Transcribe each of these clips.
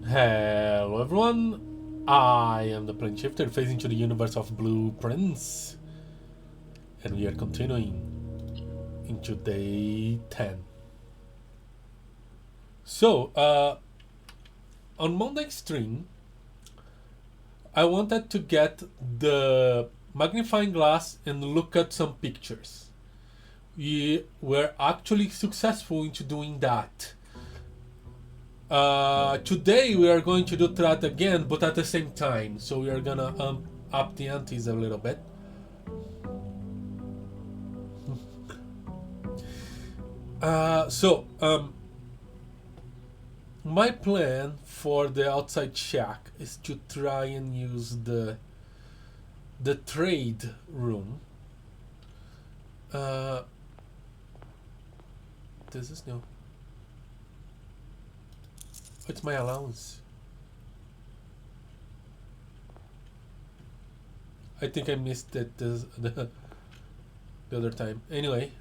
Hello everyone, I am the Plane Shifter facing to the universe of blueprints, and we are continuing into day 10. So, on Monday's stream, I wanted to get the magnifying glass and look at some pictures. We were actually successful into doing that. Today we are going to do that again, but at the same time. So we are gonna up the antes a little bit. My plan for the outside shack is to try and use the trade room. This is new. What's my allowance? I think I missed it the other time. Anyway.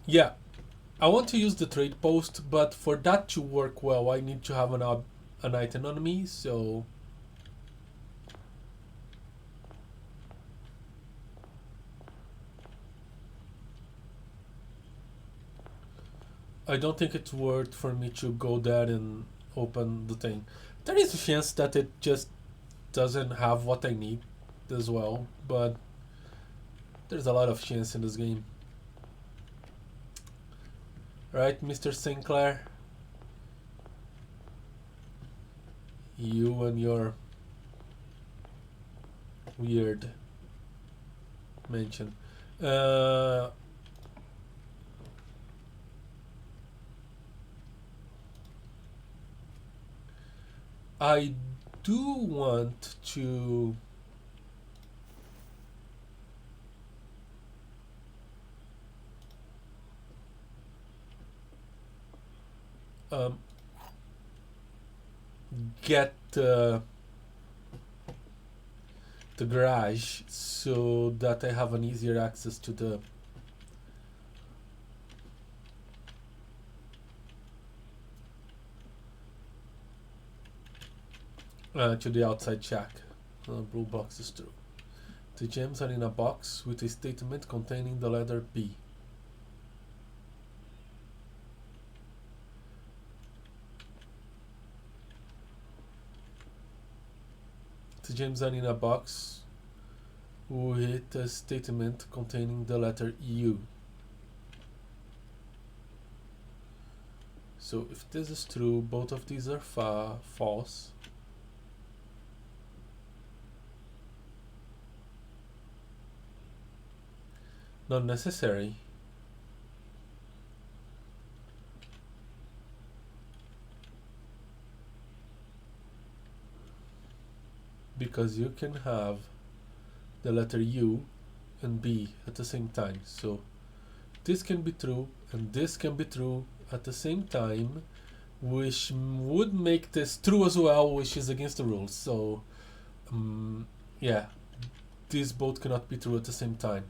Yeah, I want to use the trade post, but for that to work well, I need to have an item on me, so... I don't think it's worth for me to go there and open the thing. There is a chance that it just doesn't have what I need as well, but there's a lot of chance in this game. Right, Mr. Sinclair? You and your weird mansion. I do want to get the garage so that I have an easier access to the outside shack. Blue box is true. The gems are in a box with a statement containing the letter B. The gems are in a box with a statement containing the letter U. So if this is true, both of these are false. Not necessary. Because you can have the letter U and B at the same time. So this can be true and this can be true at the same time, which would make this true as well, which is against the rules. So yeah, these both cannot be true at the same time.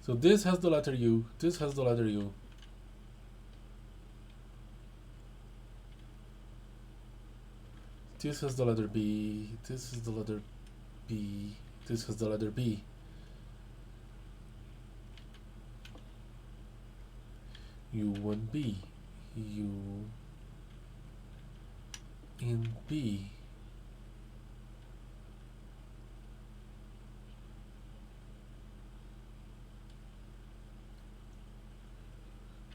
So this has the letter U, this has the letter U. This has the letter B, this is the letter B, this has the letter B. U and B, U in B.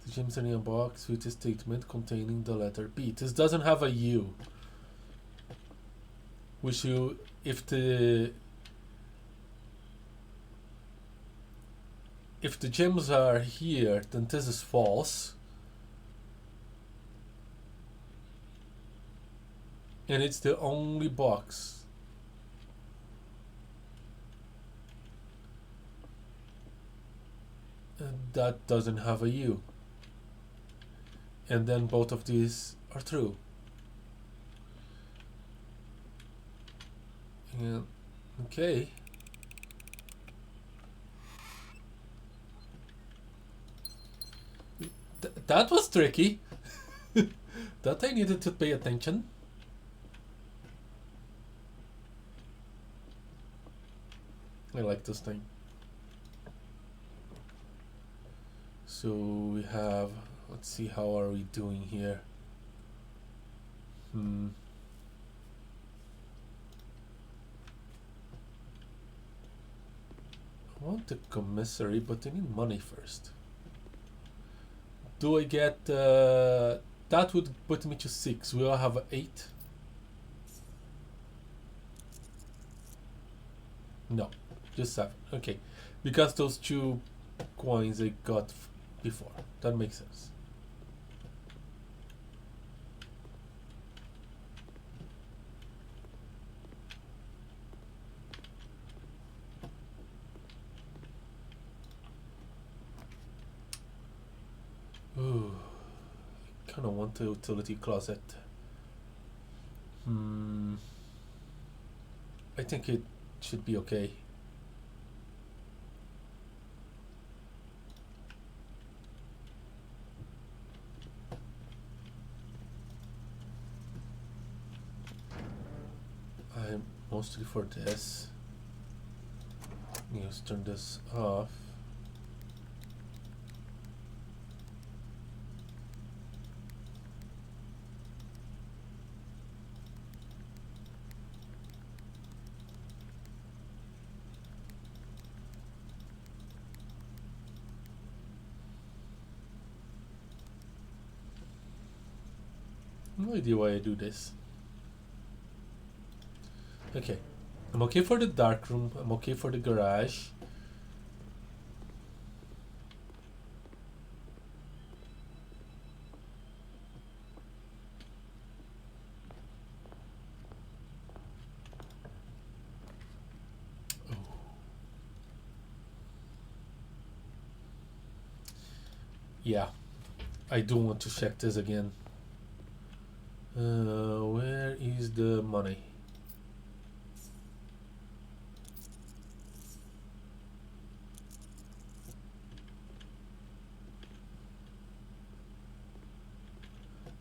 The gems are in a box with a statement containing the letter B. This doesn't have a U. Which you, if the gems are here, then this is false. And it's the only box. And that doesn't have a U. And then both of these are true. Yeah. Okay. That was tricky. That I needed to pay attention. I like this thing. So we have, let's see, how are we doing here? I want the commissary, but I need money first. Do I get, that would put me to 6. We all have 8. No, just 7. Okay, because those 2 coins I got before. That makes sense. Ooh, I kind of want a utility closet. I think it should be okay. I'm mostly for this. Let's turn this off. No idea why I do this. Okay, I'm okay for the dark room. I'm okay for the garage. Oh. Yeah, I do want to check this again. Where is the money?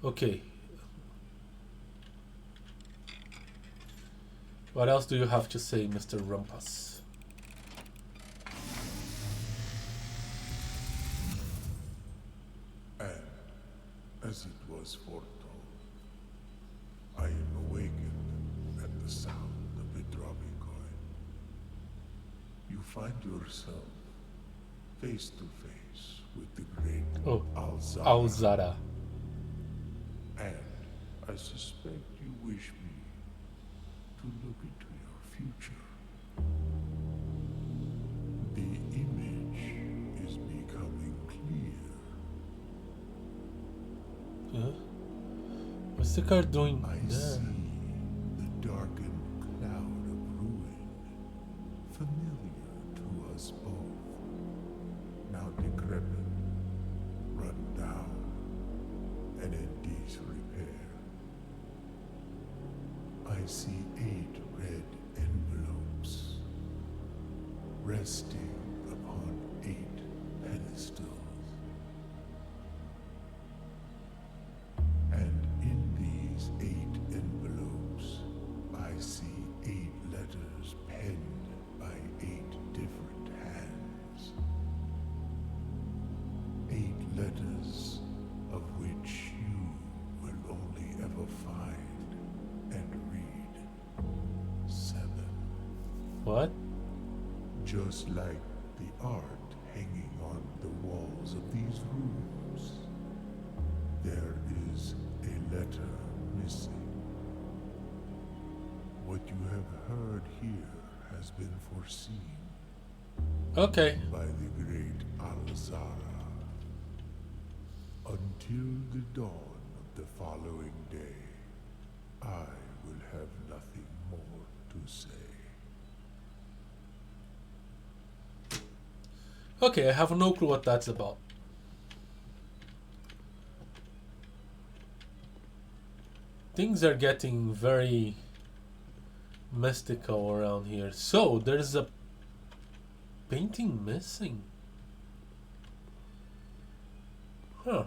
Okay. What else do you have to say, Mr. Rumpus? And as it was foretold, I am awakened at the sound of the dropping coin. You find yourself face to face with the great Alzara. Alzara. And I suspect you wish me to look into your future. The image is becoming clear. Huh? What's the card doing I there? see the darkened cloud of ruin, familiar to us both, now decrepit, run down, and in disrepair. I see 8 red envelopes, resting upon 8 pedestals. And in these 8 envelopes, I see 8 letters penned by 8 different hands. 8 letters of which you will only ever find and read 7. What? Just like the art hanging on the walls of these rooms, there is a letter missing. What you have heard here has been foreseen Okay. by the great Alzara. Until the dawn of the following day, I will have nothing more to say. Okay, I have no clue what that's about. Things are getting very mystical around here. So there's a painting missing. Huh.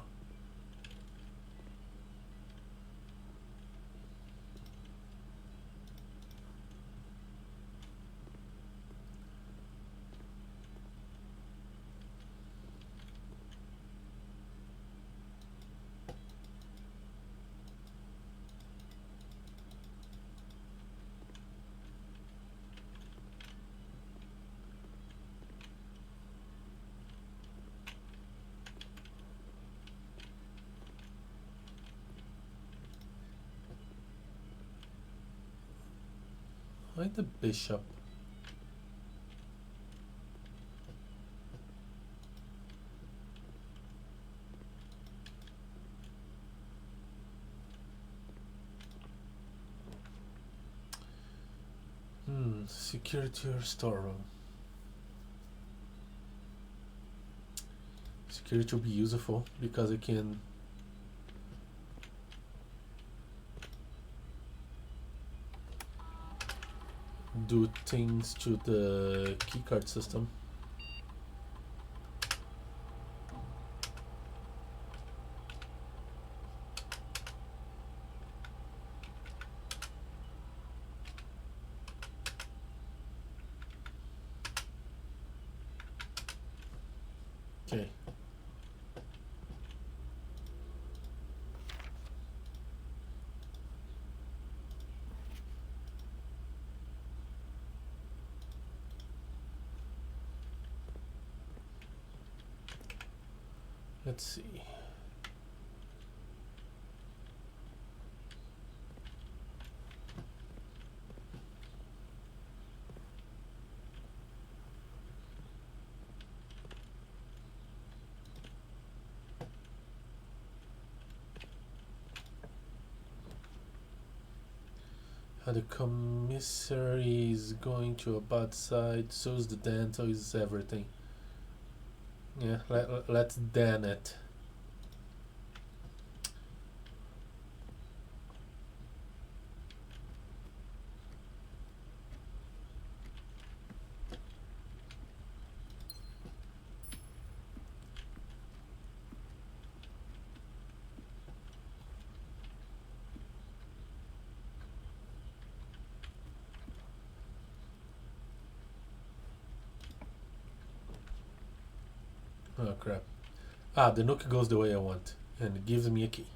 Why the bishop? Security or storeroom. Security will be useful because I can do things to the keycard system. Okay. Let's see. The commissary is going to a bad side, so is the dental, is everything. Yeah, let's dan it. Oh crap. The nook goes the way I want and it gives me a key.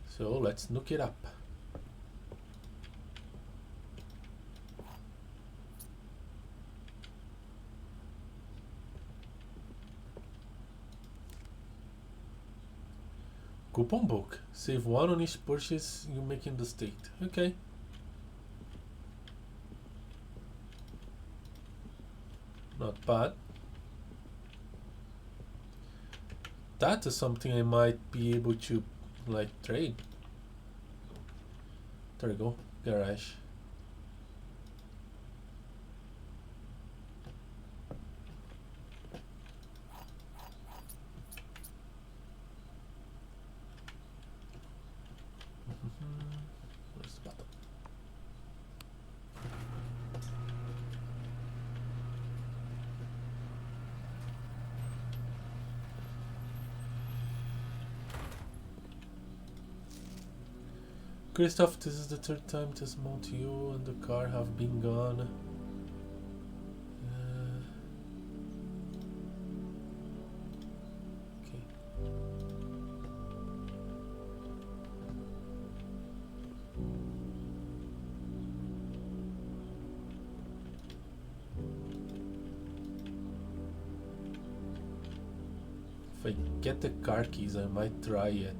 So let's nook it up. Coupon book. Save 1 on each purchase you make in the state. Okay. Not bad. That is something I might be able to like trade. There we go. Garage. Where's the button? Christoph, this is the third time this month you and the car have been gone. Okay. If I get the car keys, I might try it.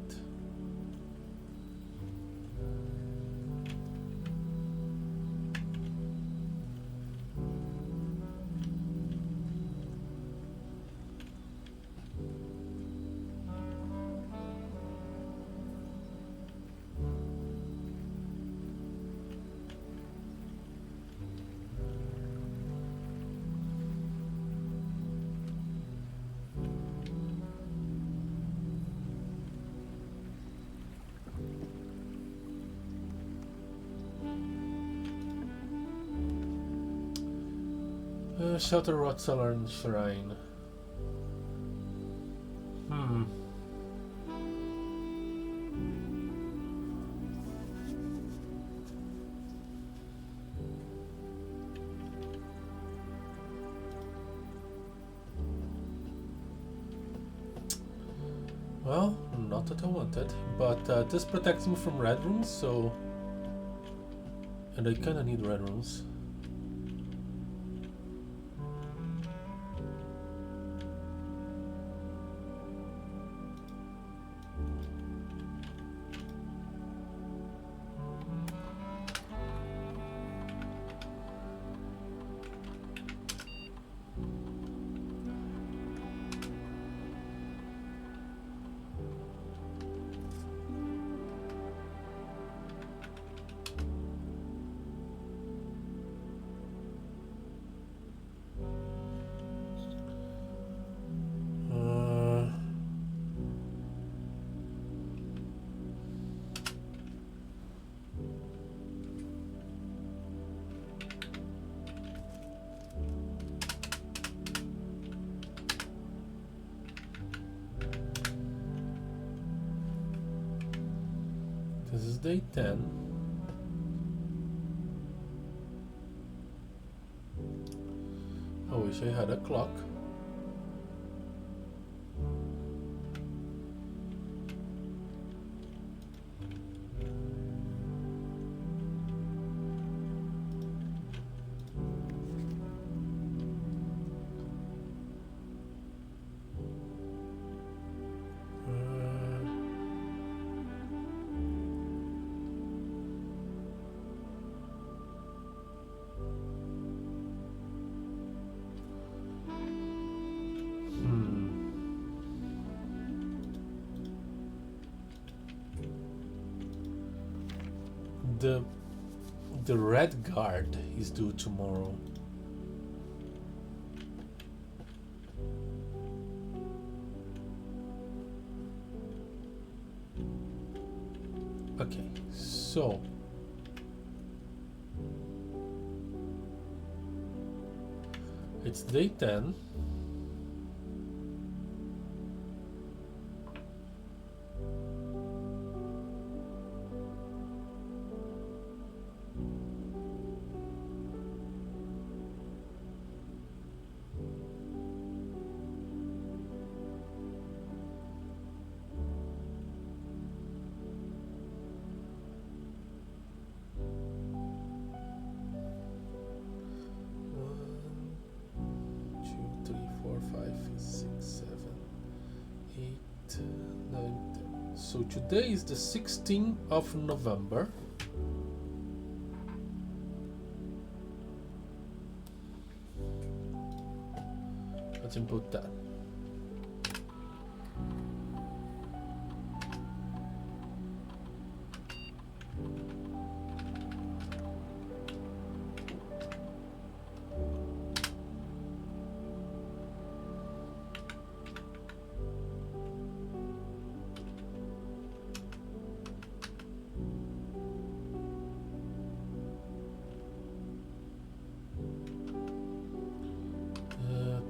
Shelter Rot Cellar and Shrine. Well, not that I wanted, but this protects me from red runes, so... And I kinda need red runes. This is day 10. I wish I had a clock. The red guard is due tomorrow. Okay, so it's day 10. So today is the 16th of November. Let's input that.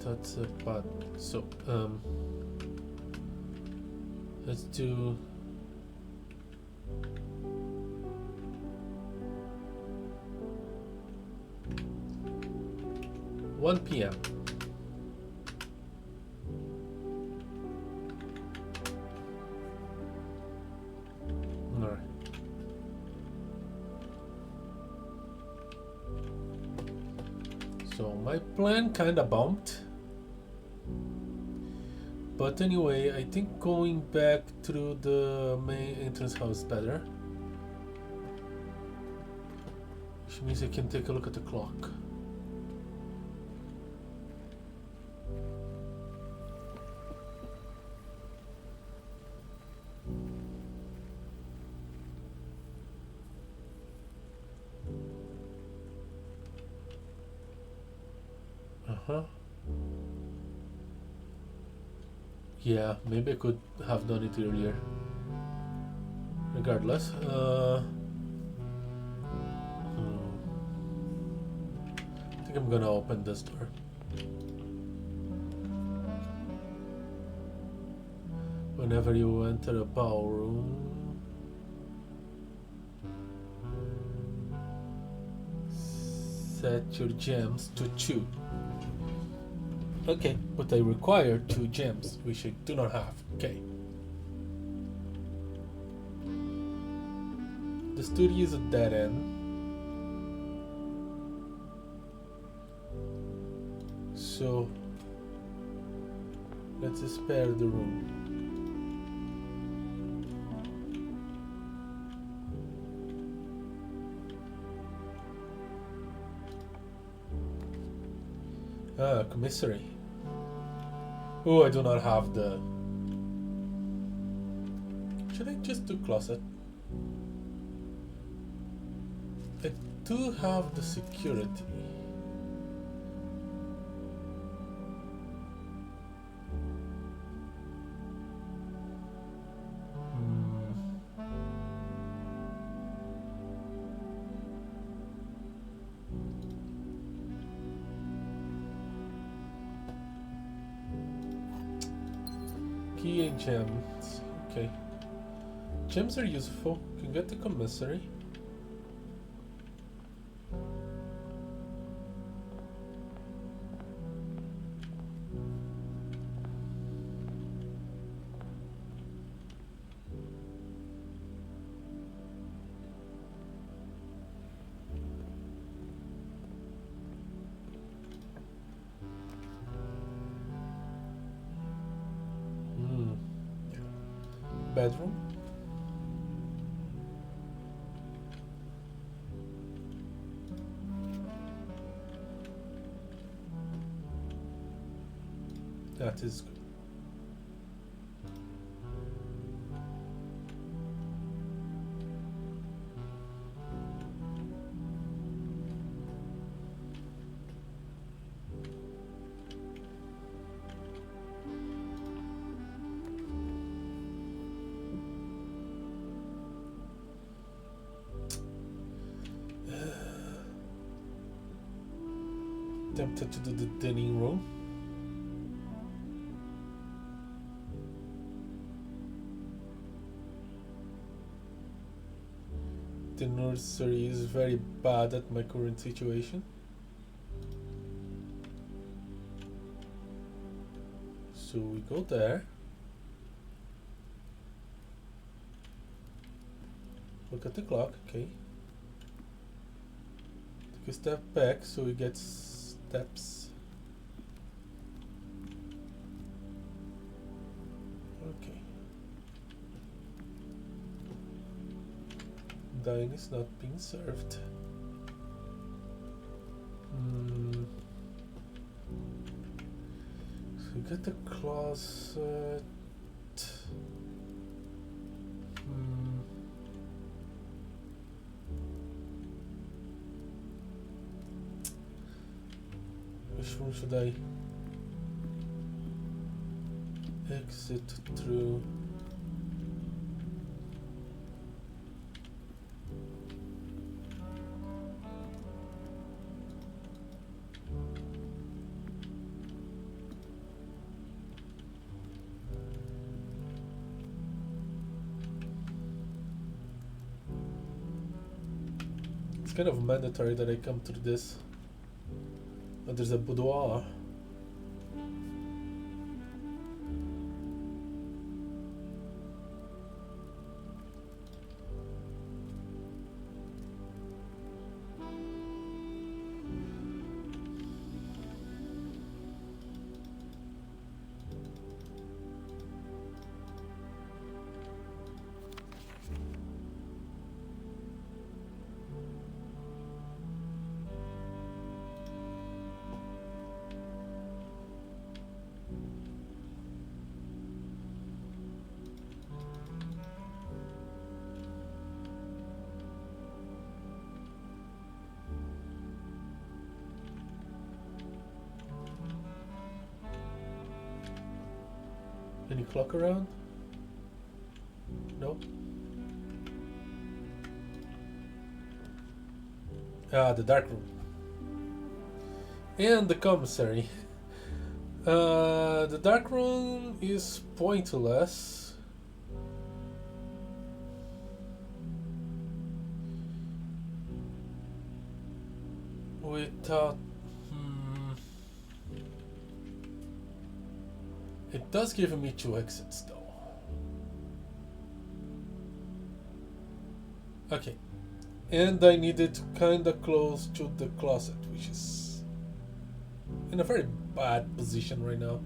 That's a part. So let's do 1 p.m. All right. So my plan kind of bumped. But anyway, I think going back through the main entrance house is better. Which means I can take a look at the clock. Yeah, maybe I could have done it earlier. Regardless, I think I'm gonna open this door. Whenever you enter a ballroom, set your gems to 2. Okay, but I require 2 gems, which I do not have. Okay. The studio is a dead end. So let's spare the room. Ah, commissary. Oh, I do not have the... Should I just do closet? I do have the security. Key and gems. Okay. Gems are useful. Can get the commissary. Bedroom. That is good. Tempted to do the dining room. The nursery is very bad at my current situation. So we go there. Look at the clock, okay. Take a step back so we get steps. Okay. Dine is not being served. So we get the closet. Which one should I exit through? It's kind of mandatory that I come through this. Oh, there's a boudoir. Any clock around? No? Ah, the dark room. And the commissary. The dark room is pointless. Without... It does give me 2 exits though. Okay. And I need it kinda close to the closet, which is in a very bad position right now.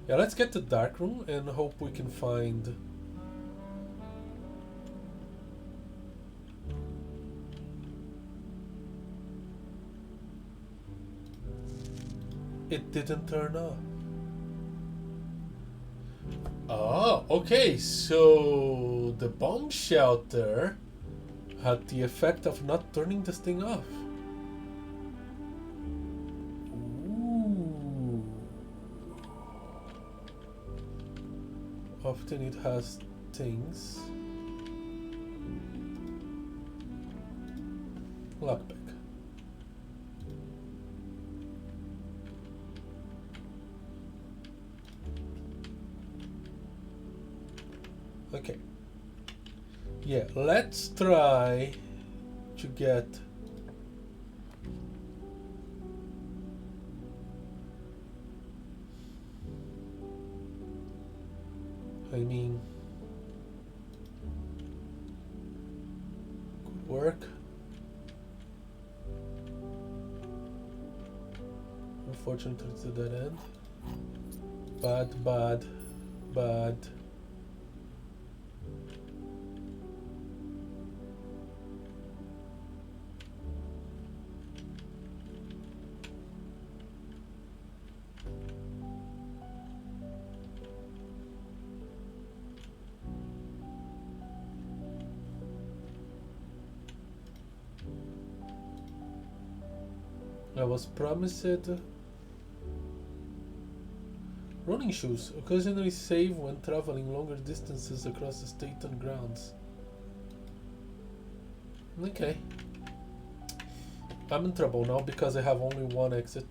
Yeah, let's get the dark room and hope we can find... It didn't turn off. Oh, okay, so the bomb shelter had the effect of not turning this thing off. Ooh. Often it has things. Lockpick. Okay. Yeah, let's try to get... I mean... Good work. Unfortunately, to that end. Bad, bad, bad. I was promised running shoes. Occasionally save when traveling longer distances across the state and grounds. Okay. I'm in trouble now because I have only one exit.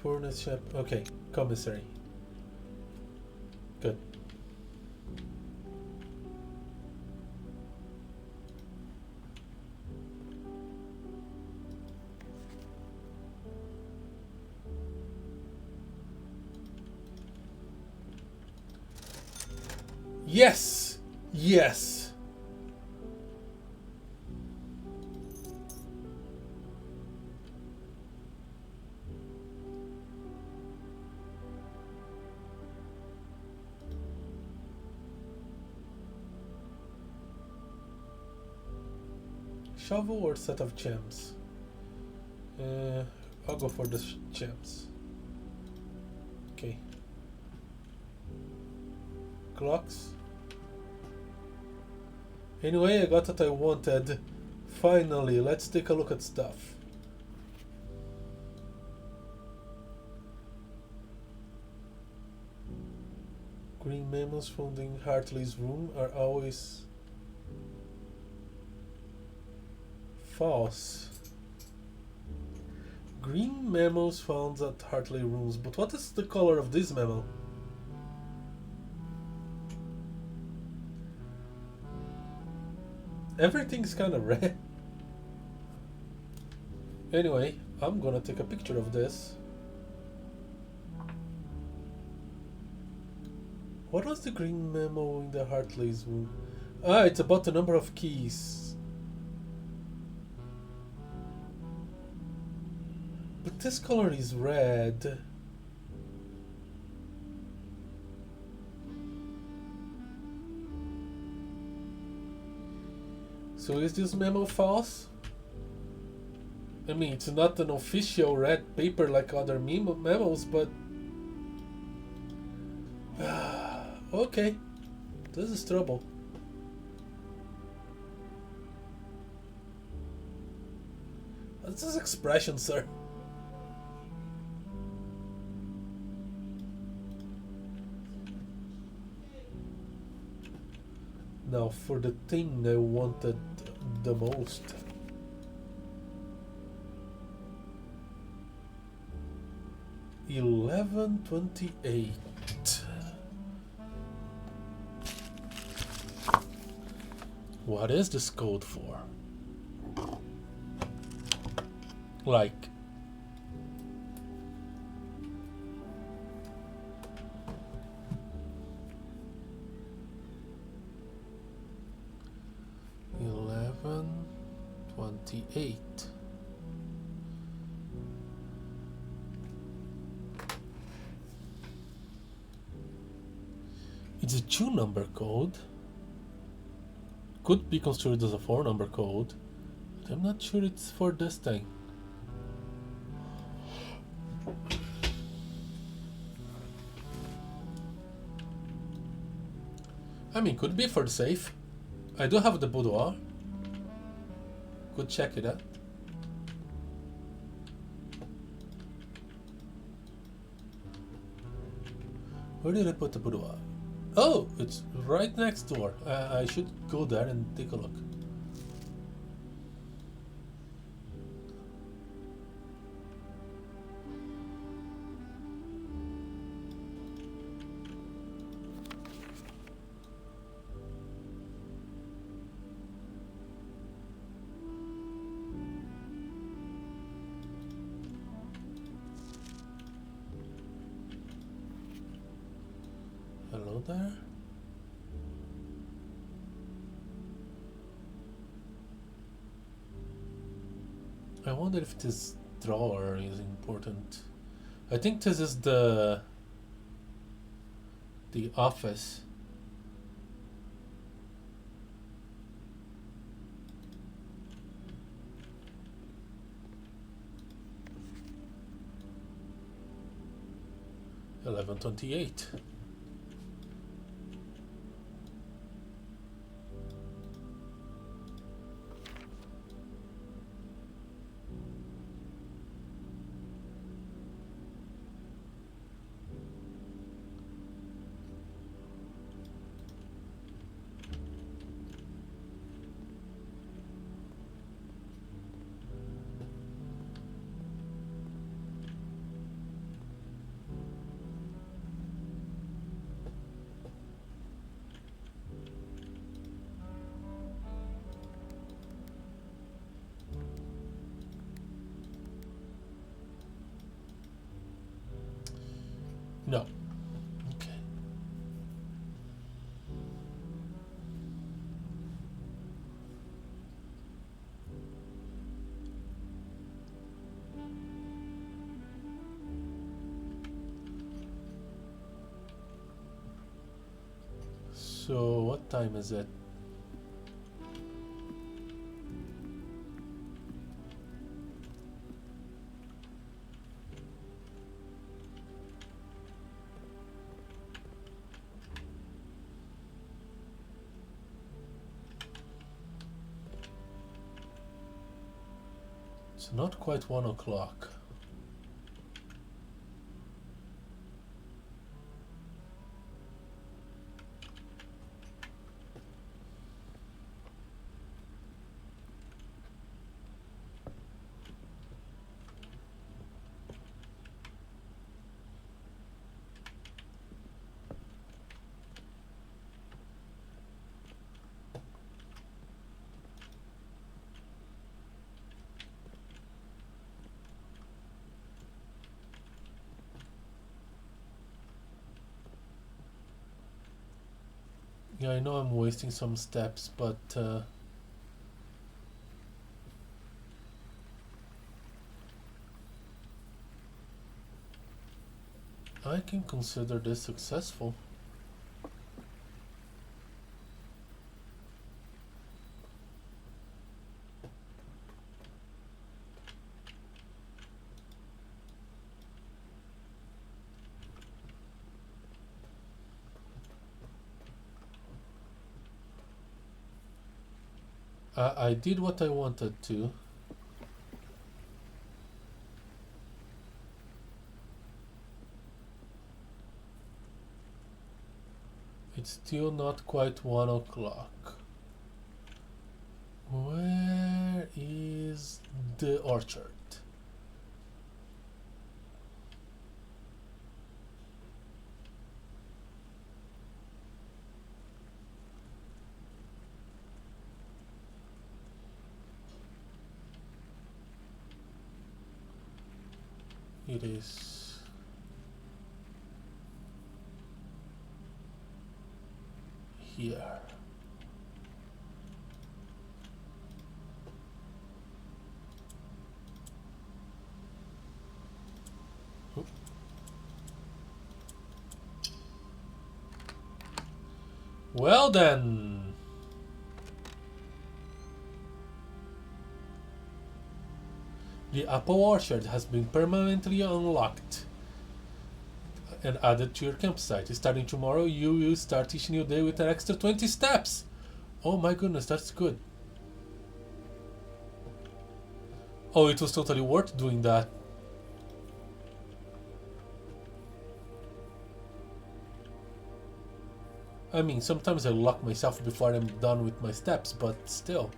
Furnace shop. Okay, commissary. Good. Yes! Yes! Shovel or set of gems? I'll go for the gems. Okay. Clocks. Anyway, I got what I wanted. Finally, let's take a look at stuff. Green memos found in Hartley's room are always false. Green memos found at Hartley rooms, but what is the color of this memo? Everything's kind of red. Anyway, I'm gonna take a picture of this. What was the green memo in the Hartley's room? Ah, it's about the number of keys. But this color is red. So is this memo false? I mean, it's not an official red paper like other memos, but... okay. This is trouble. What's this expression, sir? Now for the thing I wanted the most. $11.28. What is this code for? Like, $11.28. It's a 2-number code. Could be construed as a 4-number code, but I'm not sure it's for this thing. I mean, could be for the safe. I do have the boudoir. Could check it out. Where did I put the boudoir? Oh, it's right next door. I should go there and take a look. Hello there. I wonder if this drawer is important. I think this is the office. $11.28. No. Okay. So what time is it? It's not quite 1 o'clock. Yeah, I know I'm wasting some steps, but I can consider this successful. I did what I wanted to. It's still not quite 1 o'clock. Where is the orchard? It is here. Well then. The apple orchard has been permanently unlocked and added to your campsite. Starting tomorrow, you will start each new day with an extra 20 steps. Oh my goodness, that's good. Oh, it was totally worth doing that. I mean, sometimes I lock myself before I'm done with my steps, but still.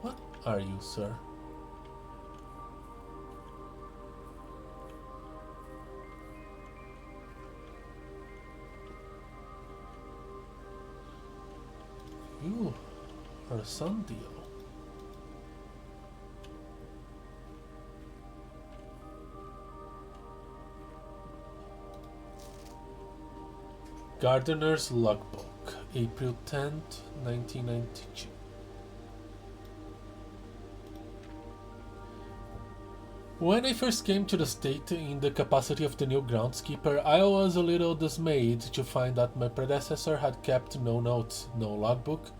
What are you, sir? You are a sun deal. Gardener's Logbook, April 10th, 1992. When I first came to the state in the capacity of the new groundskeeper, I was a little dismayed to find that my predecessor had kept no notes, no logbook,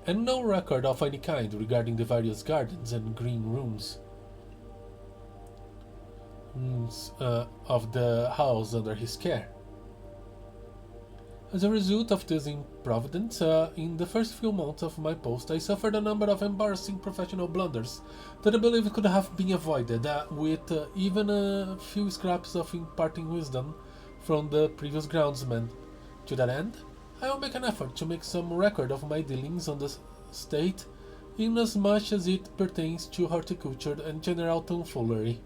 and no record of any kind regarding the various gardens and green rooms of the house under his care. As a result of this improvidence, in the first few months of my post, I suffered a number of embarrassing professional blunders that I believe could have been avoided with even a few scraps of imparting wisdom from the previous groundsman. To that end, I will make an effort to make some record of my dealings on the state, inasmuch as it pertains to horticulture and general tomfoolery.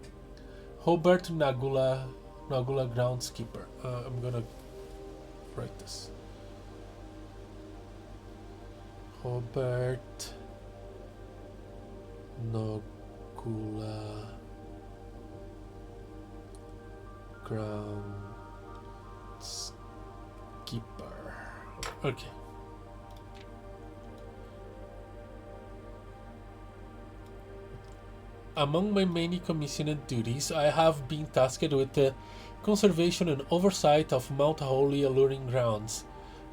Robert Nagula, groundskeeper. I'm gonna write this. Robert Nagula, groundskeeper. Okay. Among my many commissioned duties, I have been tasked with the conservation and oversight of Mount Holy Alluring Grounds.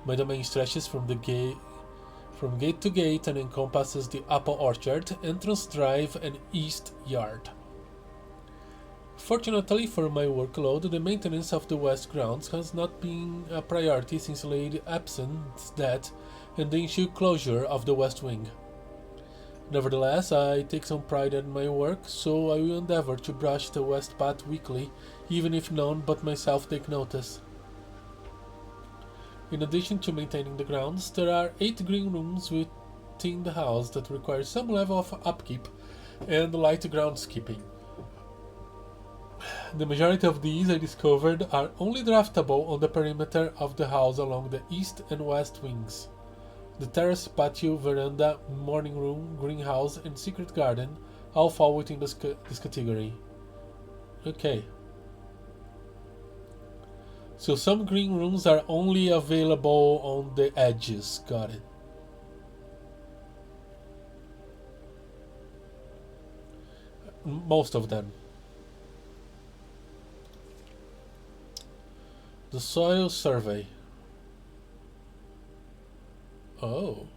My domain stretches from gate to gate and encompasses the Apple Orchard, Entrance Drive, and East Yard. Fortunately for my workload, the maintenance of the West Grounds has not been a priority since Lady Absint's death and the ensuing closure of the West Wing. Nevertheless, I take some pride in my work, so I will endeavor to brush the west path weekly, even if none but myself take notice. In addition to maintaining the grounds, there are 8 green rooms within the house that require some level of upkeep and light groundskeeping. The majority of these, I discovered, are only draftable on the perimeter of the house along the east and west wings. The terrace, patio, veranda, morning room, greenhouse, and secret garden all fall within this category. Okay. So some green rooms are only available on the edges. Got it. Most of them. The soil survey. Oh,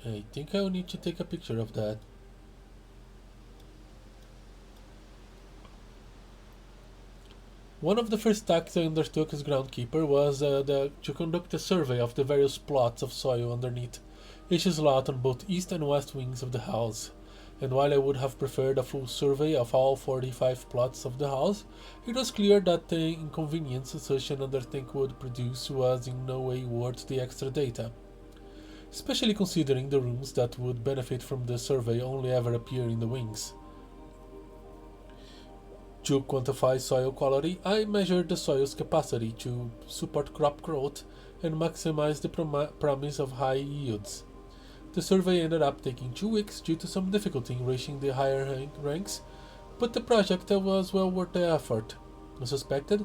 I think I will need to take a picture of that. One of the first tasks I undertook as groundkeeper was to conduct a survey of the various plots of soil underneath each slot on both east and west wings of the house. and while I would have preferred a full survey of all 45 plots of the house, it was clear that the inconvenience such an undertaking would produce was in no way worth the extra data, especially considering the rooms that would benefit from the survey only ever appear in the wings. To quantify soil quality, I measured the soil's capacity to support crop growth and maximize the promise of high yields. The survey ended up taking 2 weeks due to some difficulty in reaching the higher ranks, but the project was well worth the effort. As suspected,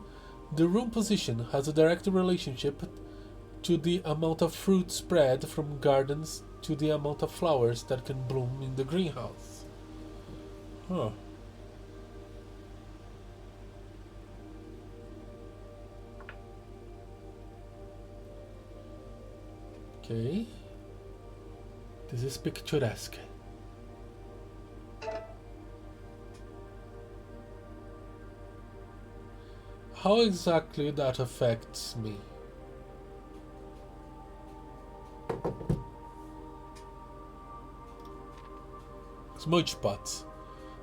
the room position has a direct relationship to the amount of fruit spread from gardens to the amount of flowers that can bloom in the greenhouse. Huh. Okay. This is picturesque. How exactly that affects me? Smudge pots.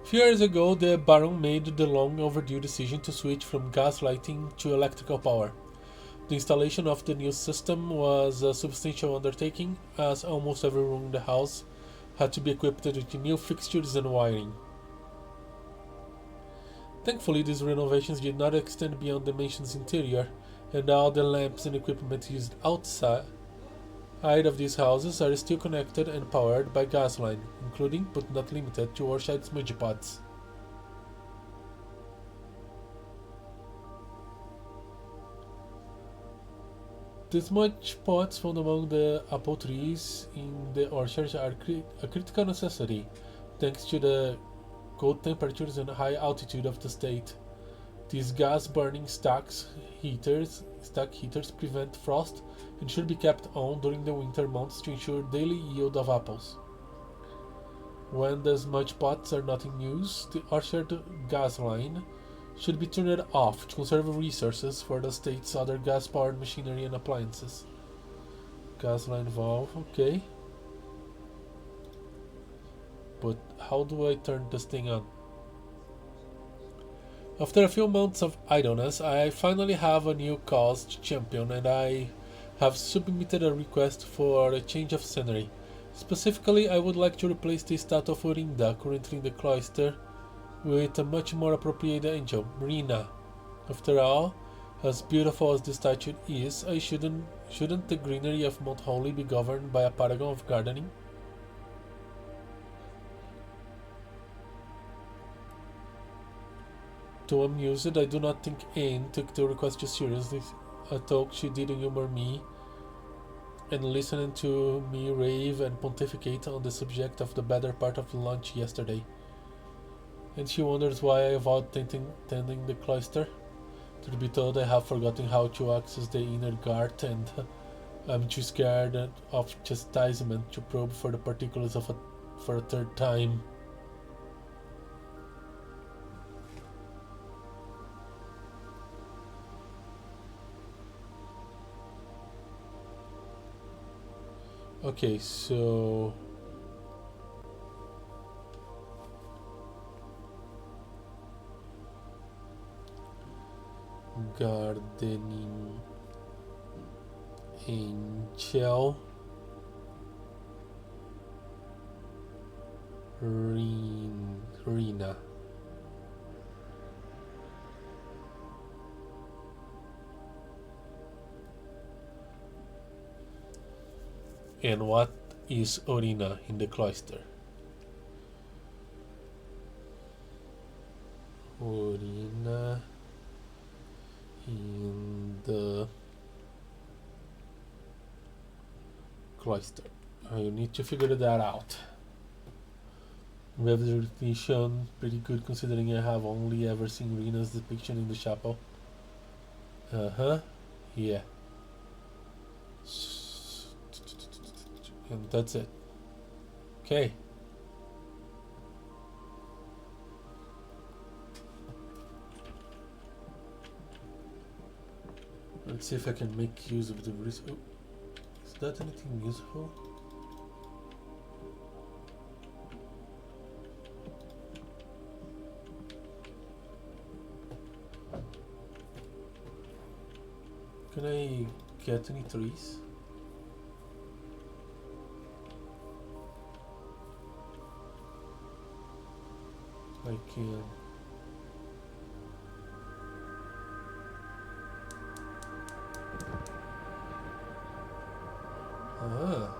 A few years ago, the Baron made the long overdue decision to switch from gas lighting to electrical power. The installation of the new system was a substantial undertaking, as almost every room in the house had to be equipped with new fixtures and wiring. Thankfully, these renovations did not extend beyond the mansion's interior, and all the lamps and equipment used outside of these houses are still connected and powered by gas line, including but not limited to Orside smudge pots. The smudge pots found among the apple trees in the orchard are a critical necessity, thanks to the cold temperatures and high altitude of the state. These gas-burning stack heaters prevent frost and should be kept on during the winter months to ensure daily yield of apples. When the smudge pots are not in use, the orchard gas line should be turned off to conserve resources for the state's other gas-powered machinery and appliances. Gas line valve, okay. But how do I turn this thing on? After a few months of idleness, I finally have a new cause to champion, and I have submitted a request for a change of scenery. Specifically, I would like to replace the statue of Orinda currently in the cloister with a much more appropriate angel, Rina. After all, as beautiful as the statue is, shouldn't the greenery of Mount Holy be governed by a paragon of gardening? To amuse it, I do not think Anne took the request too seriously. I thought she did humor me and listening to me rave and pontificate on the subject of the better part of lunch yesterday. And she wonders why I avoid tending the cloister. Truth be told, I have forgotten how to access the inner guard, and I'm too scared of chastisement to probe for the particulars for a third time. Okay, so gardening angel Rina. And what is Orina in the cloister? Orina in the cloister. I need to figure that out. We have the definition pretty good considering I have only ever seen Rina's depiction in the chapel. Yeah. And that's it. Okay. Let's see if I can make use of the oh, is that anything useful? Can I get any trees? I can. Ah.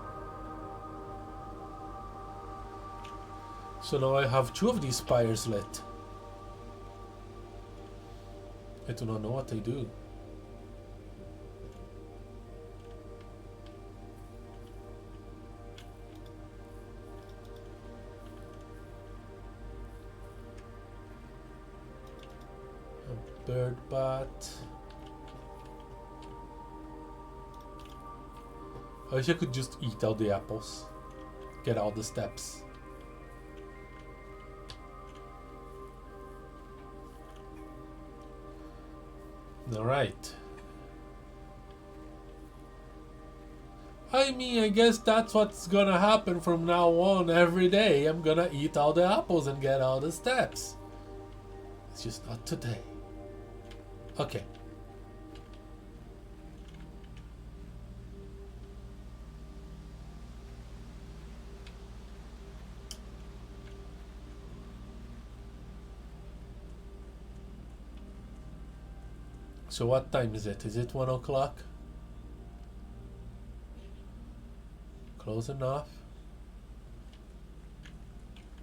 So now I have 2 of these spires lit. I do not know what I do. A bird bat. I wish I could just eat all the apples. Get all the steps. Alright. I mean, I guess that's what's gonna happen from now on every day. I'm gonna eat all the apples and get all the steps. It's just not today. Okay. So what time is it? Is it 1 o'clock? Close enough.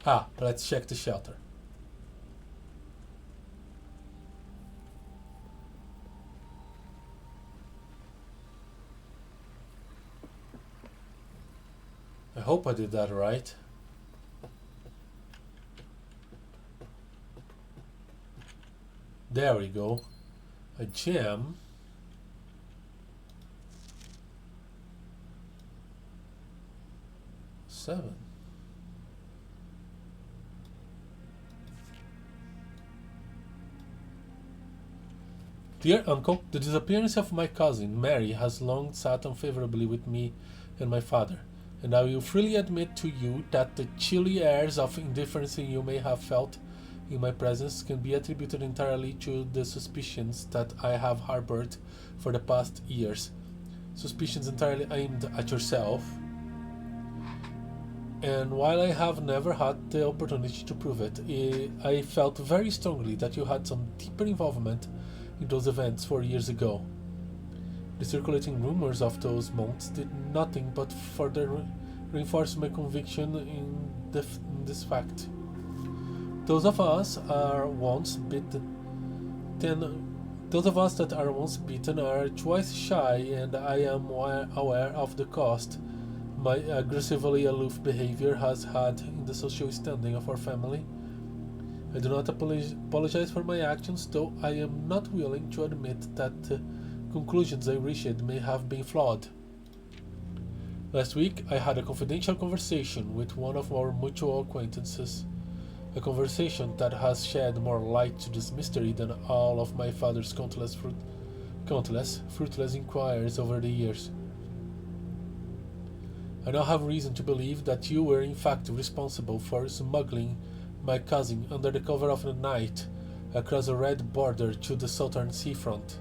Ah, let's check the shelter. I hope I did that right. There we go. A gem. Seven. Dear Uncle, the disappearance of my cousin Mary has long sat unfavorably with me and my father, and I will freely admit to you that the chilly airs of indifference you may have felt in my presence can be attributed entirely to the suspicions that I have harbored for the past years. Suspicions entirely aimed at yourself. And while I have never had the opportunity to prove it, I felt very strongly that you had some deeper involvement in those events 4 years ago. The circulating rumors of those months did nothing but further reinforce my conviction in this fact. Those of us that are once bitten are twice shy, and I am aware of the cost my aggressively aloof behavior has had in the social standing of our family. I do not apologize for my actions, though I am not willing to admit that the conclusions I reached may have been flawed. Last week, I had a confidential conversation with one of our mutual acquaintances. A conversation that has shed more light to this mystery than all of my father's countless fruitless inquiries over the years. I now have reason to believe that you were in fact responsible for smuggling my cousin under the cover of the night across a red border to the southern seafront,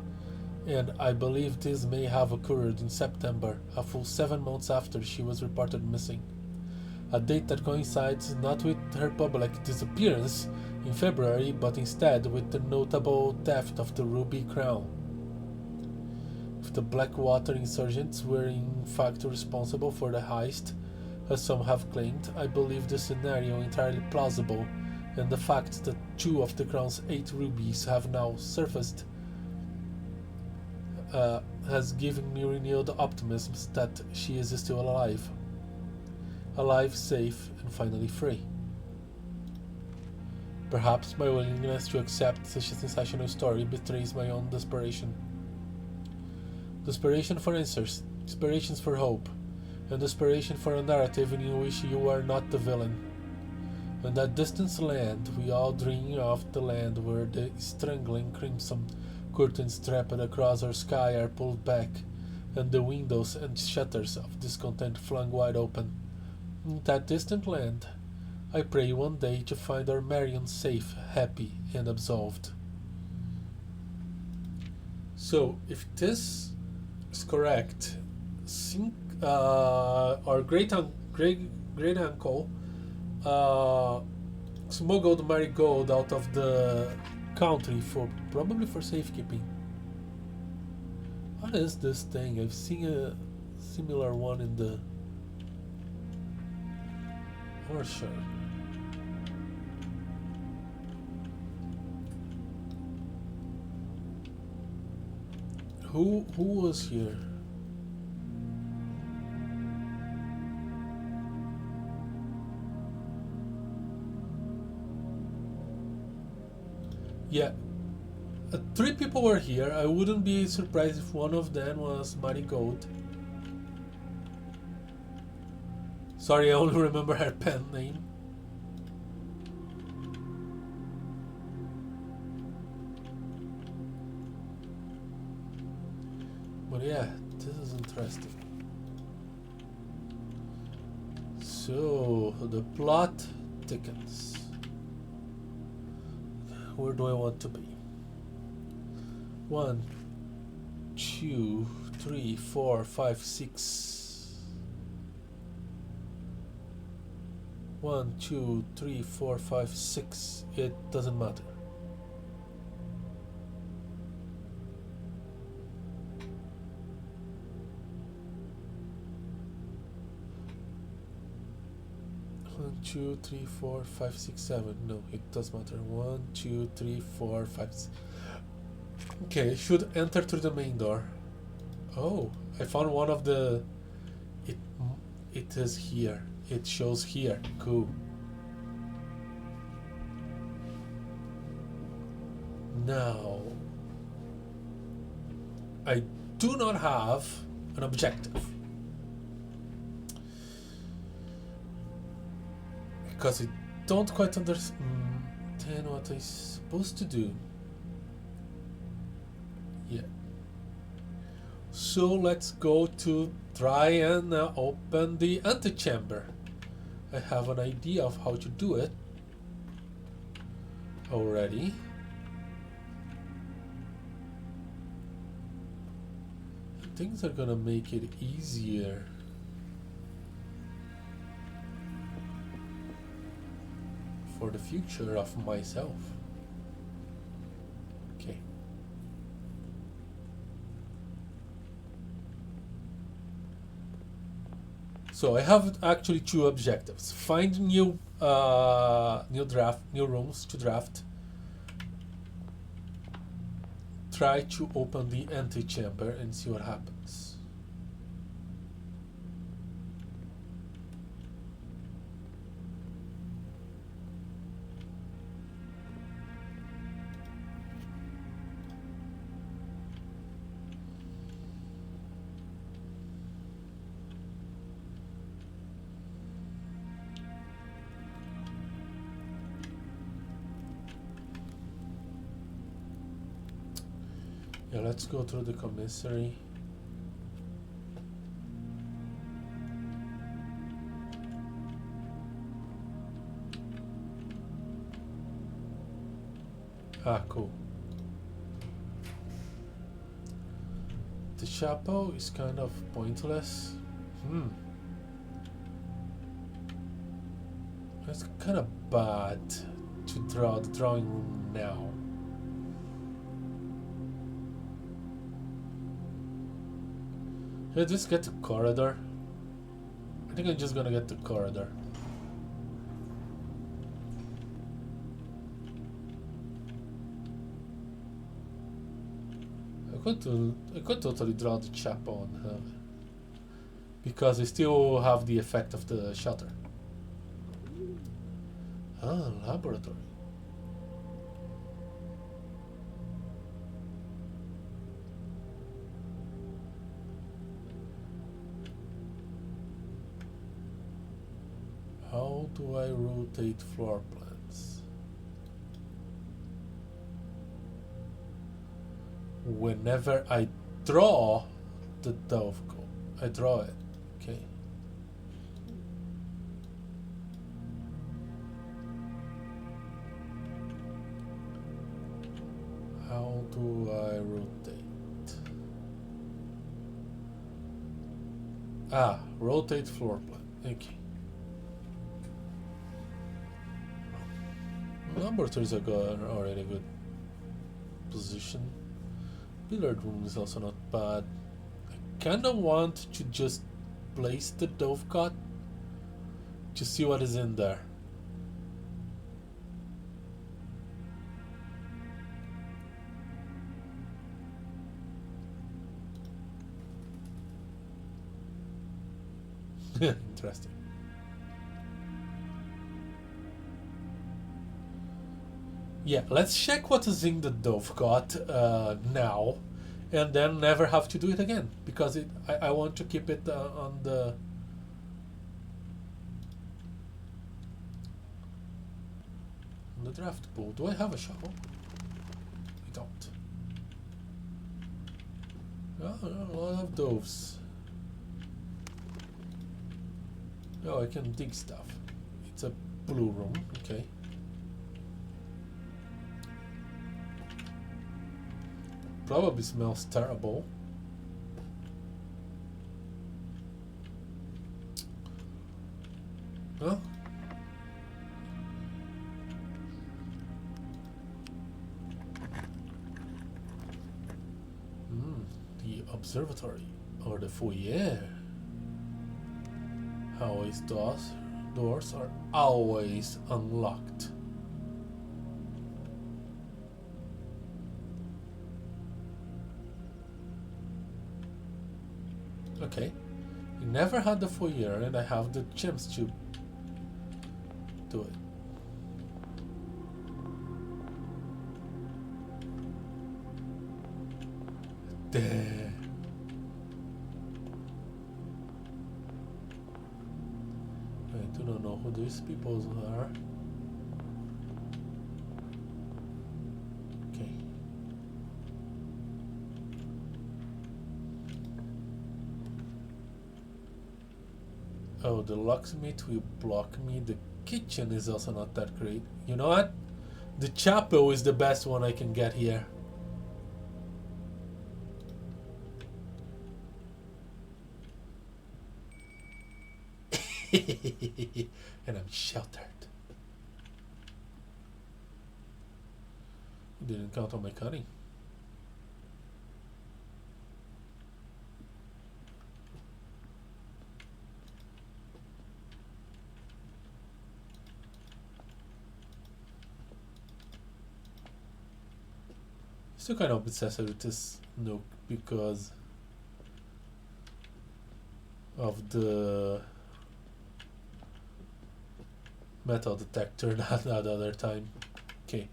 and I believe this may have occurred in September, a full 7 months after she was reported missing. A date that coincides not with her public disappearance in February, but instead with the notable theft of the Ruby Crown. If the Blackwater insurgents were in fact responsible for the heist, as some have claimed, I believe the scenario entirely plausible, and the fact that 2 of the Crown's 8 rubies have now surfaced has given me renewed optimism that she is still alive. Alive, safe, and finally free. Perhaps my willingness to accept such a sensational story betrays my own desperation. Desperation for answers, desperation for hope, and desperation for a narrative in which you are not the villain. In that distant land, we all dream of the land where the strangling crimson curtains draped across our sky are pulled back, and the windows and shutters of discontent flung wide open. In that distant land, I pray one day to find our Marion safe, happy, and absolved. So, if this is correct. Our great uncle smuggled marigold out of the country for probably for safekeeping. What is this thing? I've seen a similar one in the orchard. Who was here? Yeah, 3 people were here. I wouldn't be surprised if one of them was Marigold. Sorry, I only remember her pen name. But yeah, this is interesting. So, the plot thickens. Where do I want to be? 1, 2, 3, 4, 5, 6. 1, 2, 3, 4, 5, 6. It doesn't matter. One, 2, 3, 4, 5, 6, 7. No, it does matter. 1, 2, 3, 4, 5, 6. Okay, I should enter through the main door. Oh, I found one of the... It is here. It shows here. Cool. Now, I do not have an objective. Because I don't quite understand what I'm supposed to do. Yeah. So let's go to try and open the antechamber. I have an idea of how to do it already. Things are gonna make it easier. For the future of myself. Okay. So I have actually 2 objectives: find new rooms to draft. Try to open the antechamber and see what happens. Yeah, let's go through the commissary. Ah, cool. The chapel is kind of pointless. It's kind of bad to draw the drawing room now. Should I just get the corridor? I think I'm just gonna get the corridor. I could totally draw the chapel on her, because I still have the effect of the shutter. Ah, laboratory. How do I rotate floor plans? Whenever I draw the dove goal, I draw it. Okay. How do I rotate? Rotate floor plan. Okay. Laboratories are already a good position. Billiard room is also not bad. I kinda want to just place the dovecot to see what is in there. Interesting. Yeah, let's check what is in the dovecot now, and then never have to do it again, because I want to keep it on the draft pool. Do I have a shovel? I don't. Oh, a lot of doves. Oh, I can dig stuff. It's a blue room. Okay. Probably smells terrible. Huh? The observatory or the foyer. Always doors are always unlocked. Okay, I never had the foyer, and I have the chance to do it. There. I do not know who these people are. Okay. Oh, the locksmith will block me. The kitchen is also not that great. You know what? The chapel is the best one I can get here. And I'm sheltered. Didn't count on my cunning. Still kind of obsessed with this nook because of the metal detector that other time. Okay.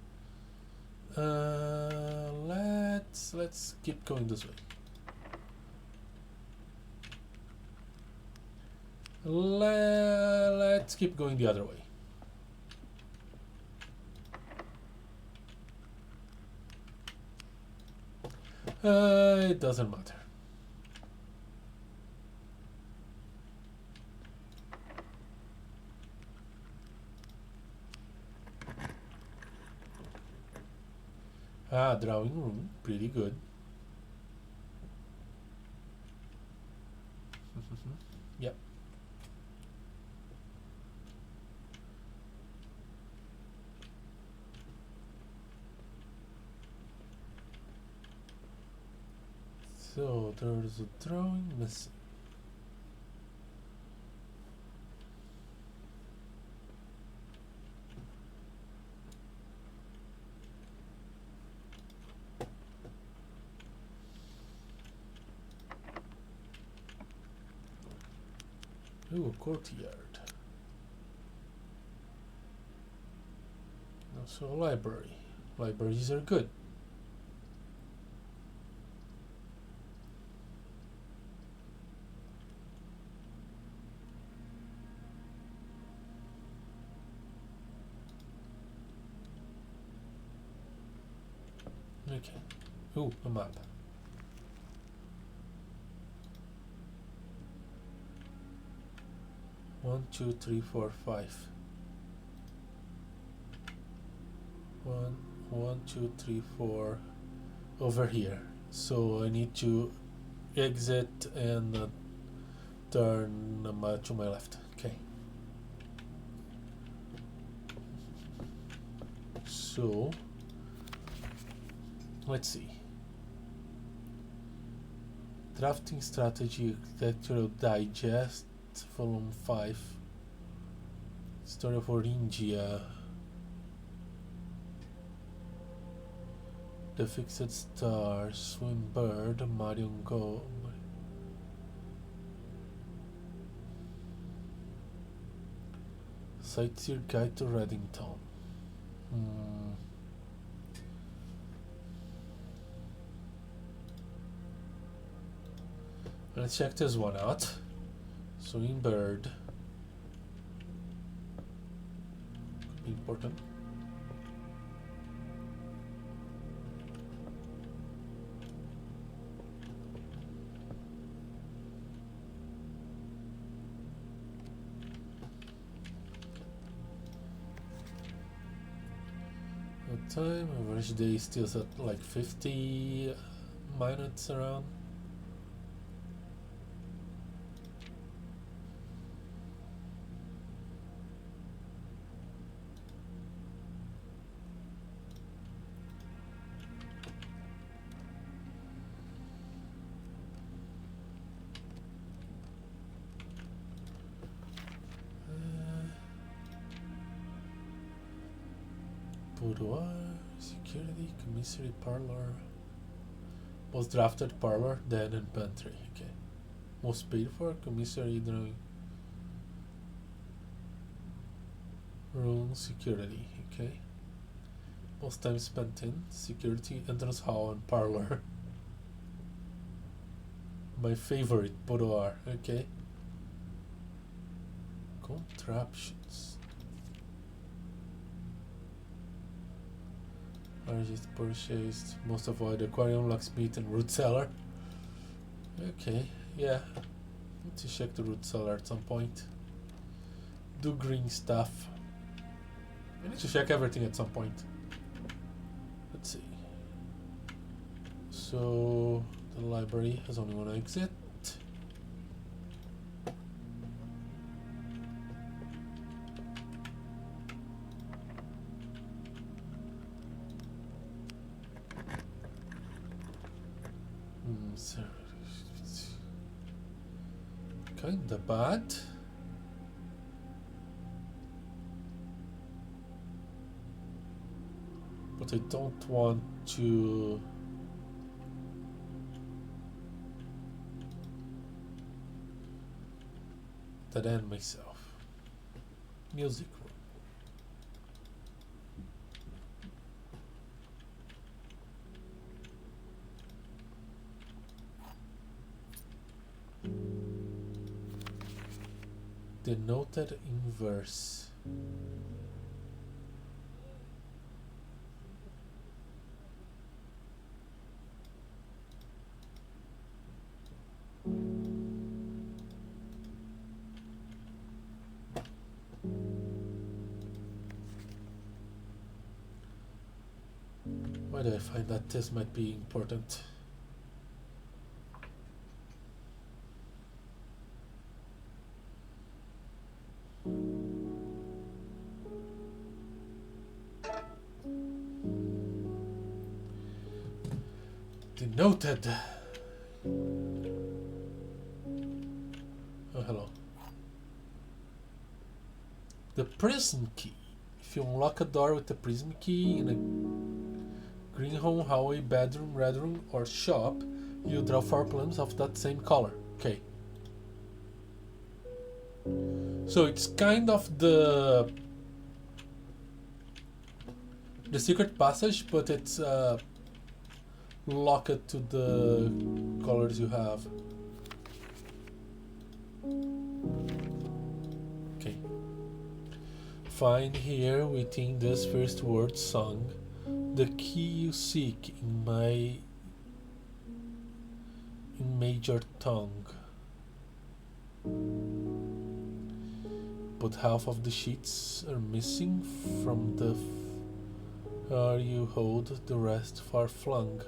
Let's keep going this way. Let's keep going the other way. It doesn't matter. Drawing room, pretty good. Yep. So there's a drawing missing. Ooh, a courtyard. Also a library. Libraries are good. Okay. Ooh, a map. One, two, three, four, five. One, two, three, four. Over here. So I need to exit and turn to my left. Okay. So let's see. Drafting Strategy Architectural Digest, Volume 5. Story of Oringia. The Fixed Stars, Swim Bird, Marion Go. Sightseer Guide to Reddington. Let's check this one out. Swim Bird. Could be important. Time average day still at like 50 minutes around. Boudoir, security, commissary, parlor. Most drafted, parlor, den and pantry. Okay. Most paid for, commissary, drawing. Room, security. Okay. Most time spent in, security, entrance hall and parlor. My favorite, boudoir. Okay. Contraptions. Largest purchased, most avoid aquarium, locksmith, and root cellar. Okay, yeah. Need to check the root cellar at some point. Do green stuff. I need to check everything at some point. Let's see. So the library has only one exit. Kinda bad. But I don't want to dead end myself. Music room. Denoted inverse. Why do I find that this might be important? Denoted. Oh, hello. The prism key. If you unlock a door with the prism key in a green home, hallway, bedroom, red room, or shop, you draw 4 plums of that same color. Okay. So it's kind of the secret passage, but it's locked to the colors you have. Okay. Find here within this first word sung the key you seek in major tongue. But half of the sheets are missing from the you hold, the rest far flung.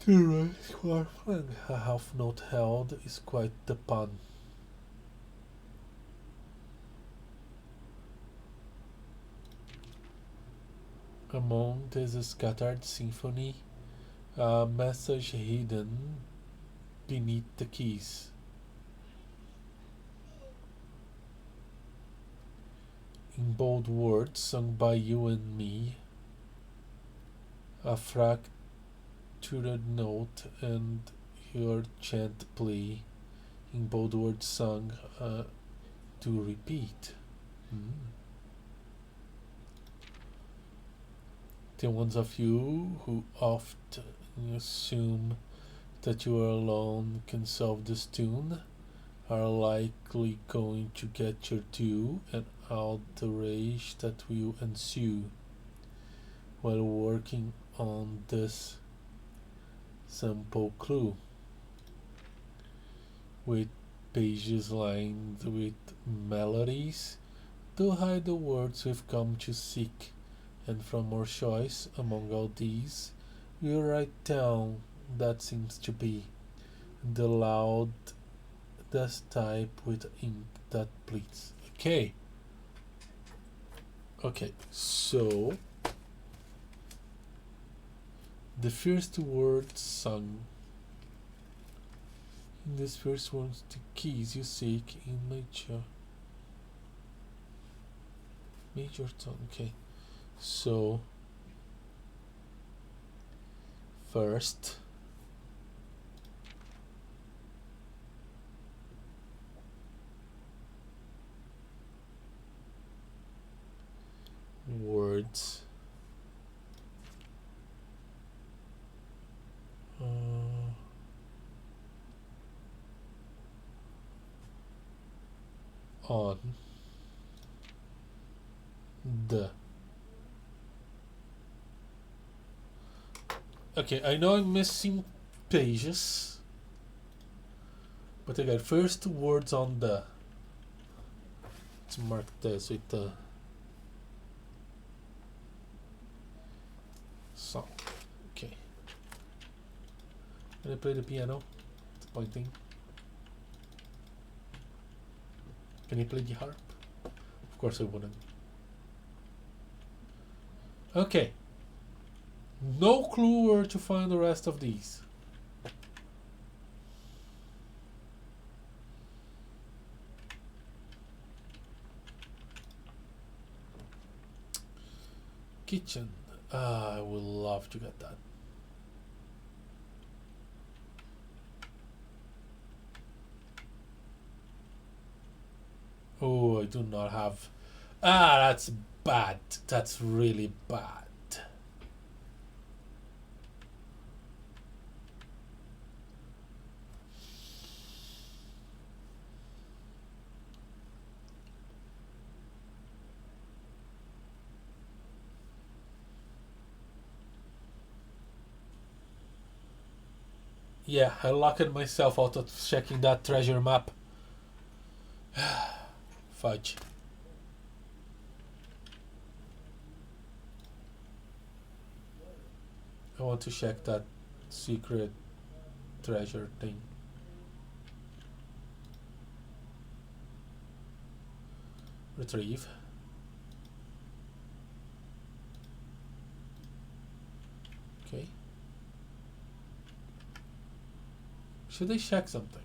A half note held is quite the pun. Among this scattered symphony, a message hidden beneath the keys. In bold words sung by you and me, a fractured note and your chant play. In bold words sung to repeat. The ones of you who oft assume that you are alone can solve this tune are likely going to get your due and all the rage that will ensue while working on this simple clue, with pages lined with melodies to hide the words we've come to seek, and from our choice among all these we'll write down that seems to be the loudest type with ink that bleeds. Okay, so the first word sung. In this first one, the keys you seek in major tone. Okay, so first words on the. Okay, I know I'm missing pages, but I got first words on the. Let's mark this with the song. Okay. Can I play the piano? It's pointing. Can you play the harp? Of course I wouldn't. Okay. No clue where to find the rest of these. Kitchen. I would love to get that. Oh, I do not have. That's bad. That's really bad. Yeah, I locked myself out of checking that treasure map. Fudge. I want to check that secret treasure thing. Retrieve. Okay. Should I check something?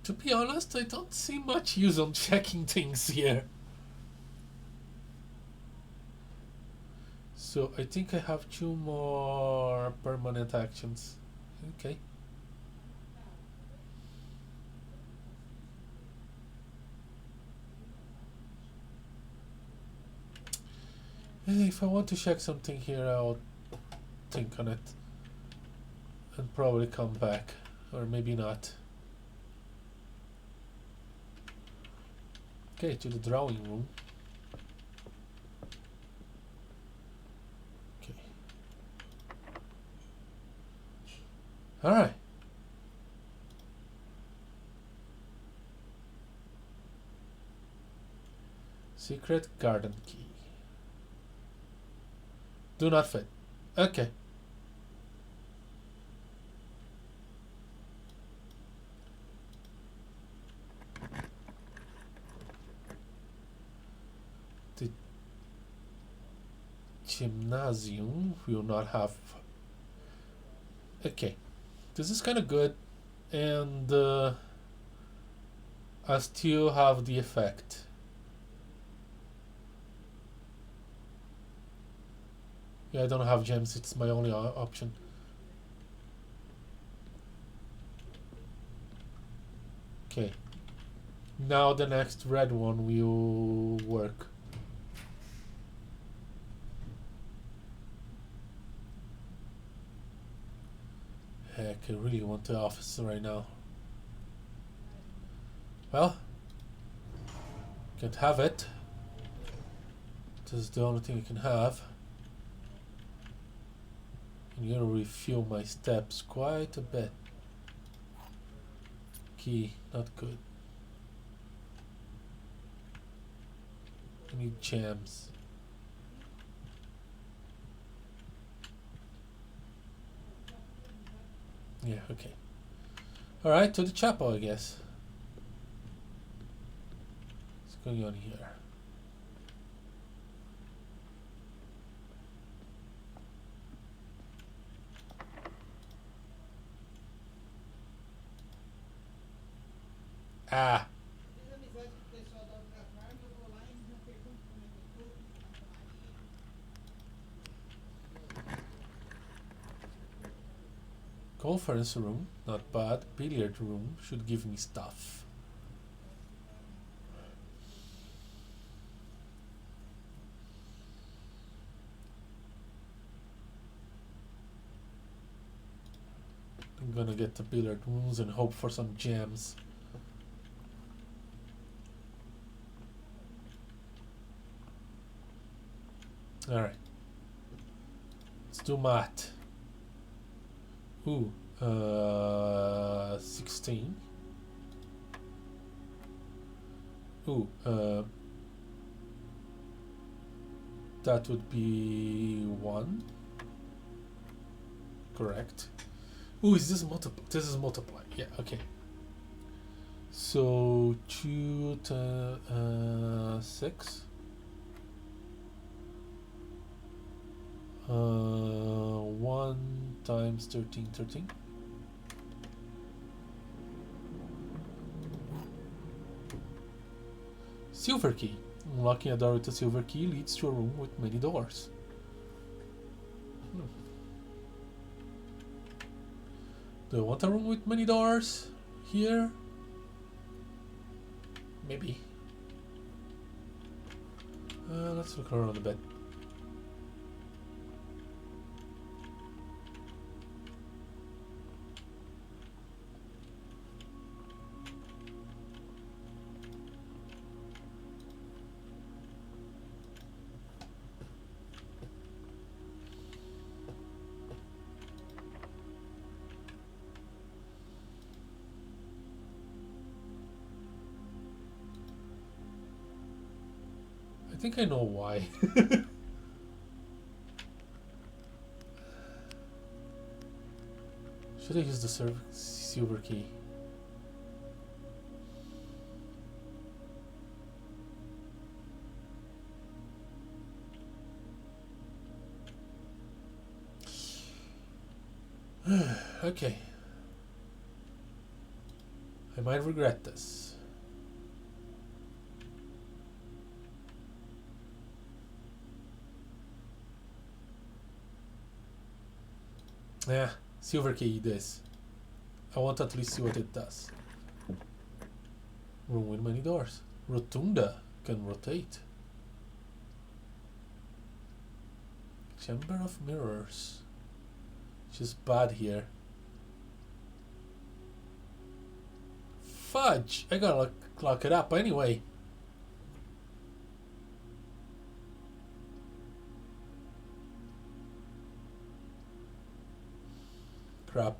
To be honest, I don't see much use on checking things here. So I think I have 2 more permanent actions. Okay. If I want to check something here, I'll think on it and probably come back, or maybe not. Okay, to the drawing room. Okay. Alright. Secret garden key. Do not fit. Okay. The gymnasium will not have. Okay. This is kind of good. And I still have the effect. Yeah, I don't have gems. It's my only option. Okay. Now the next red one will work. Heck, I really want the office right now. Well, can't have it. This is the only thing I can have. I'm gonna refuel my steps quite a bit. Key, not good. I need gems. Yeah, okay. Alright, to the chapel, I guess. What's going on here? Ah! Conference room, not bad. Billiard room should give me stuff. I'm gonna get the billiard rooms and hope for some gems. Alright. Let's do math. Ooh, 16. Ooh, that would be 1. Correct. Ooh, is this multiply? This is multiply. Yeah, okay. So 2 to 6. 1 times 13, 13. Silver key. Unlocking a door with a silver key leads to a room with many doors. Do I want a room with many doors here? Maybe. Let's look around a bit. I think I know why. Should I use the silver key? Okay. I might regret this. Yeah, silver key this. I want to at least see what it does. Room with many doors. Rotunda can rotate. Chamber of mirrors. Just bad here. Fudge! I gotta lock it up anyway. Crap.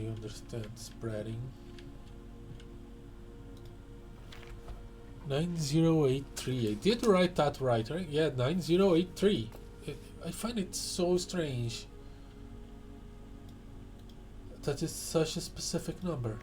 Okay, understand spreading. 9083. I did write that right? Yeah, 9083. I find it so strange that it's such a specific number.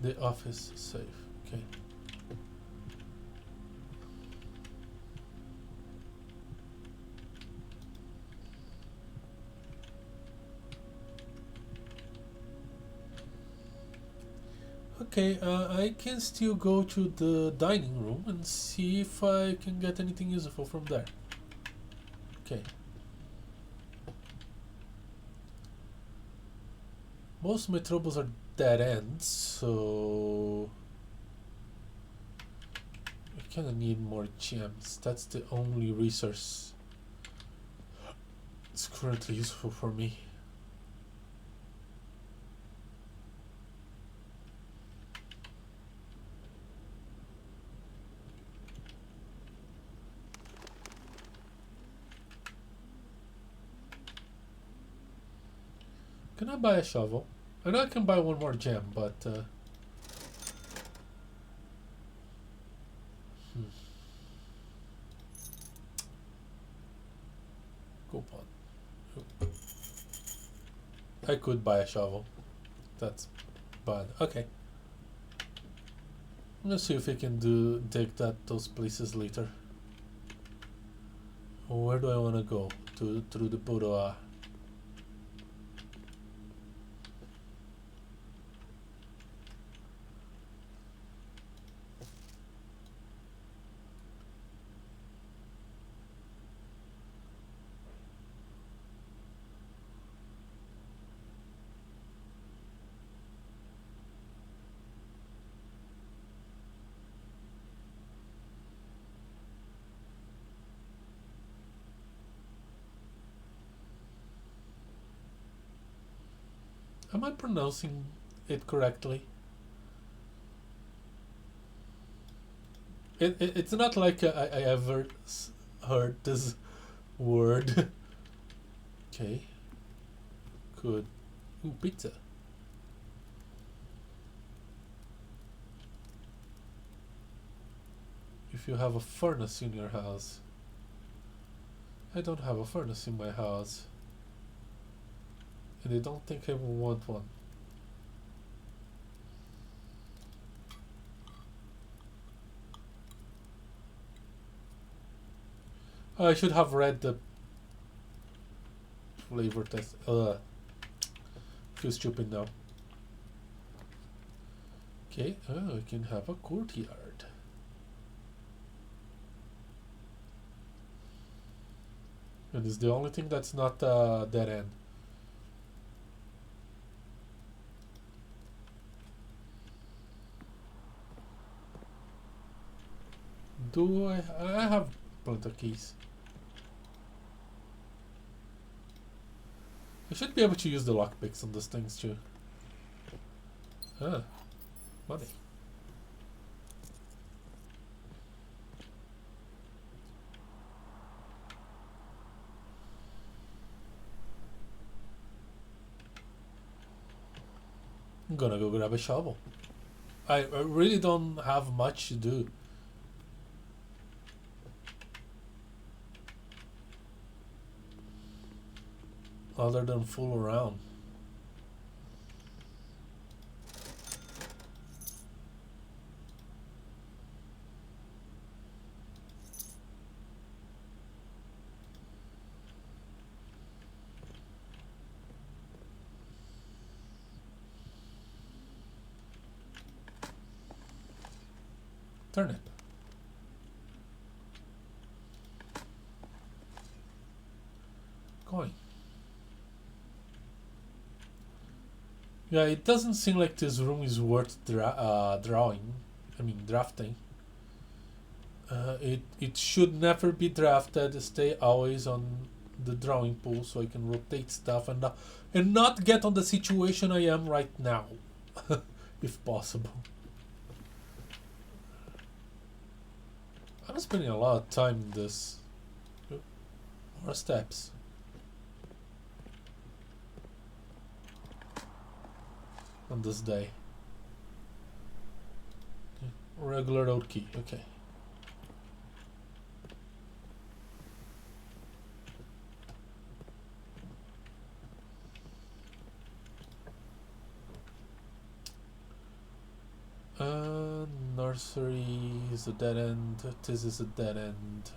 The office safe. Okay. Okay, I can still go to the dining room and see if I can get anything useful from there. Okay. Most of my troubles are dead ends, so I kinda need more gems. That's the only resource that's currently useful for me. Can I buy a shovel? I know I can buy one more gem, but coupon. I could buy a shovel. That's bad. Okay. Let's see if we can dig those places later. Where do I want to go? Through the boudoir. Am I pronouncing it correctly? It's not like I ever heard this word. Okay. Good. Ooh, pizza. If you have a furnace in your house. I don't have a furnace in my house. And I don't think I will want one. I should have read the flavor test. Feel stupid now. Okay, I can have a courtyard. And it's the only thing that's not dead end. Do I have plenty of keys. I should be able to use the lockpicks on these things too. Ah, money. I'm gonna go grab a shovel. I really don't have much to do. Other than fool around. Turnip. Coin. Yeah, it doesn't seem like this room is worth drawing. I mean, drafting. It should never be drafted. Stay always on the drawing pool so I can rotate stuff and not get on the situation I am right now, if possible. I'm spending a lot of time in this. More steps. On this day. Regular old key, okay. Nursery is a dead end. This is a dead end.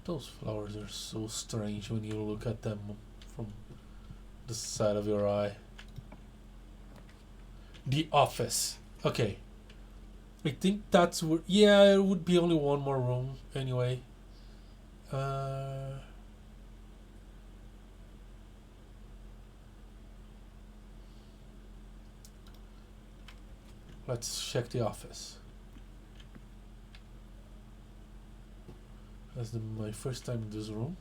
Those flowers are so strange when you look at them from the side of your eye. The office. Okay. I think that's where... Yeah, it would be only one more room anyway. Let's check the office. That's my first time in this room.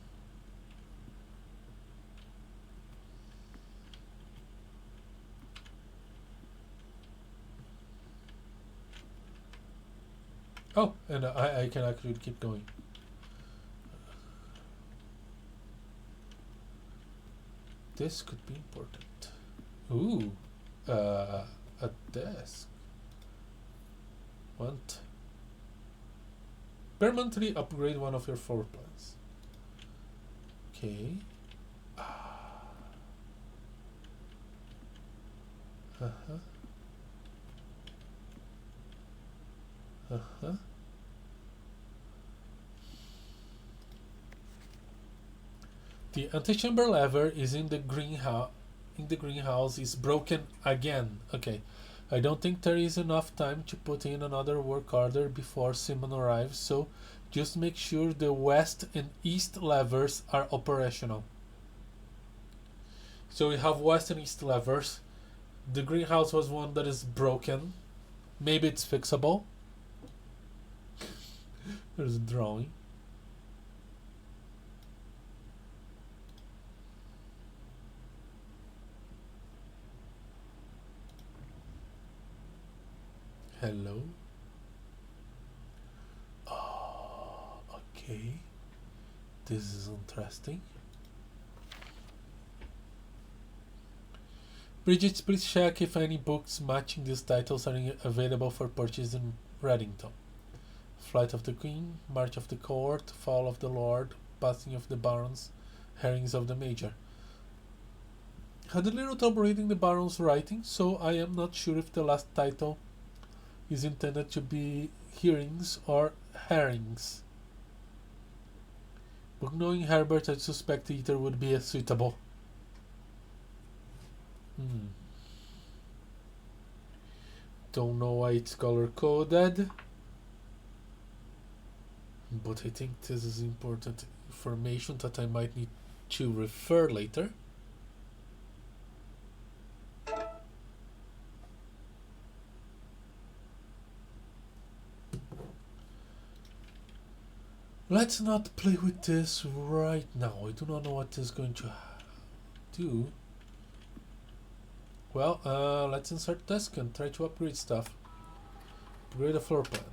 Oh, and I can actually keep going. This could be important. Ooh, a desk. Want? Permanently upgrade one of your floor plans. Okay. The antechamber lever is in the greenhouse. The greenhouse is broken again. Okay. I don't think there is enough time to put in another work order before Simon arrives, so just make sure the west and east levers are operational. So we have west and east levers. The greenhouse was one that is broken. Maybe it's fixable. There's a drawing. Hello. Oh, okay. This is interesting. Bridget, please check if any books matching these titles are available for purchase in Reddington. Flight of the Queen, March of the Court, Fall of the Lord, Passing of the Barons, Herrings of the Major. Had a little trouble reading the Baron's writing, so I am not sure if the last title is intended to be hearings or herrings. But knowing Herbert, I suspect either would be suitable. Don't know why it's color coded, but I think this is important information that I might need to refer later. Let's not play with this right now. I do not know what this is going to do. Well, let's insert desk and try to upgrade stuff. Upgrade a floor plan.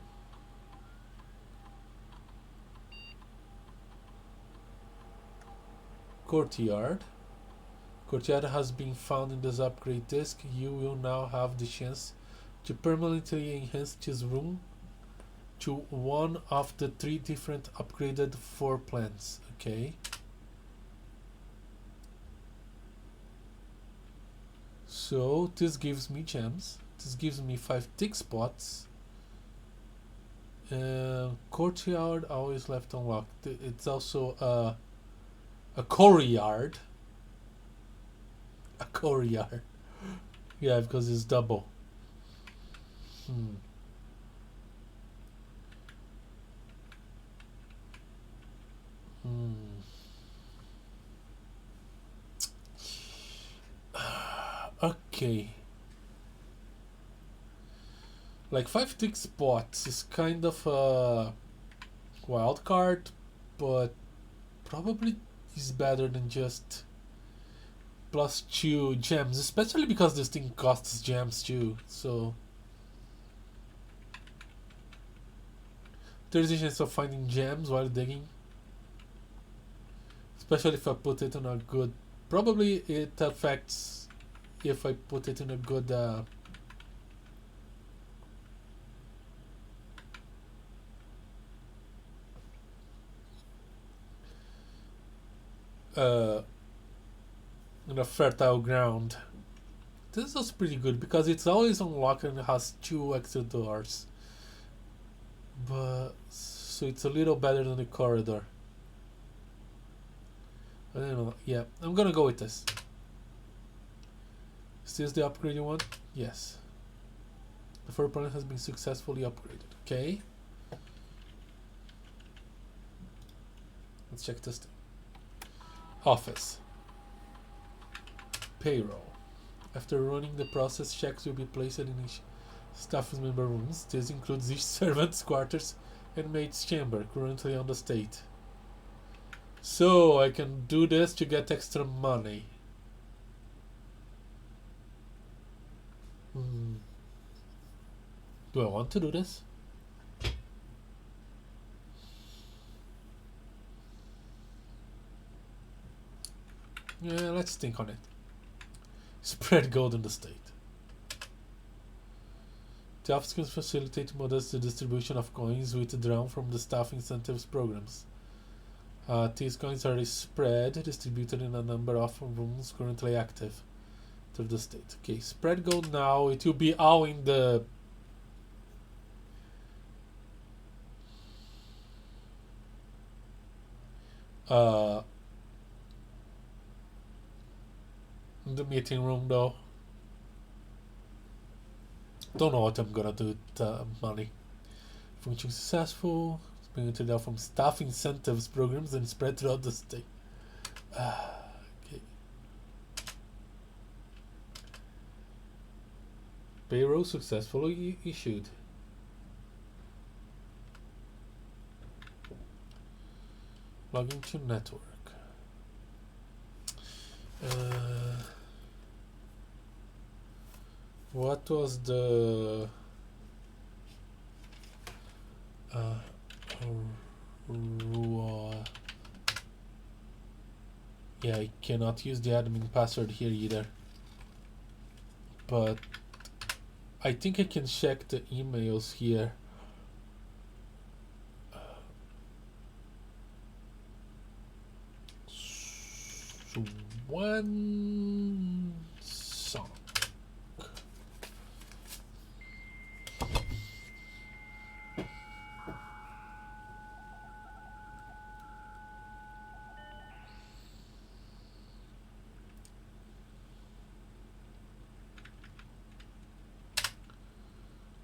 Courtyard. Courtyard has been found in this upgrade disk. You will now have the chance to permanently enhance this room to one of the 3 different upgraded floor plans. Okay. So this gives me gems. This gives me 5 tick spots. Courtyard always left unlocked. It's also a courtyard. A courier. Yeah, because it's double. Hmm. Hmm. Okay. Like 5 tick spots is kind of a wild card, but probably is better than just +2 gems, especially because this thing costs gems too. So there's a chance of finding gems while digging, especially if I put it in a good. Probably it affects if I put it in a good uh, in a fertile ground. This is pretty good because it's always unlocked and has 2 extra doors. But so it's a little better than the corridor. I don't know. Yeah, I'm gonna go with this. Is this the upgrade you want? Yes. The 4 planet has been successfully upgraded. Okay. Let's check this thing. Office. Payroll. After running the process, checks will be placed in each staff member rooms. This includes each servant's quarters and maid's chamber, currently on the state. So I can do this to get extra money. Do I want to do this? Yeah, let's think on it. Spread gold in the state. The office can facilitate modest distribution of coins withdrawn from the staff incentives programs. These coins are spread, distributed in a number of rooms currently active through the state. Okay, spread gold now. It will be all in the meeting room though. Don't know what I'm gonna do with money. Function successful. It's being entered out from staff incentives programs and spread throughout the state. Okay. Payroll successfully issued. Logging to network. What was the yeah, I cannot use the admin password here either, but I think I can check the emails here. One song.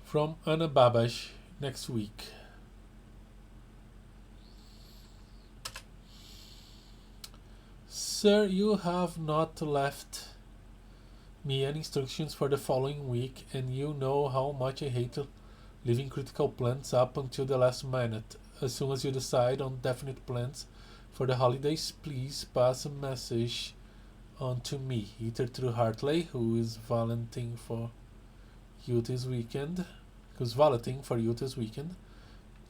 From Anna Babash next week. Sir, you have not left me any instructions for the following week, and you know how much I hate leaving critical plans up until the last minute. As soon as you decide on definite plans for the holidays, please pass a message on to me, either through Hartley, who is valeting for you this weekend,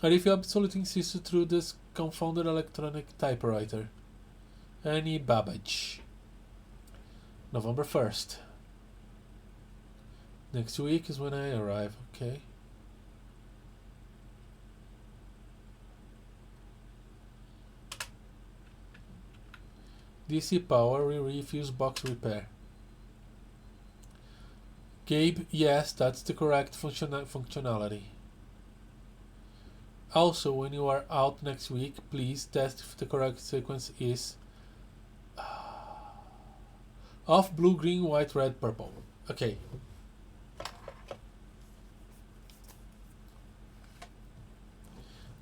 or if you absolutely insist, through this confounded electronic typewriter. Annie Babbage. November 1st. Next week is when I arrive, okay? DC power, refuse box repair. Gabe, yes, that's the correct functionality. Also, when you are out next week, please test if the correct sequence is Off, blue, green, white, red, purple. Okay.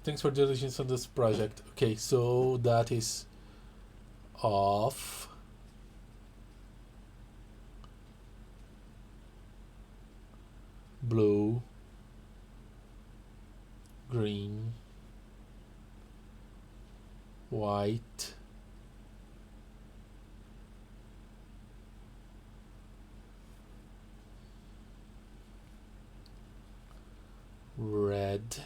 Thanks for diligence on this project. Okay, so that is off. Blue. Green. White. Red.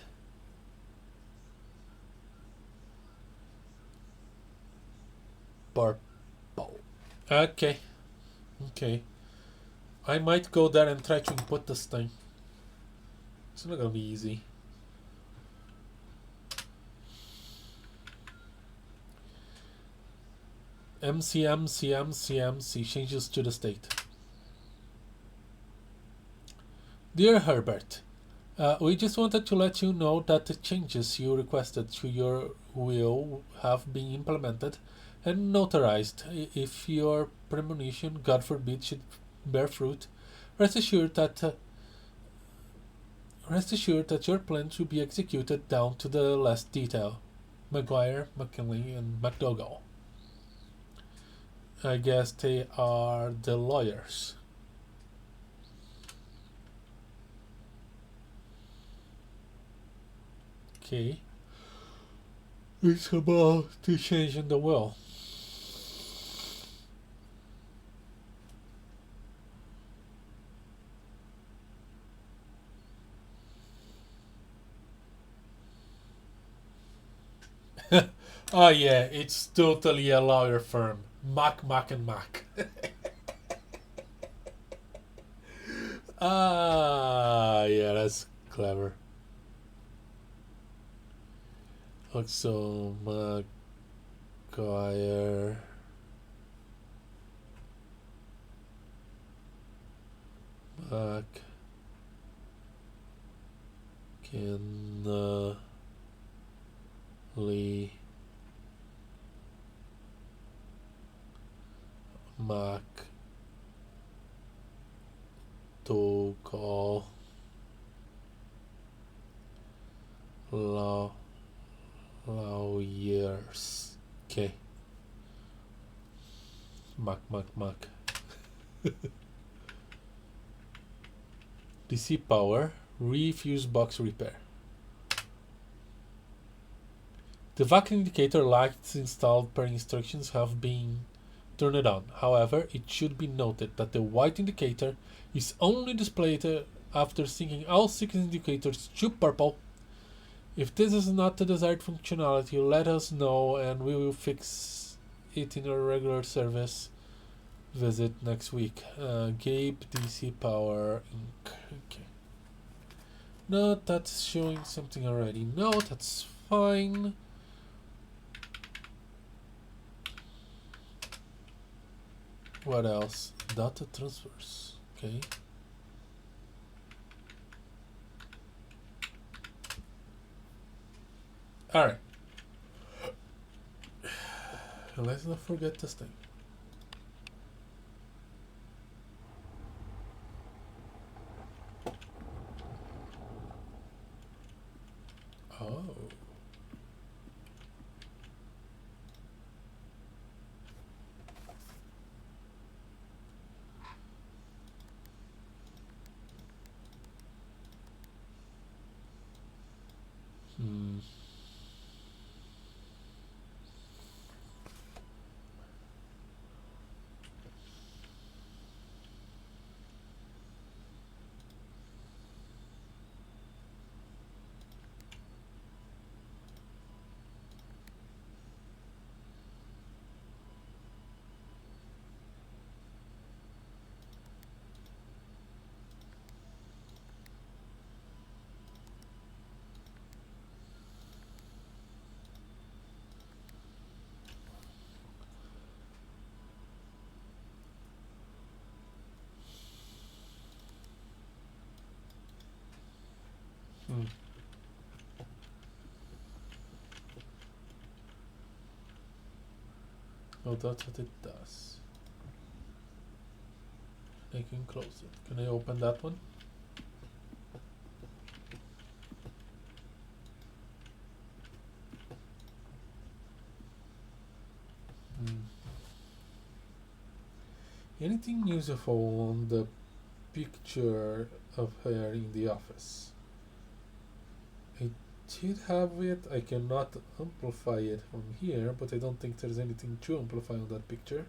Purple. Okay. Okay. I might go there and try to input this thing. It's not gonna be easy. MC changes to the state. Dear Herbert, we just wanted to let you know that the changes you requested to your will have been implemented and notarized. If your premonition, God forbid, should bear fruit, rest assured that your plans will be executed down to the last detail. Maguire, McKinley, and McDougall. I guess they are the lawyers. Okay. It's about to change in the will. Oh yeah, it's totally a lawyer firm. Mac, and Mac. Ah, yeah, that's clever. Also, Maguire. Mac. Lee. Mac. Dougal. Lawyers. Okay. Mac. DC power. Refuse box repair. The vacuum indicator lights installed per instructions have been turned on. However, it should be noted that the white indicator is only displayed after syncing all 6 indicators to purple. If this is not the desired functionality, let us know and we will fix it in our regular service visit next week. Gabe DC Power Inc. Okay. No, that's showing something already. No, that's fine. What else? Data transfers. Okay. Alright. Let's not forget this thing. Oh. Hmm. Hmm. Oh, that's what it does. I can close it. Can I open that one? Anything useful on the picture of her in the office? I did have it. I cannot amplify it from here, but I don't think there's anything to amplify on that picture.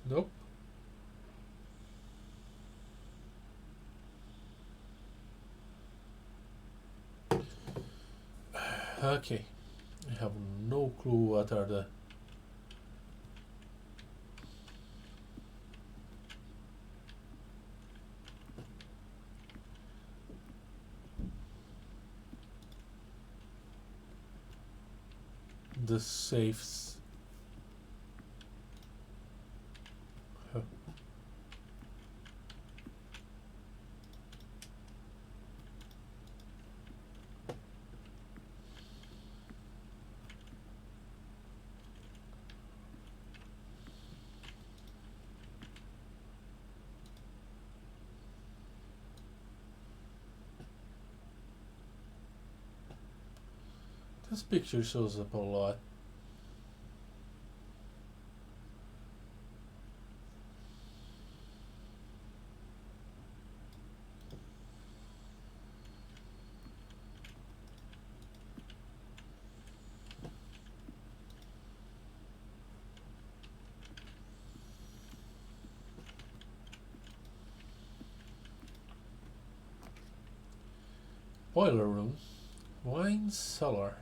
Nope. Okay. I have no clue what are the safes. Huh. This picture shows up a lot. Boiler room, wine cellar,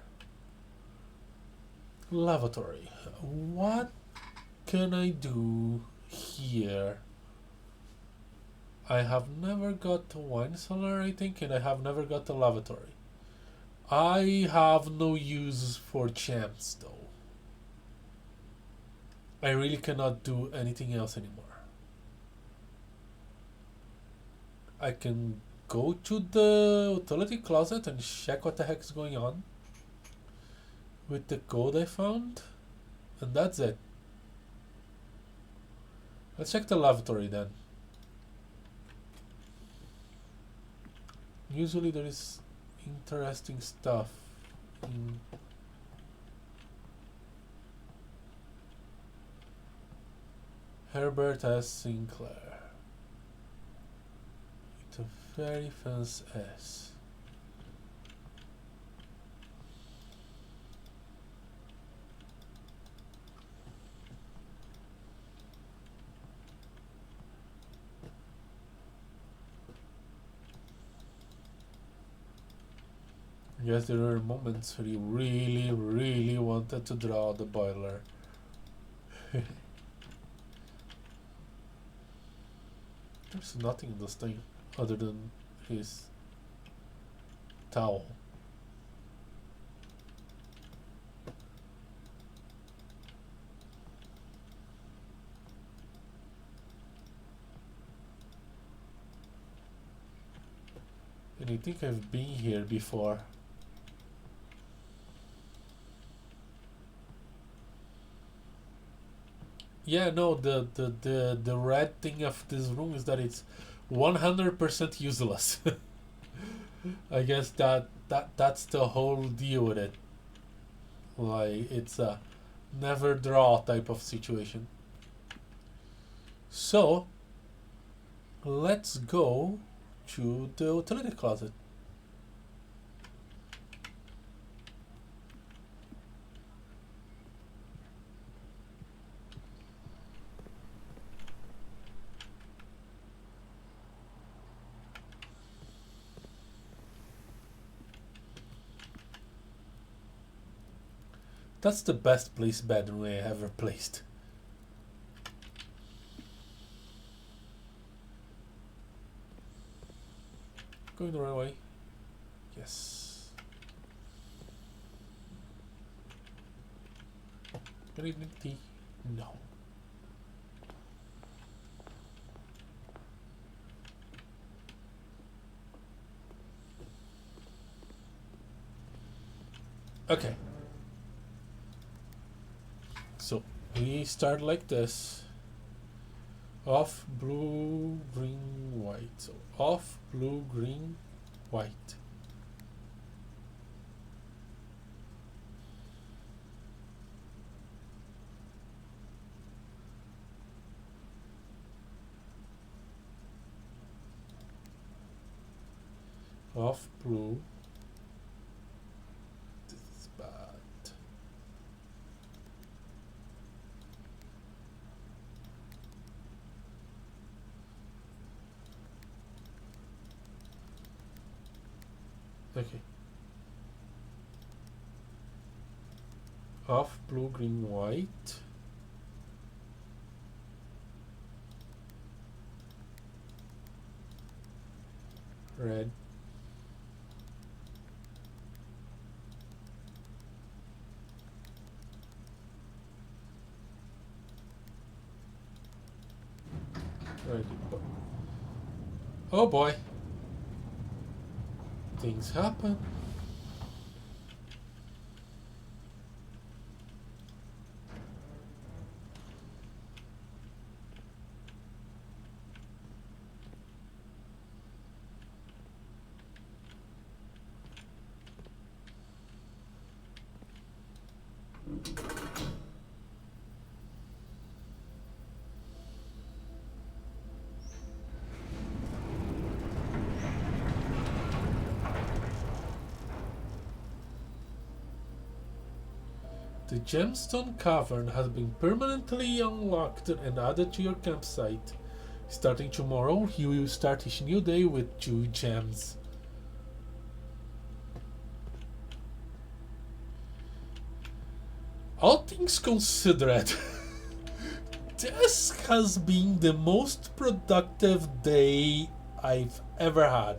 lavatory. What can I do here? I have never got a wine cellar, I think, and I have never got a lavatory. I have no use for champs, though. I really cannot do anything else anymore. I can go to the utility closet and check what the heck is going on with the code I found, and that's it. Let's check the lavatory then. Usually there is interesting stuff in Herbert S. Sinclair. It's a very fancy S. Yes, there were moments where you really wanted to draw the boiler. There's nothing in this thing other than his towel. And I think I've been here before. Yeah, no, the red thing of this room is that it's 100% useless. I guess that's the whole deal with it. Like, it's a never draw type of situation. So let's go to the utility closet. That's the best placed bedroom I ever placed. Going the right way? Yes. Good evening, tea? No. Okay. So we start like this. Off, blue, green, white. So off, blue, green, white. Off, blue. This is bad. Okay. Off, blue, green, white. Red. Red. Oh boy. Things happen. The gemstone cavern has been permanently unlocked and added to your campsite. Starting tomorrow, you will start each new day with 2 gems. All things considered, this has been the most productive day I've ever had.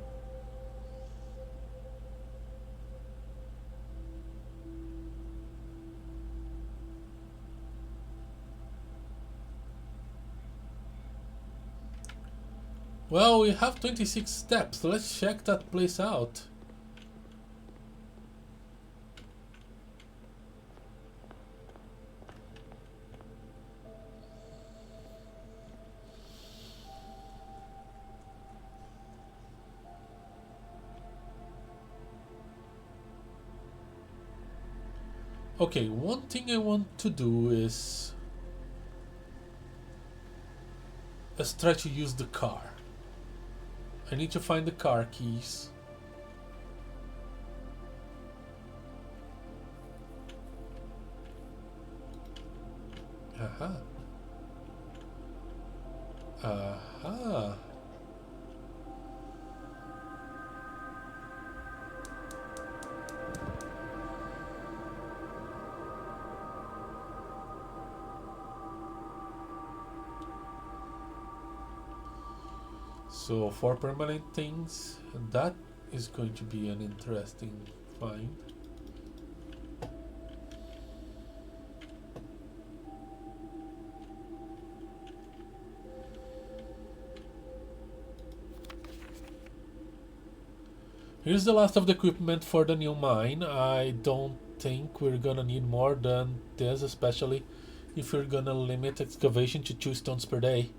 Well, we have 26 steps. Let's check that place out. Okay, one thing I want to do is let's try to use the car. I need to find the car keys. Aha. Aha. So 4 permanent things, and that is going to be an interesting find. Here's the last of the equipment for the new mine. I don't think we're gonna need more than this, especially if we're gonna limit excavation to 2 stones per day.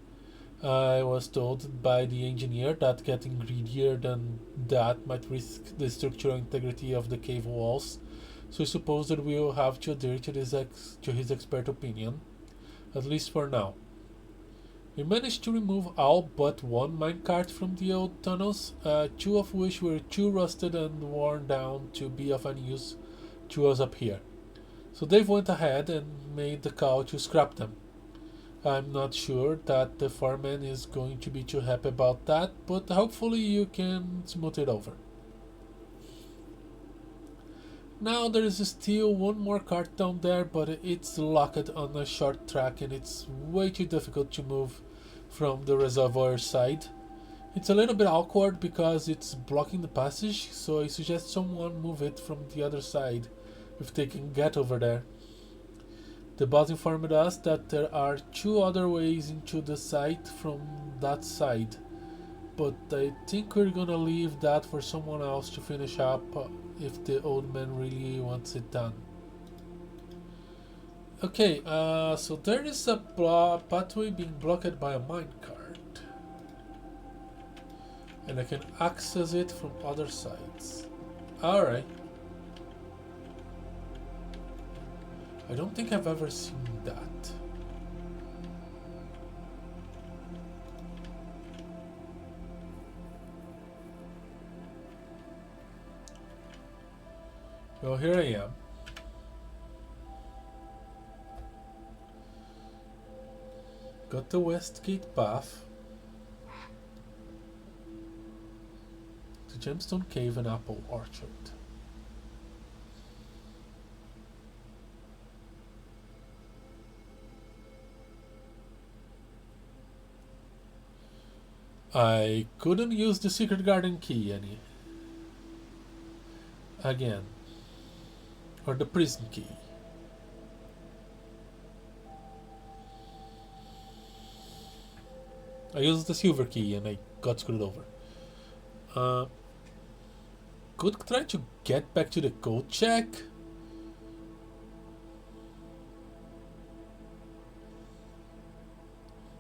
I was told by the engineer that getting greedier than that might risk the structural integrity of the cave walls, so I suppose that we will have to adhere to his expert opinion, at least for now. We managed to remove all but 1 minecart from the old tunnels, 2 of which were too rusted and worn down to be of any use to us up here. So Dave went ahead and made the call to scrap them. I'm not sure that the foreman is going to be too happy about that, but hopefully you can smooth it over. Now there is still 1 more cart down there, but it's locked on a short track and it's way too difficult to move from the reservoir side. It's a little bit awkward because it's blocking the passage, so I suggest someone move it from the other side if they can get over there. The boss informed us that there are 2 other ways into the site from that side, but I think we're gonna leave that for someone else to finish up if the old man really wants it done. Okay, so there is a pathway being blocked by a minecart. And I can access it from other sides. Alright. I don't think I've ever seen that. Well, here I am. Got the Westgate path to Gemstone Cave and Apple Orchard. I couldn't use the secret garden key again. Or the prison key. I used the silver key and I got screwed over. Could try to get back to the code check.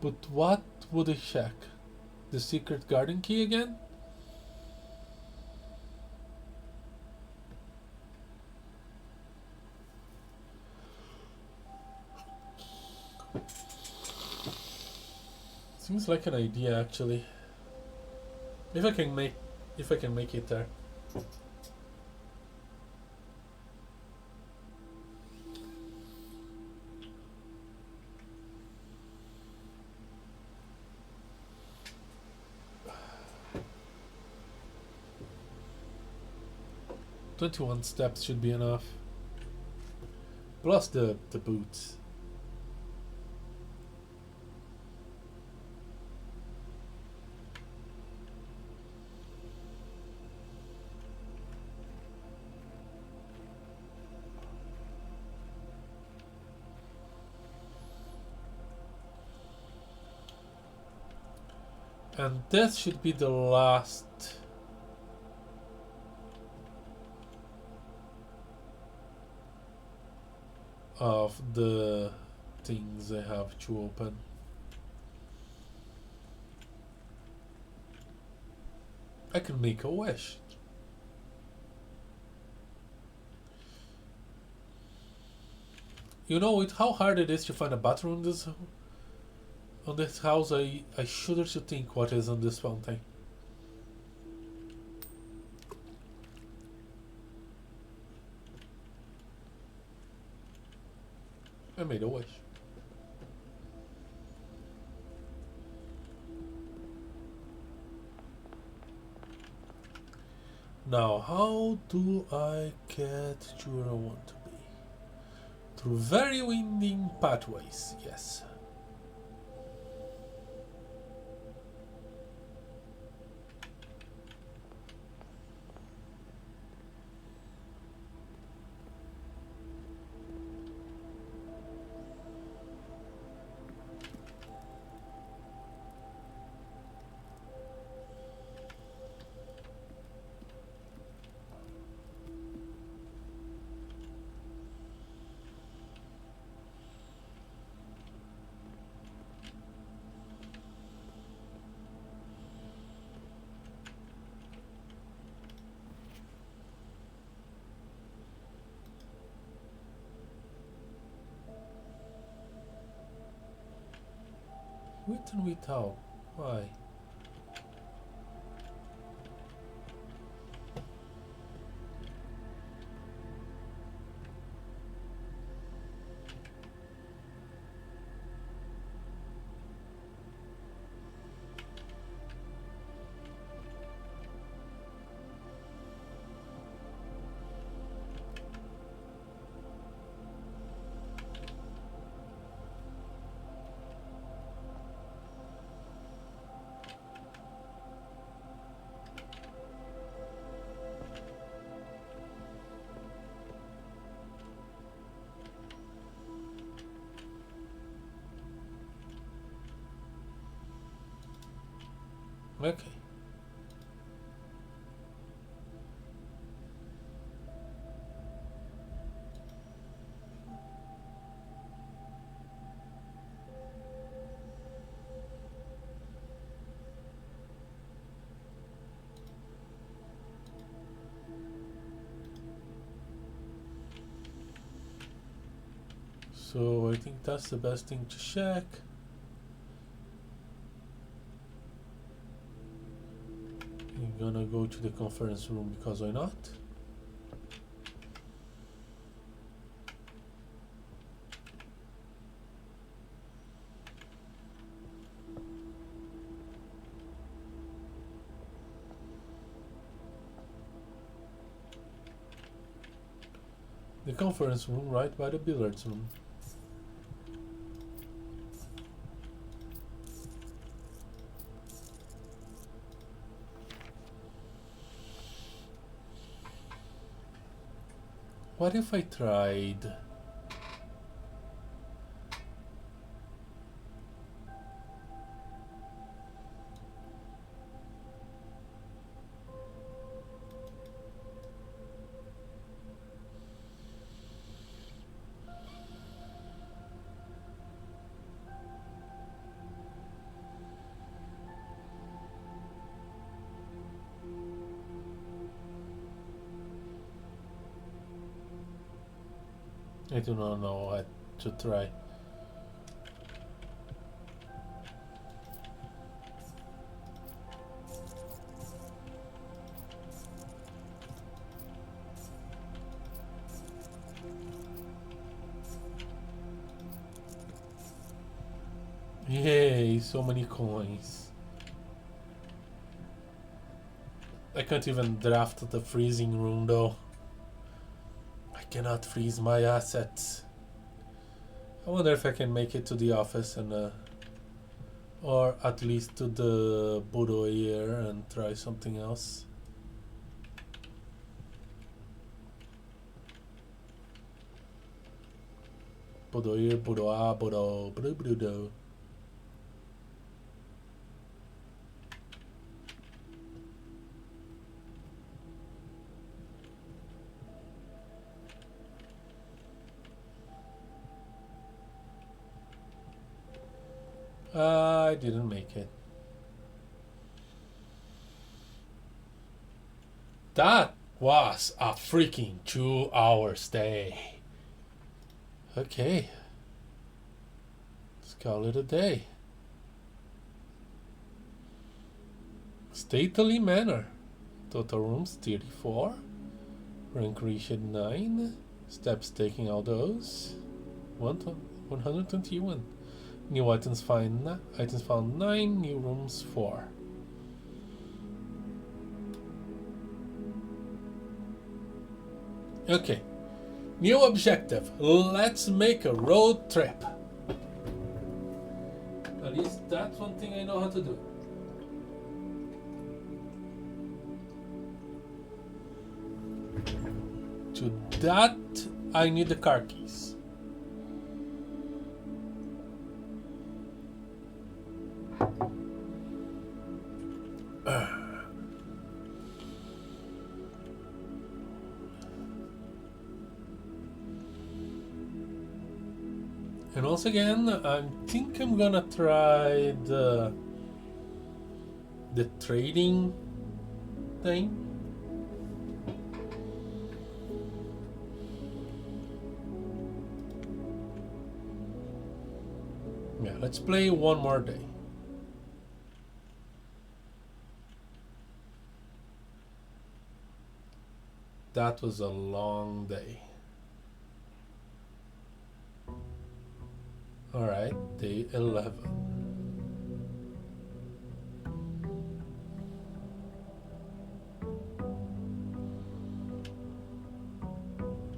But what would I check? The secret garden key again? Seems like an idea actually. If I can make it there. "21 steps should be enough. Plus the boots. And this should be the last of the things I have to open. I can make a wish. You know, with how hard it is to find a bathroom on this house, I shudder to think what is on this fountain. I made a wish. Now, how do I get to where I want to be? Through very winding pathways, yes. With and without. Why? Okay. So I think that's the best thing to check. I'm gonna go to the conference room because why not? The conference room right by the billiards room. What if I tried? I do not know what to try. Yay, so many coins. I can't even draft the freezing room though. I cannot freeze my assets. I wonder if I can make it to the office and or at least to the boudoir and try something else. Boudoir, boudoir, boudoir, boudoir. I didn't make it. That was a freaking 2-hour stay. Okay. Let's call it a day. Stately Manor. Total rooms 34. Rank reached 9. Steps taking all those. 121. New items found 9. New rooms 4. Okay. New objective. Let's make a road trip. At least that's one thing I know how to do. To that, I need the car keys. And once again, I think I'm gonna try the trading thing. Yeah, let's play one more day. That was a long day. Alright, day 11.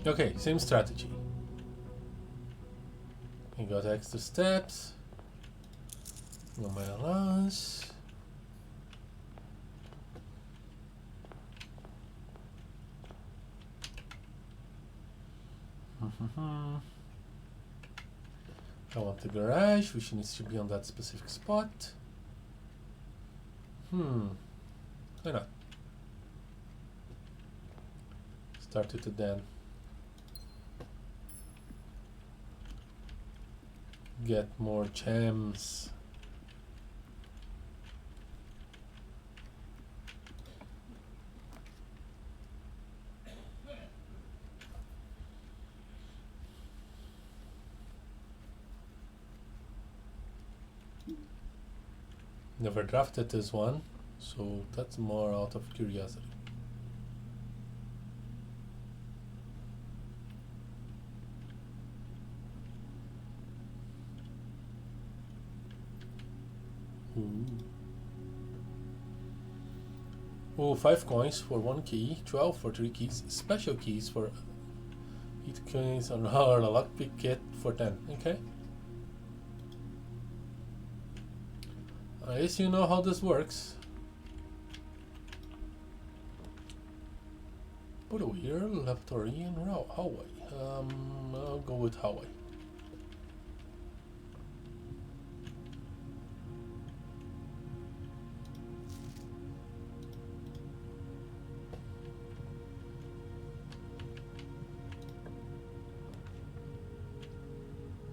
Okay, same strategy. I got extra steps. Got my allowance. I want the garage, which needs to be on that specific spot. Why not? Start it then. Get more gems. Never drafted this one, so that's more out of curiosity. Ooh. Oh, 5 coins for 1 key, 12 for 3 keys, special keys for 8 coins, and a lockpick kit for 10. Okay. I guess you know how this works. Put a here, laboratory, and Hawaii. I'll go with Hawaii.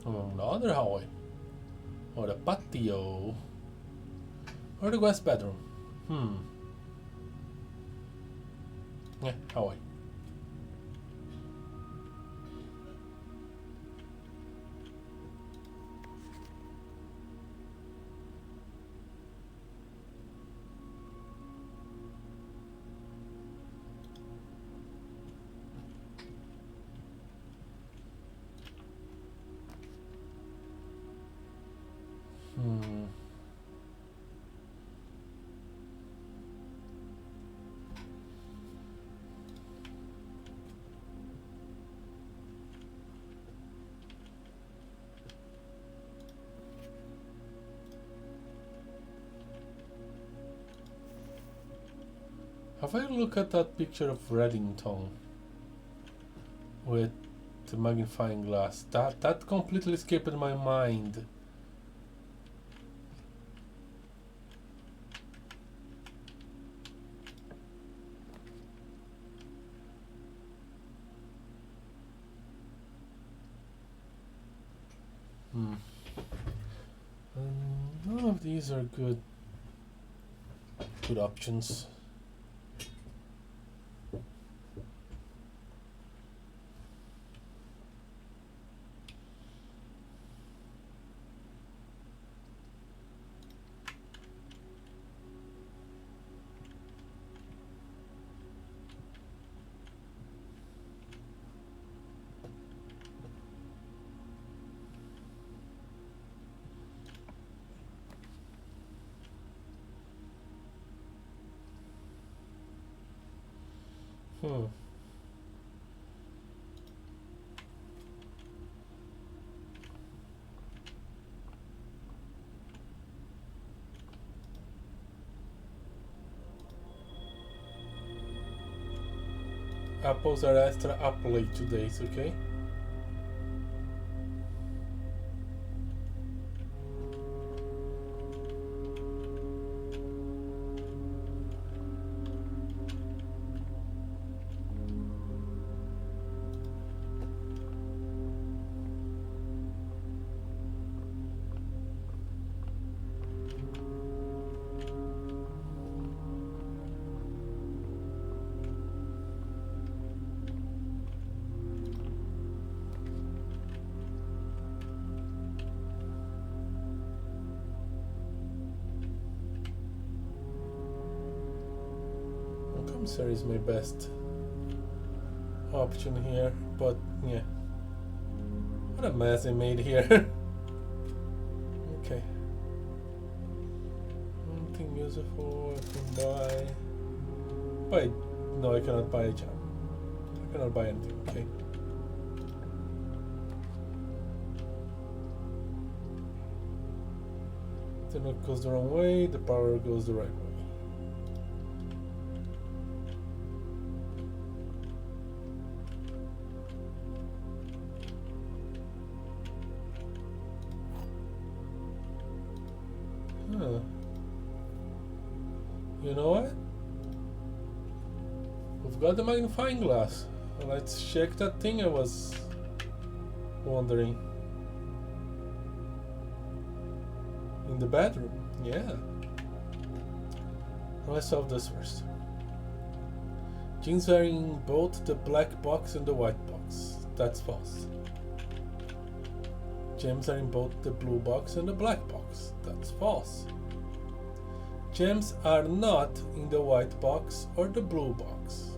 Another Hawaii. Or the patio. Or the guest bedroom. Yeah, Hawaii. Have I looked at that picture of Reddington with the magnifying glass? That completely escaped my mind. None of these are good options. Apples are extra up late today, okay? Commissary is my best option here, but yeah. What a mess I made here. Okay. Anything useful I can buy? Buy. No, I cannot buy a jam. I cannot buy anything, okay. The note goes the wrong way, the power goes the right way. You know what? We've got the magnifying glass. Let's check that thing I was wondering. In the bedroom, yeah. Let's solve this first. Jeans are in both the black box and the white box. That's false. Gems are in both the blue box and the black box. That's false. Gems are not in the white box or the blue box.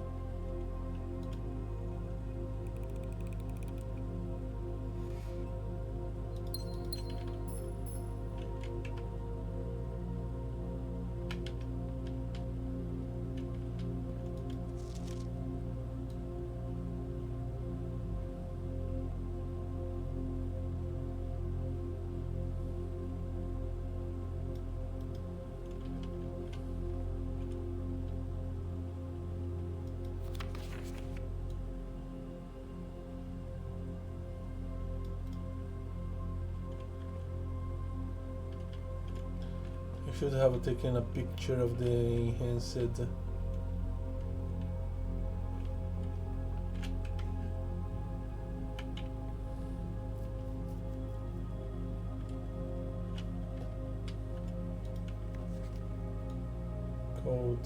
Should have taken a picture of the enhanced code.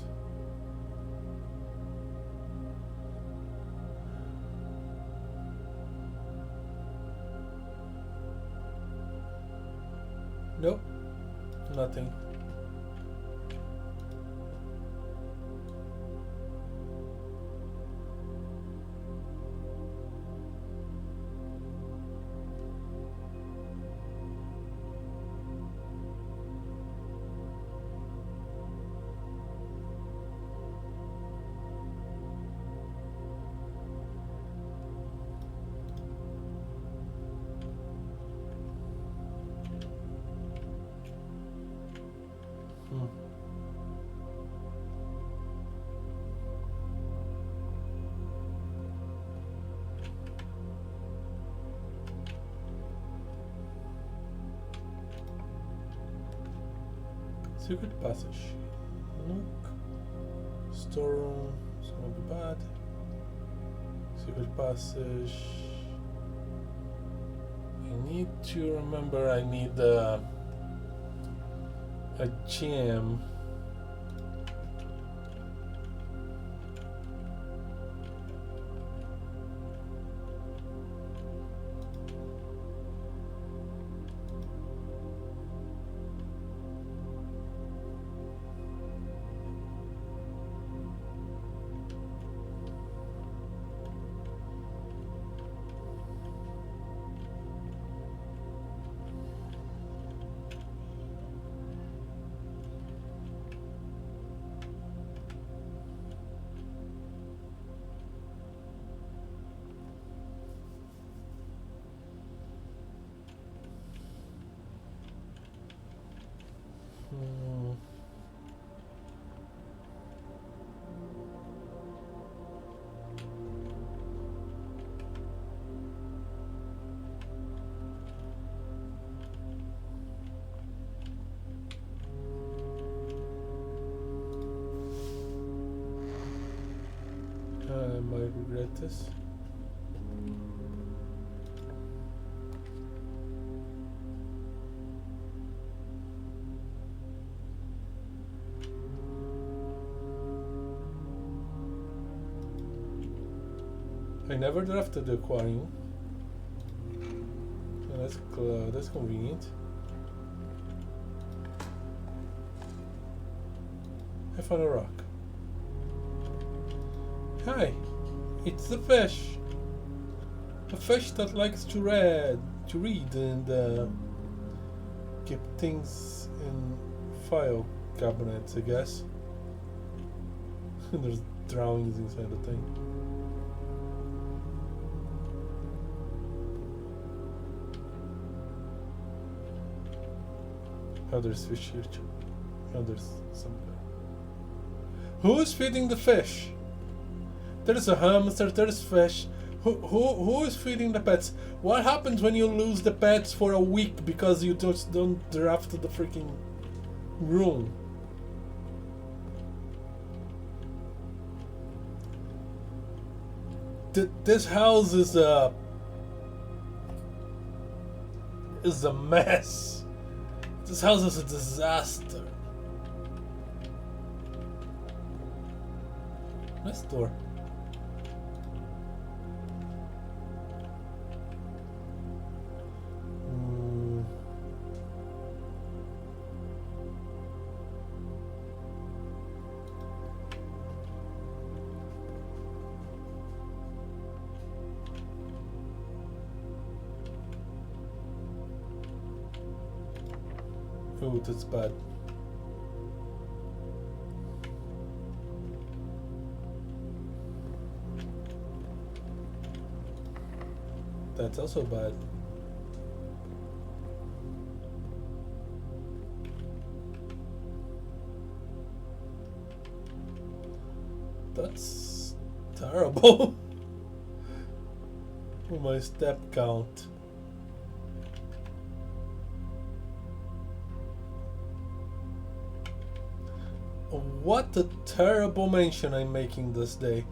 Nope, nothing. Secret passage. Nook. Storeroom. It's gonna be bad. Secret passage. I need to remember I need a gem. I might regret this. I never drafted the aquarium. That's convenient. I found a rock. Hi, it's the fish. A fish that likes to read and keep things in file cabinets, I guess. There's drawings inside the thing. Oh, there's fish here too. Oh, there's some. Who's feeding the fish? There's a hamster, there's fish. Who is feeding the pets? What happens when you lose the pets for a week because you just don't draft the freaking room? This house is a mess. This house is a disaster. Nice door. Oh, that's bad. That's also bad. That's terrible. For my step count. What a terrible mention I'm making this day.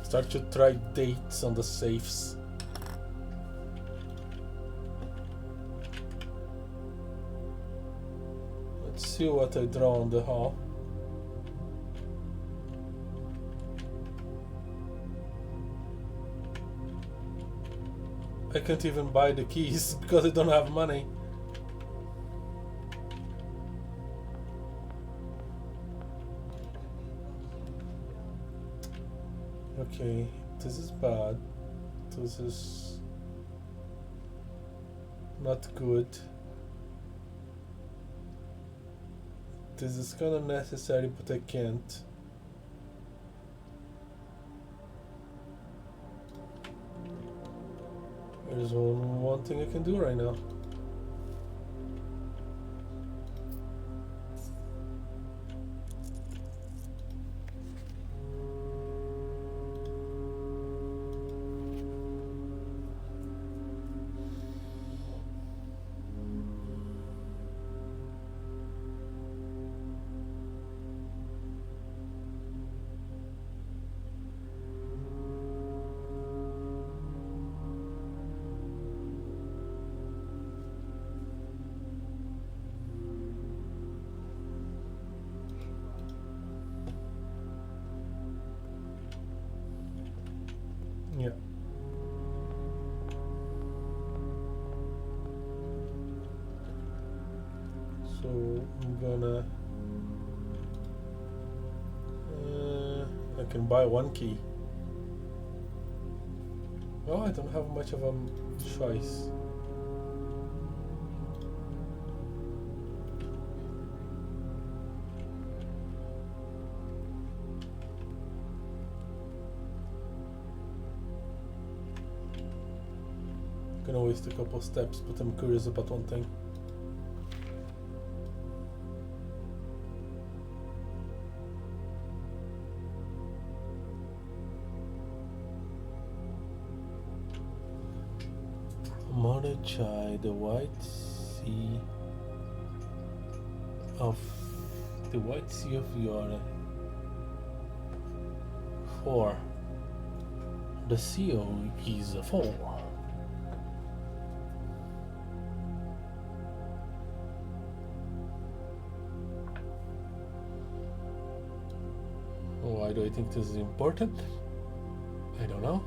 Start to try dates on the safes. Let's see what I draw on the hall. I can't even buy the keys because I don't have money. Okay, this is bad. This is not good. This is kind of necessary, but I can't. There's one thing I can do right now. Yeah. So I'm gonna I can buy one key. Oh, I don't have much of a choice. Gonna waste a couple steps, but I'm curious about one thing. Mordechai, the White Sea of Yore. 4. The Sea is 4. Why do I think this is important? I don't know.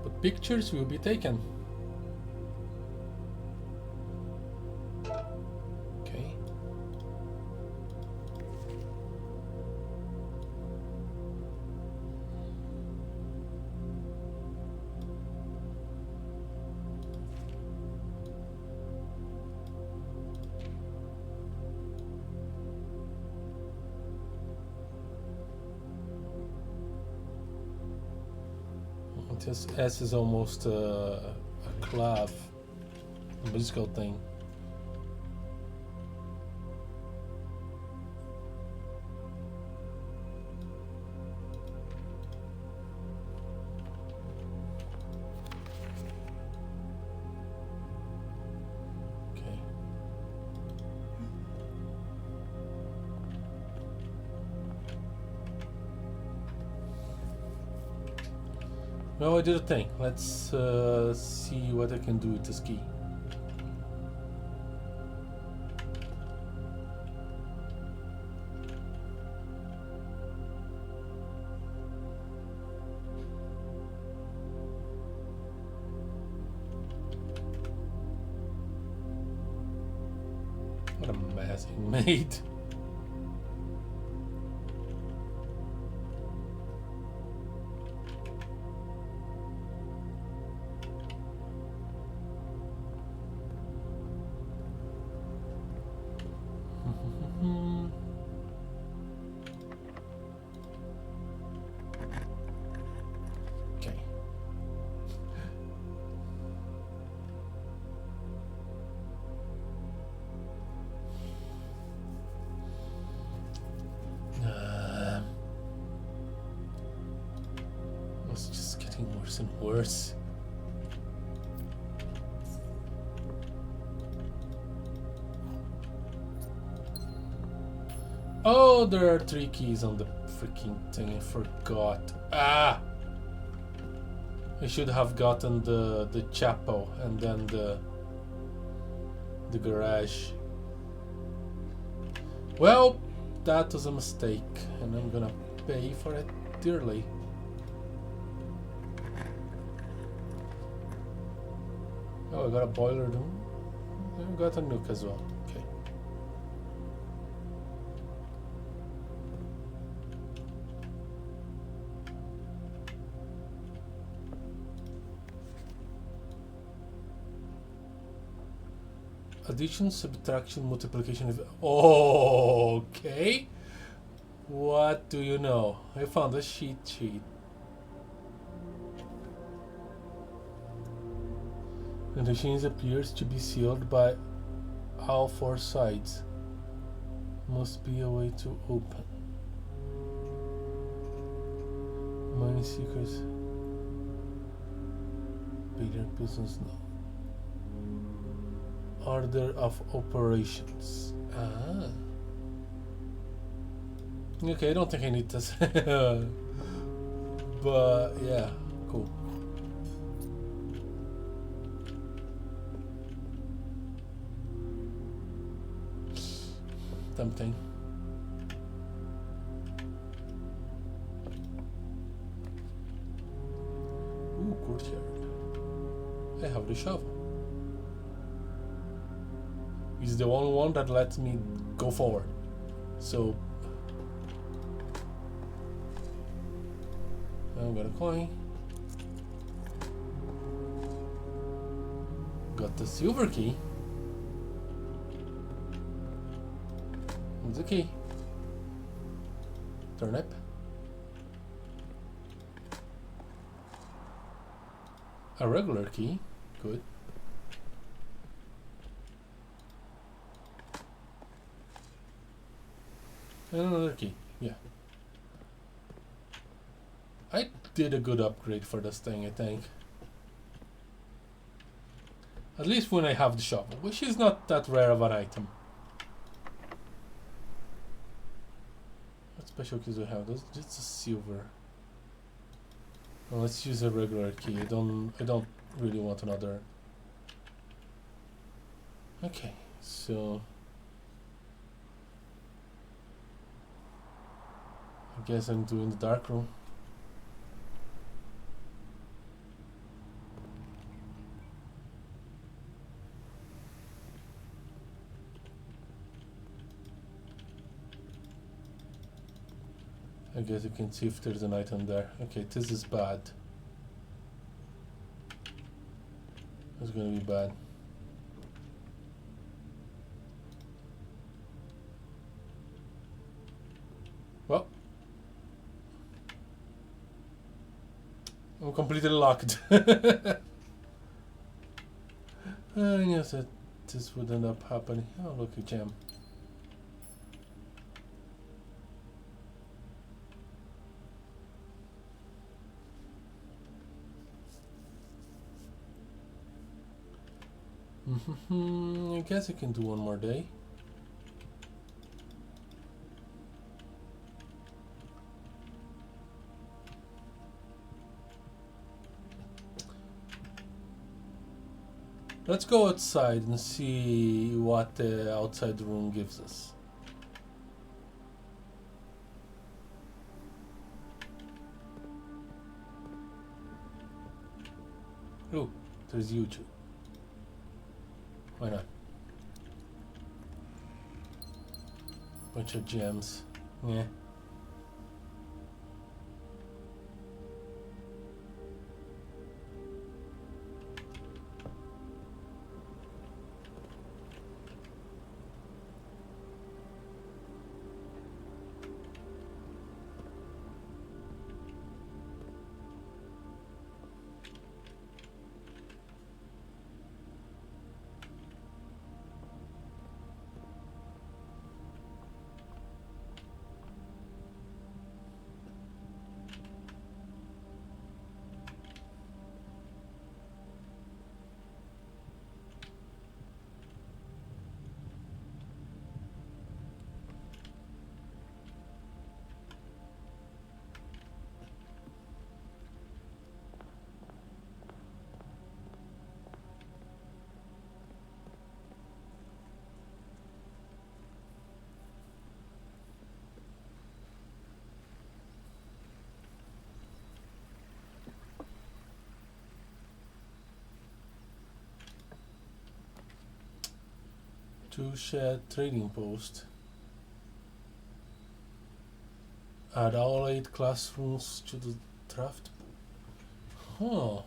But pictures will be taken. This S is almost a clav, a musical thing. Okay. Well, I did a thing. Let's see what I can do with this key. What a mess he made. Okay. It's just getting worse and worse. Oh, there are 3 keys on the freaking thing. I forgot. Ah! I should have gotten the chapel and then the garage. Well, that was a mistake, and I'm gonna pay for it dearly. Oh, I got a boiler room. I got a nuke as well. Okay. Addition, subtraction, multiplication. Okay. What do you know? I found a cheat sheet. And the machine appears to be sealed by all 4 sides. Must be a way to open. Mine secrets. Bigger business now. Order of operations. Ah. Okay, I don't think I need this. But yeah, cool. Tempting. Ooh, courtyard. I have the shovel. It's the only one that lets me go forward. So I've got a coin. Got the silver key. What's the key? Turnip. A regular key. Good. And another key. Yeah. I did a good upgrade for this thing, I think. At least when I have the shovel, which is not that rare of an item. What special keys do I have? Just a silver. Well, let's use a regular key. I don't really want another. Okay, so I guess I'm doing the dark room. I guess you can see if there's an item there. Okay, this is bad. It's gonna be bad. Well, I'm completely locked. I knew that this would end up happening. Oh, look, a gem. I guess I can do one more day. Let's go outside and see what the outside room gives us. Oh, there's you two. Why not? Bunch of gems. Yeah. To share trading post. Add all 8 classrooms to the draft book. Huh.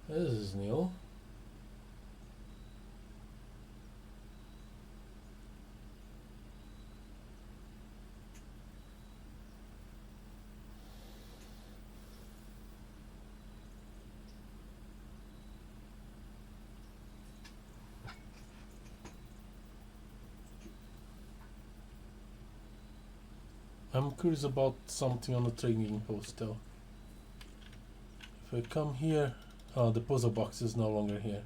This is new. I'm curious about something on the trading post though. If I come here, oh, the puzzle box is no longer here.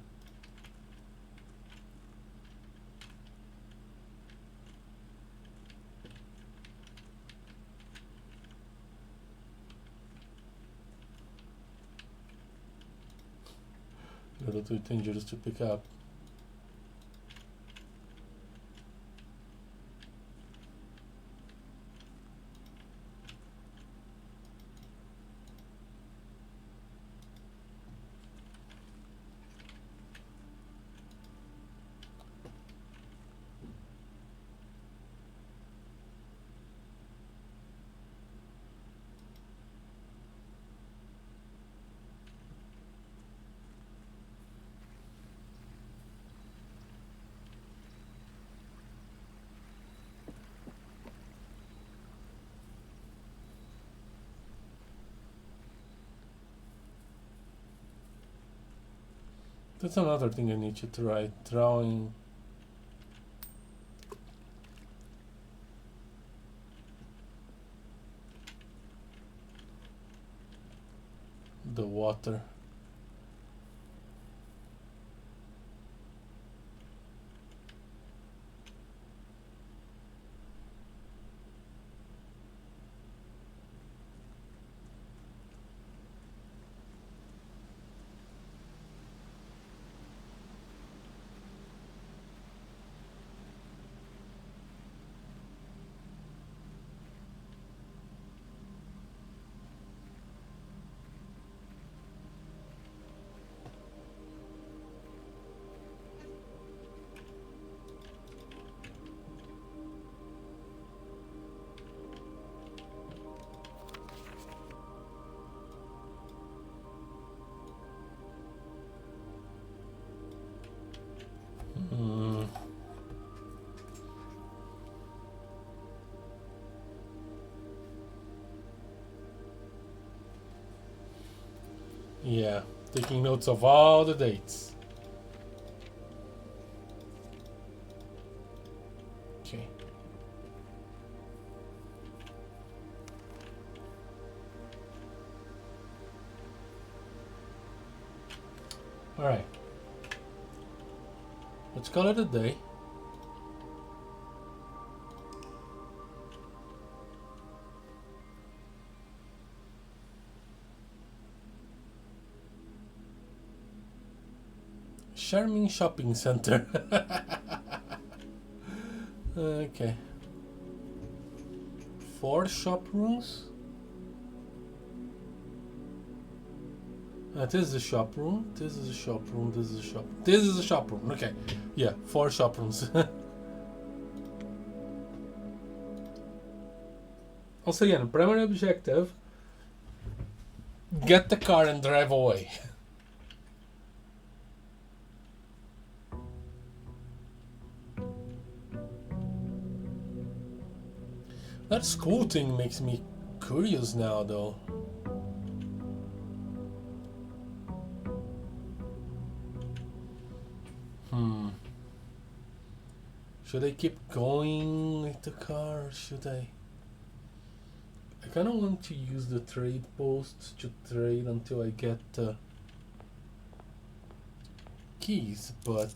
A little too dangerous to pick up. That's another thing I need you to try. Drawing the water. Taking notes of all the dates. Okay. Alright. Let's call it a day. Charming shopping center. Okay. 4 shop rooms? This is a shop room. This is a shop room. This is a shop. This is a shop room. Okay. Yeah, 4 shop rooms. Once again, primary objective: get the car and drive away. That school thing makes me curious now, though. Should I keep going with the car, or should I? I kind of want to use the trade post to trade until I get keys, but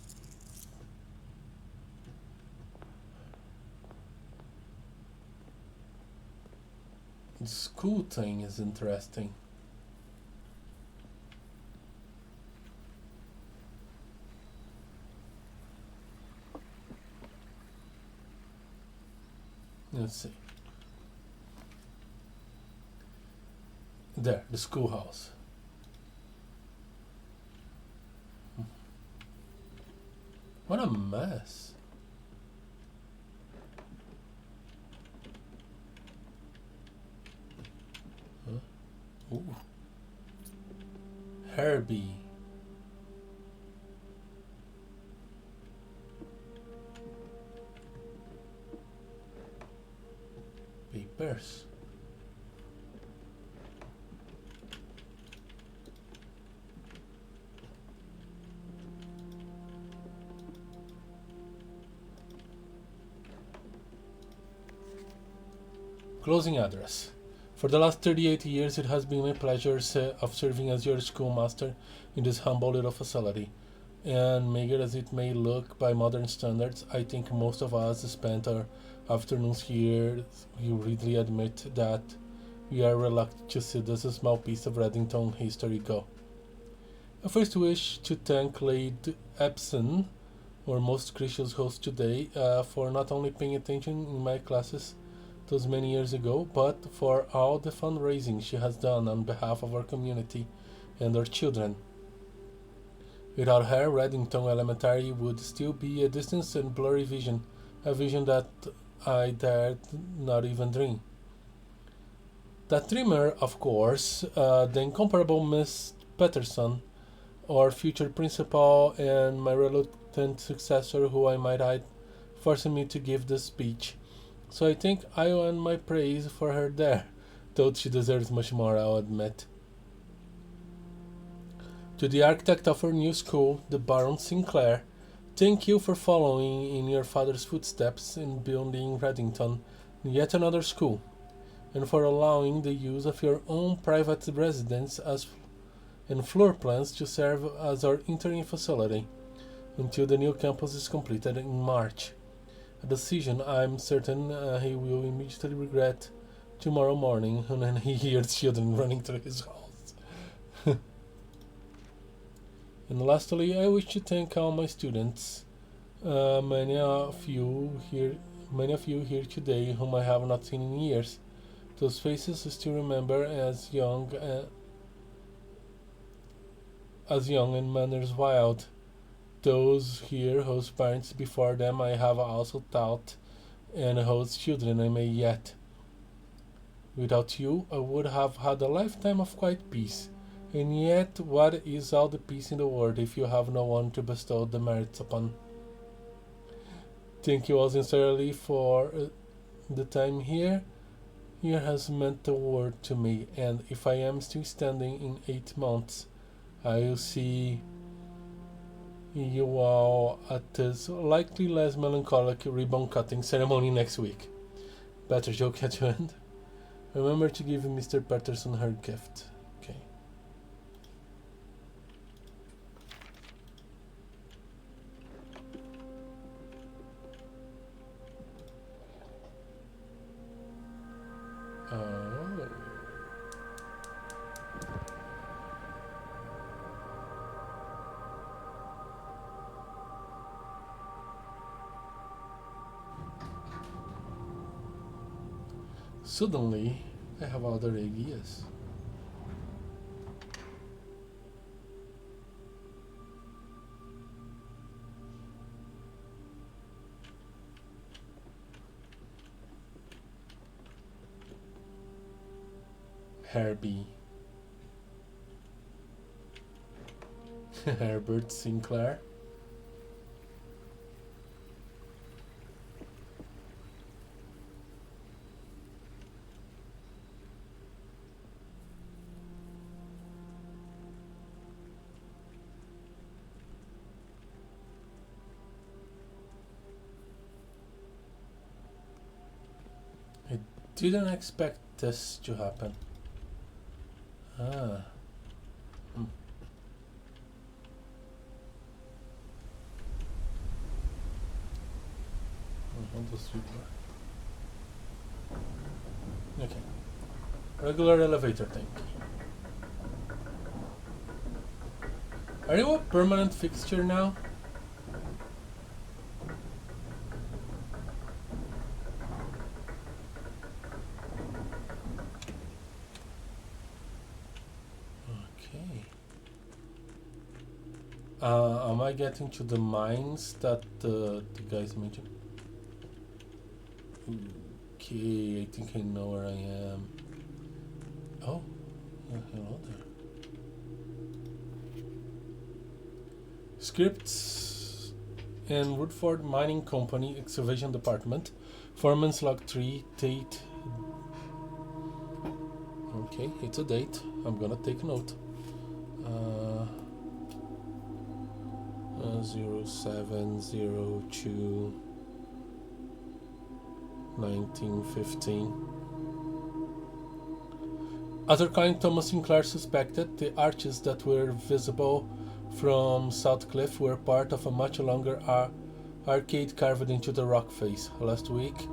the school thing is interesting. Let's see. There, the schoolhouse. What a mess. Huh? Ooh. Herbie. Papers. Closing address. For the last 38 years, it has been my pleasure of serving as your schoolmaster in this humble little facility. And meager as it may look by modern standards, I think most of us spent our afternoons here. You readily admit that we are reluctant to see this small piece of Reddington history go. I first wish to thank Lady Epson, our most gracious host today, for not only paying attention in my classes those many years ago, but for all the fundraising she has done on behalf of our community and our children. Without her, Reddington Elementary would still be a distant and blurry vision, a vision that I dared not even dream. That dreamer, of course, the incomparable Miss Patterson, our future principal and my reluctant successor, who I might add, forcing me to give this speech. So I think I earn my praise for her there, though she deserves much more, I'll admit. To the architect of our new school, the Baron Sinclair, thank you for following in your father's footsteps in building Reddington, yet another school, and for allowing the use of your own private residence and floor plans to serve as our interim facility until the new campus is completed in March. A decision I'm certain he will immediately regret tomorrow morning when he hears children running through his halls. And lastly, I wish to thank all my students, many of you here today whom I have not seen in years. Those faces I still remember as young and manners wild. Those here whose parents before them I have also taught, and whose children I may yet. Without you, I would have had a lifetime of quiet peace. And yet, what is all the peace in the world if you have no one to bestow the merits upon? Thank you all sincerely for the time here. Here has meant the world to me, and if I am still standing in 8 months, I will see you all at this likely less melancholic ribbon cutting ceremony next week. Better joke at your end. Remember to give Mr. Patterson her gift. Okay. Oh. Suddenly, I have other ideas. Herbie. Herbert Sinclair. I didn't expect this to happen. Ah. Hmm. Okay. Regular elevator tank. Are you a permanent fixture now? Okay. Am I getting to the mines that the guys mentioned? Okay, I think I know where I am. Oh, yeah, hello there. Scripts and Woodford Mining Company Excavation Department. Foreman's log 3, date. Okay, it's a date. I'm gonna take note. 0702 1915. Athercline Thomas Sinclair suspected the arches that were visible from South Cliff were part of a much longer arcade carved into the rock face. Last week,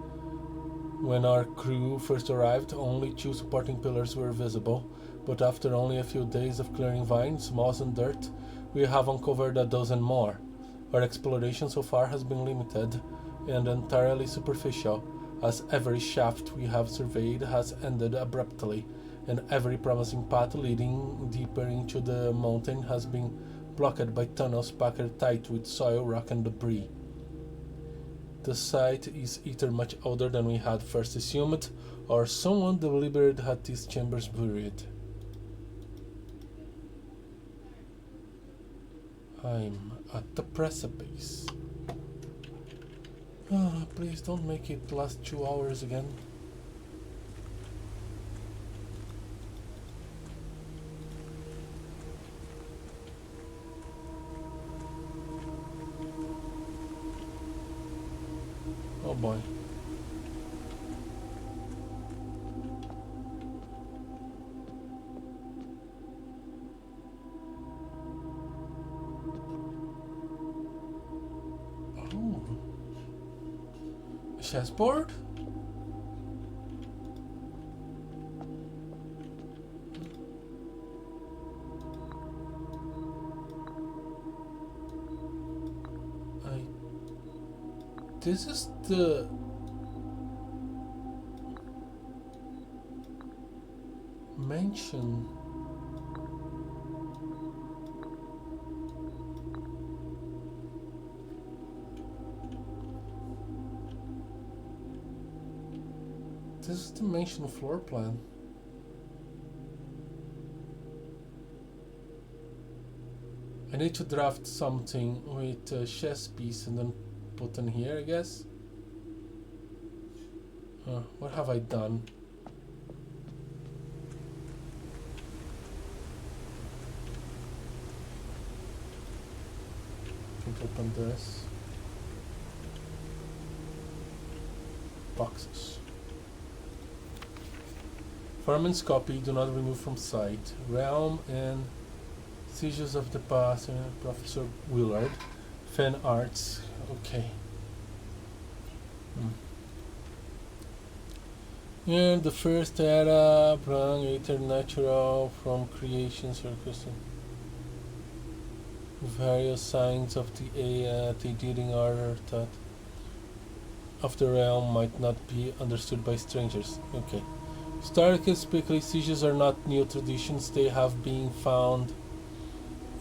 when our crew first arrived, only 2 supporting pillars were visible, but after only a few days of clearing vines, moss and dirt, we have uncovered a dozen more. Our exploration so far has been limited and entirely superficial, as every shaft we have surveyed has ended abruptly, and every promising path leading deeper into the mountain has been blocked by tunnels packed tight with soil, rock and debris. The site is either much older than we had first assumed, or someone deliberately had these chambers buried. I'm at the precipice. Please don't make it last 2 hours again. Oh boy. Oh. A chessboard? This is the mansion. This is the mansion floor plan. I need to draft something with a chess piece and then put in here, I guess. What have I done? Can't open this. Boxes. Farman's copy, do not remove from sight. Realm and Seizures of the Past, Professor Willard. Fan arts, okay. And the first era, brung eternatural from creation circus. Various signs of the dealing order that of the realm might not be understood by strangers. Okay. Historically speaking, sieges are not new traditions. They have been found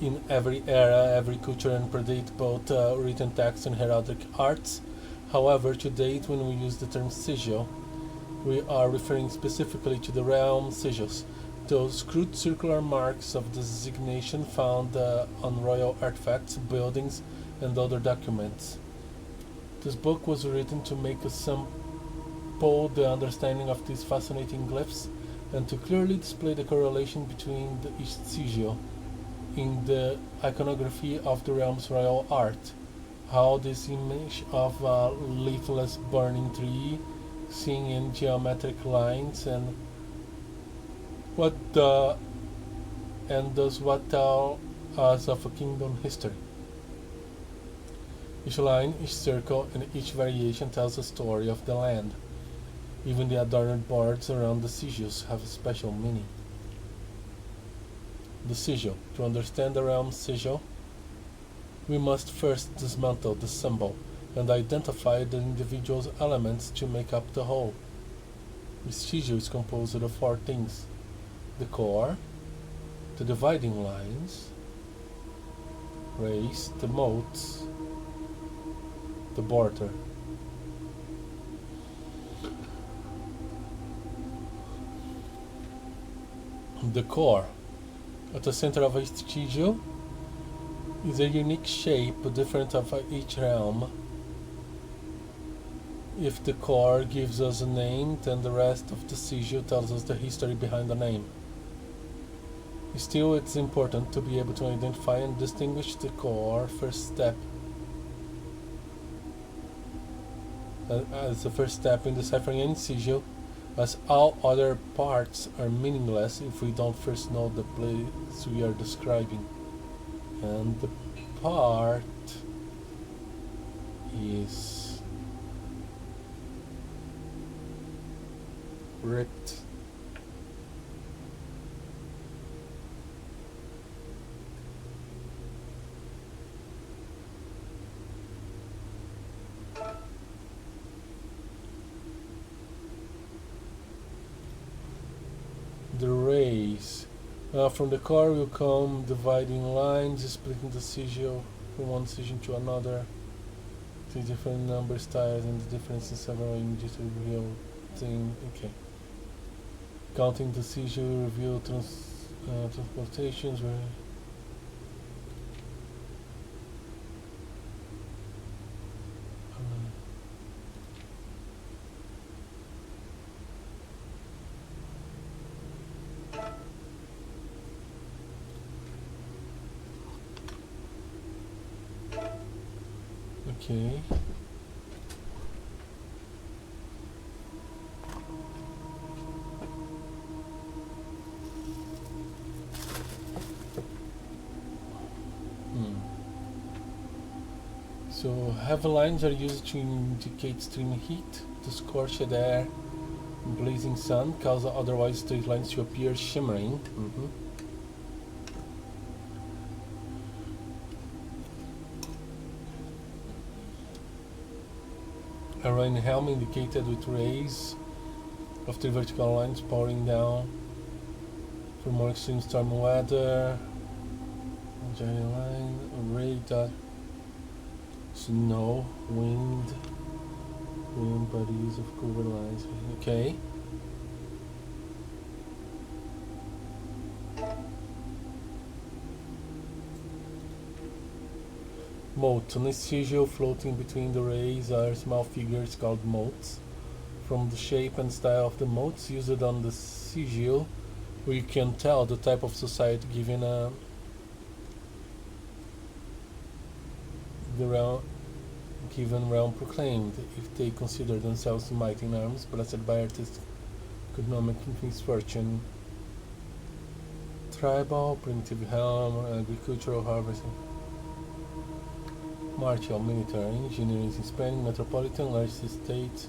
in every era, every culture, and predate both written text and heraldic arts. However, to date, when we use the term sigil, we are referring specifically to the realm sigils, those crude circular marks of designation found on royal artifacts, buildings, and other documents. This book was written to make a sample the understanding of these fascinating glyphs and to clearly display the correlation between each sigil in the iconography of the realm's royal art. How this image of a leafless burning tree seen in geometric lines and does what tell us of a kingdom history. Each line, each circle, and each variation tells a story of the land. Even the adorned boards around the sigils have a special meaning. The sigil. To understand the realm's sigil, we must first dismantle the symbol and identify the individual elements to make up the whole. The sigil is composed of four things: the core, the dividing lines, rays, the motes, the border. The core. At the center of a sigil is a unique shape different of each realm. If the core gives us a name, then the rest of the sigil tells us the history behind the name. Still, it's important to be able to identify and distinguish the core first step as the first step in deciphering any sigil, as all other parts are meaningless if we don't first know the place we are describing. And the part is ripped. The rays. From the core will come dividing lines, splitting the sigil from one sigil to another. The different number styles and the difference in several images to reveal thing. Okay. Counting the sigil reveal transportations. Okay. So heavy lines are used to indicate stream heat, to scorched air, blazing sun, cause otherwise straight lines to appear shimmering. A rain helm indicated with rays of three vertical lines pouring down for more extreme storm weather. A giant line, a ray dot, snow, wind bodies of cover lines. Okay. Mote. On a sigil floating between the rays are small figures called motes. From the shape and style of the motes used on the sigil, we can tell the type of society given given realm proclaimed, if they consider themselves mighty in arms, blessed by artistic, economic misfortune, tribal, primitive helm, agricultural harvesting, martial, military, engineering, Hispanic, metropolitan, large estates,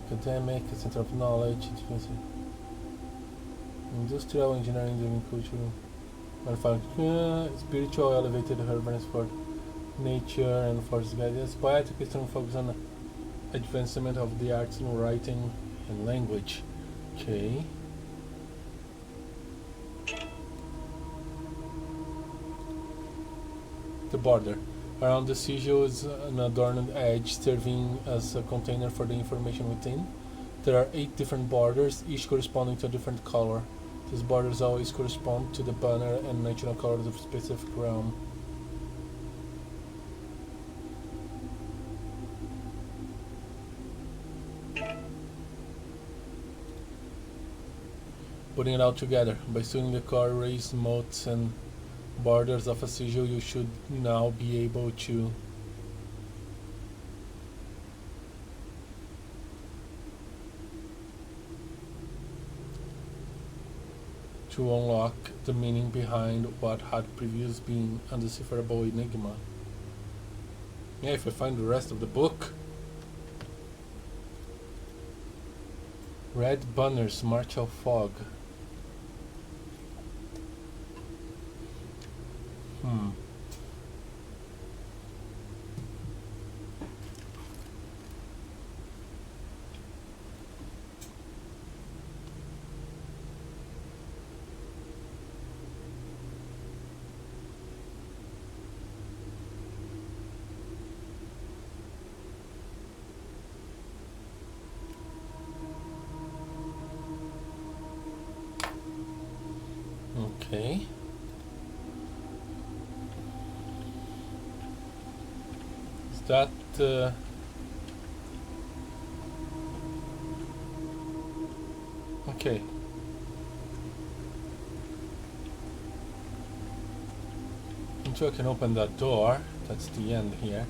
academic, a center of knowledge, industrial, engineering, agricultural, manufacturing, spiritual, elevated reverence for nature and forest guidance, poetic, strong focus on advancement of the arts in writing and language. Okay. The border. Around the sigil is an adorned edge serving as a container for the information within. There are 8 different borders, each corresponding to a different color. These borders always correspond to the banner and national colors of a specific realm. Putting it all together, by studying the core race, moats, and borders of a sigil, you should now be able to unlock the meaning behind what had previously been an undecipherable enigma. Yeah, if I find the rest of the book. Red banners, martial fog. Okay. Is that okay? Until I can open that door, that's the end here.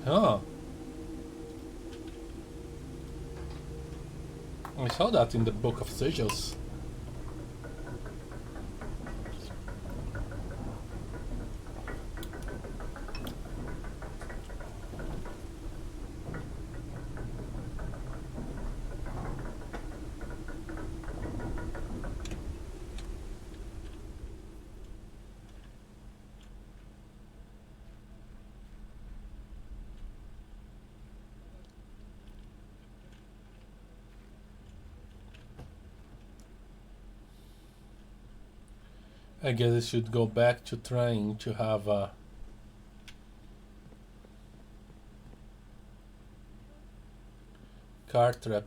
Oh. I saw that in the Book of Sigils. I guess I should go back to trying to have a car trap.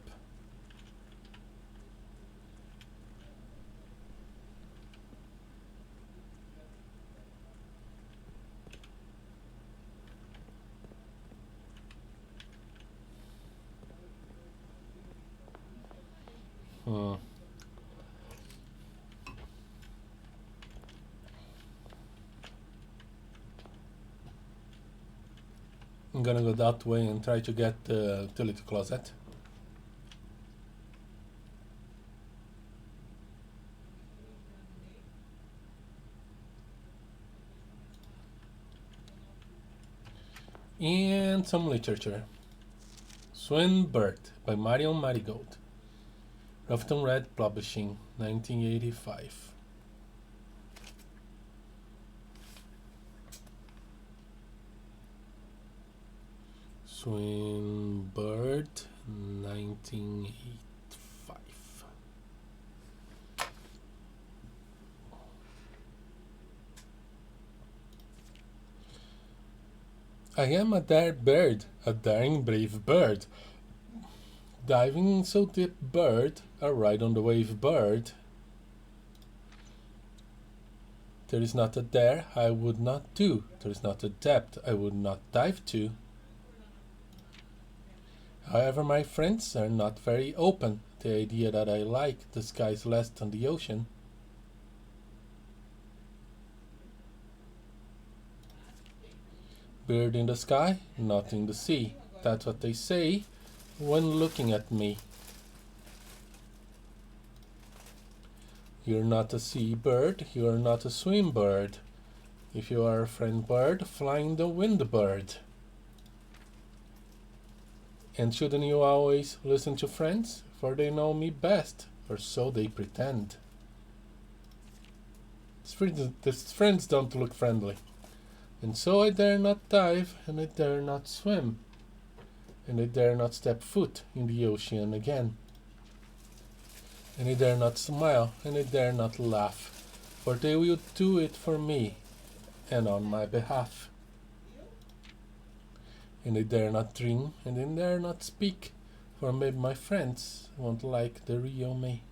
I'm gonna go that way and try to get the utility closet. And some literature. Swinbird by Marion Marigold. Ruffton Red Publishing, 1985. Swinbird, 1985. I am a daring bird, a daring brave bird. Diving so deep, bird, a ride on the wave, bird. There is not a dare I would not do. There is not a depth I would not dive to. However, my friends are not very open. The idea that I like the skies less than the ocean. Bird in the sky, not in the sea. That's what they say when looking at me. You're not a sea bird, you're not a swim bird. If you are a friend bird, flying the wind bird. And shouldn't you always listen to friends? For they know me best, or so they pretend. These friends don't look friendly. And so I dare not dive, and I dare not swim, and I dare not step foot in the ocean again. And I dare not smile, and I dare not laugh, for they will do it for me, and on my behalf. And I dare not dream, and I dare not speak, for maybe my friends won't like the real me.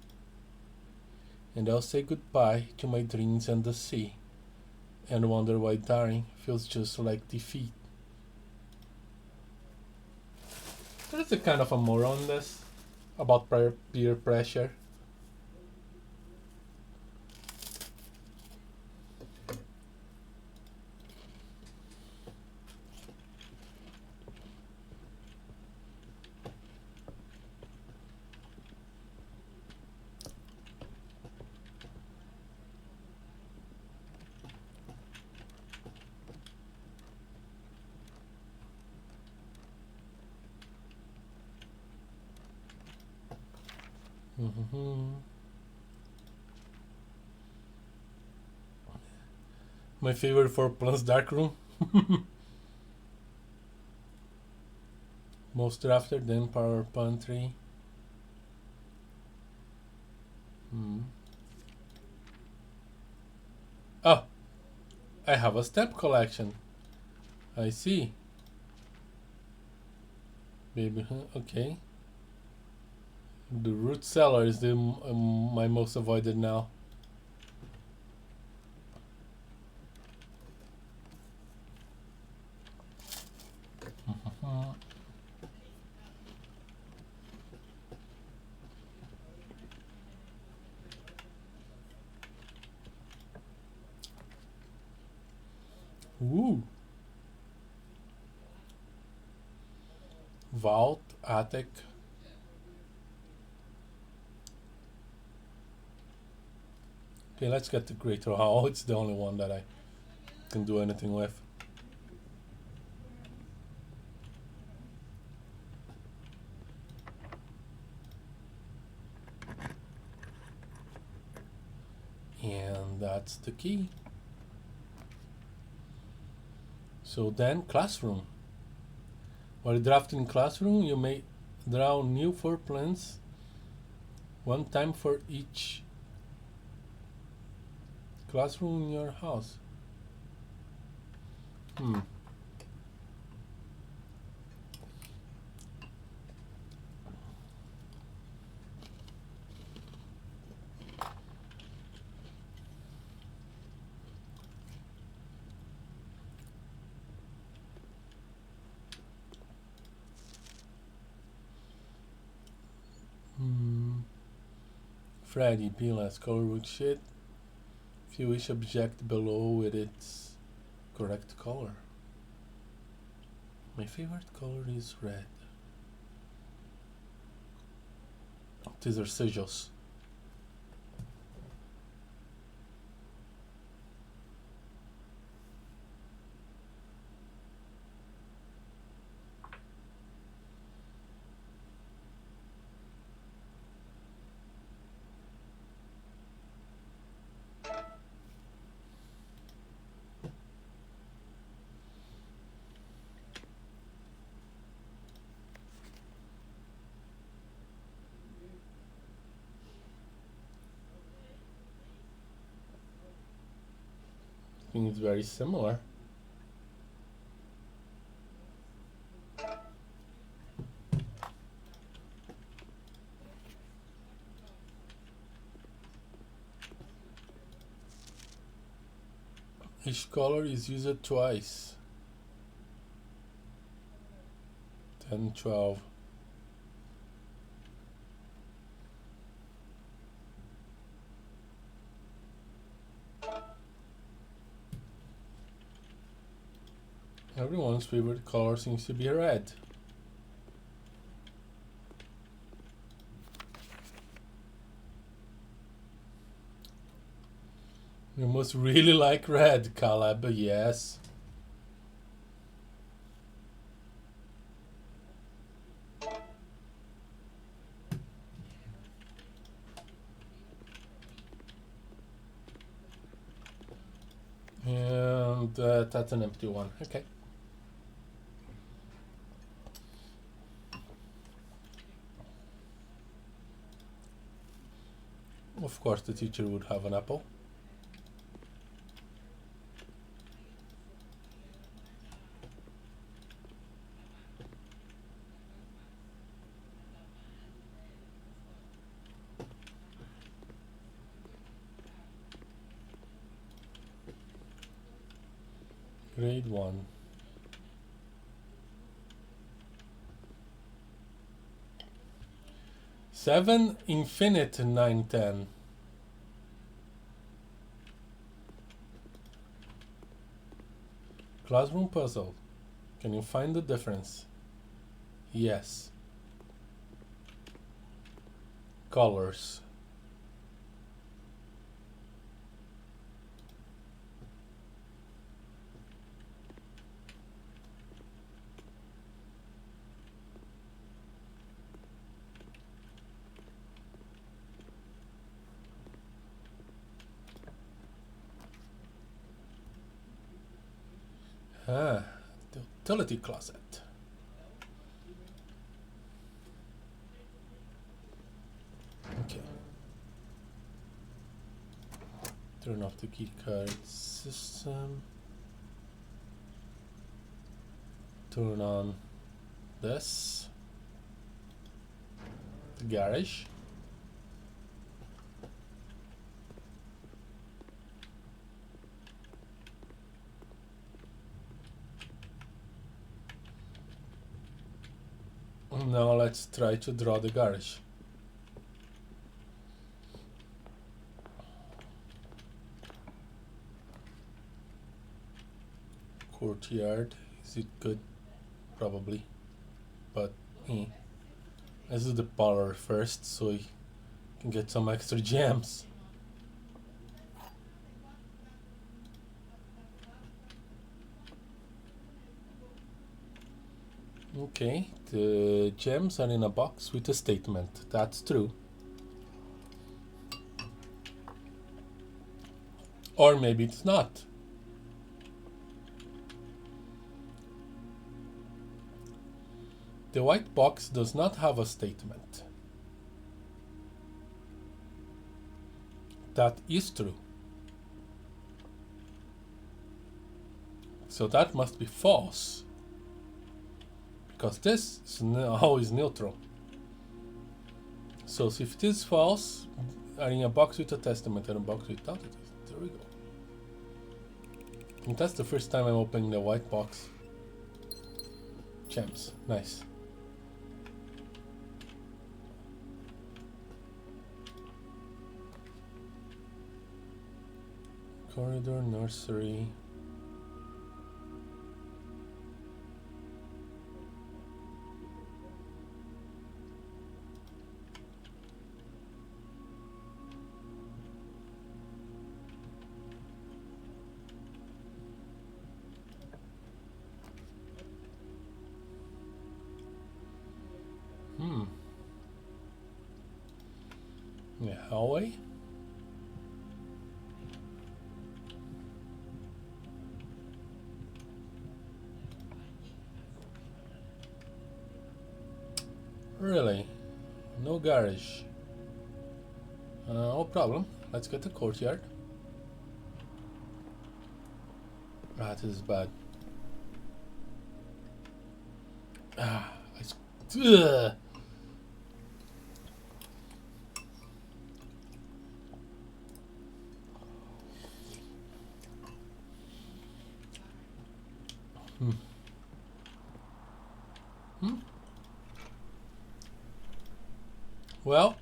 And I'll say goodbye to my dreams and the sea, and wonder why dying feels just like defeat. There's a kind of a moral on this about peer pressure. My favorite for plus darkroom. Most drafted, then power pantry. Oh, I have a step collection. I see. Baby, okay. The root cellar is my most avoided now. Ooh. Vault, attic. Okay, let's get the greater hall. It's the only one that I can do anything with. And that's the key. So then, classroom. While drafting classroom, you may draw new 4 plans, one time for each classroom in your house. Freddy, Pilas, color worksheet. If you wish, object below with its correct color. My favorite color is red. These are sigils. I think it's very similar. Each color is used twice. 10, 12. Everyone's favorite color seems to be red. You must really like red, Caleb, yes. And that's an empty one, okay. Of course the teacher would have an apple. Grade 1. Seven, infinite, 9, 10. Classroom puzzle. Can you find the difference? Yes. Colors. Ah, the utility closet. Okay. Turn off the keycard system. Turn on this. The garage. Now let's try to draw the garage. Courtyard. Is it good? Probably. But let's do the parlor first so we can get some extra gems. Okay, the gems are in a box with a statement. That's true. Or maybe it's not. The white box does not have a statement. That is true. So that must be false. Because this is always neutral. So if it is false, are in a box with a testament and a box without it. There we go. And that's the first time I'm opening the white box. Gems, nice. Corridor, nursery. Yeah, hallway. Really? No garage. No problem. Let's get the courtyard. Ah, this is bad. Ah, ugh. Well,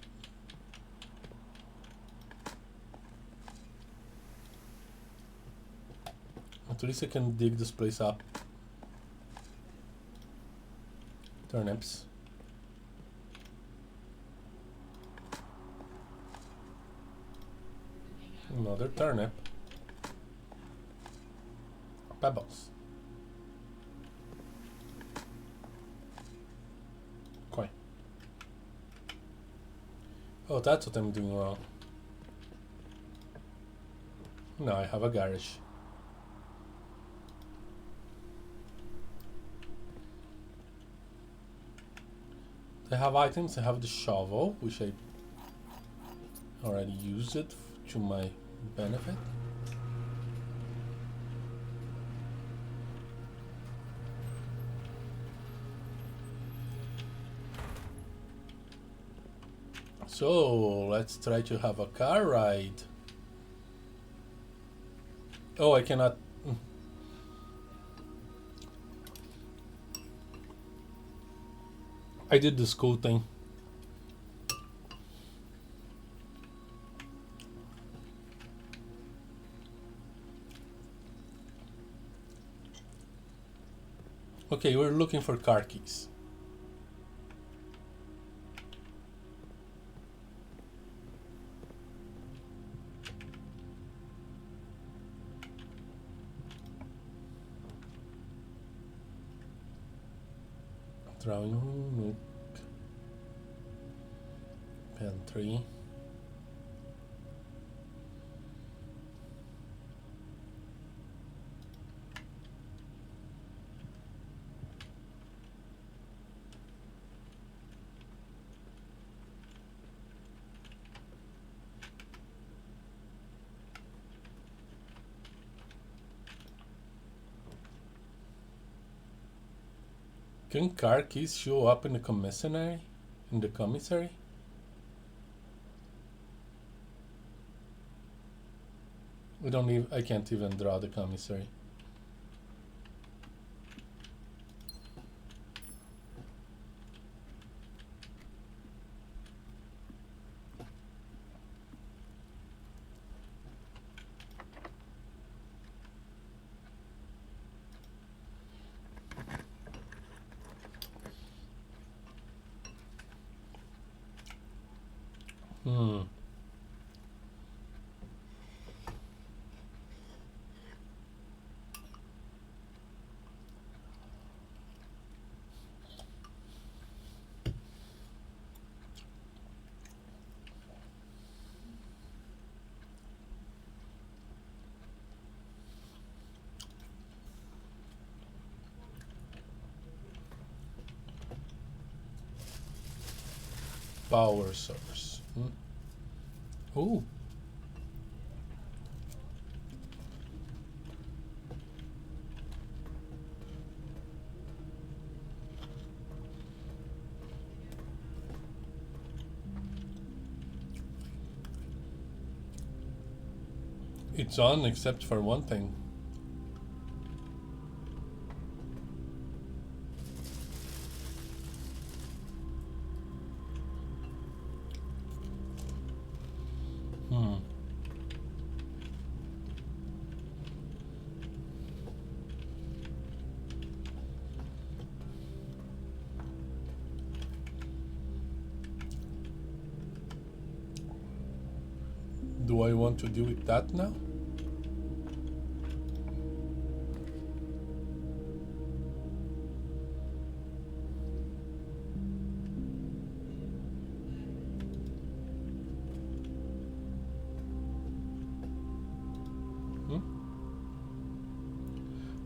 at least I can dig this place up. Turnips. Another turnip. Pebbles. Coin. Oh, that's what I'm doing wrong. Now I have a garage. I have items. I have the shovel, which I already used it to my benefit. So let's try to have a car ride. Oh, I cannot. I did the school thing. Okay, we're looking for car keys. Drawing room, nook, pantry. Can car keys show up in the commissary? In the commissary? We don't even. I can't even draw the commissary. Power source. Oh. It's on except for one thing. Do I want to do with that now?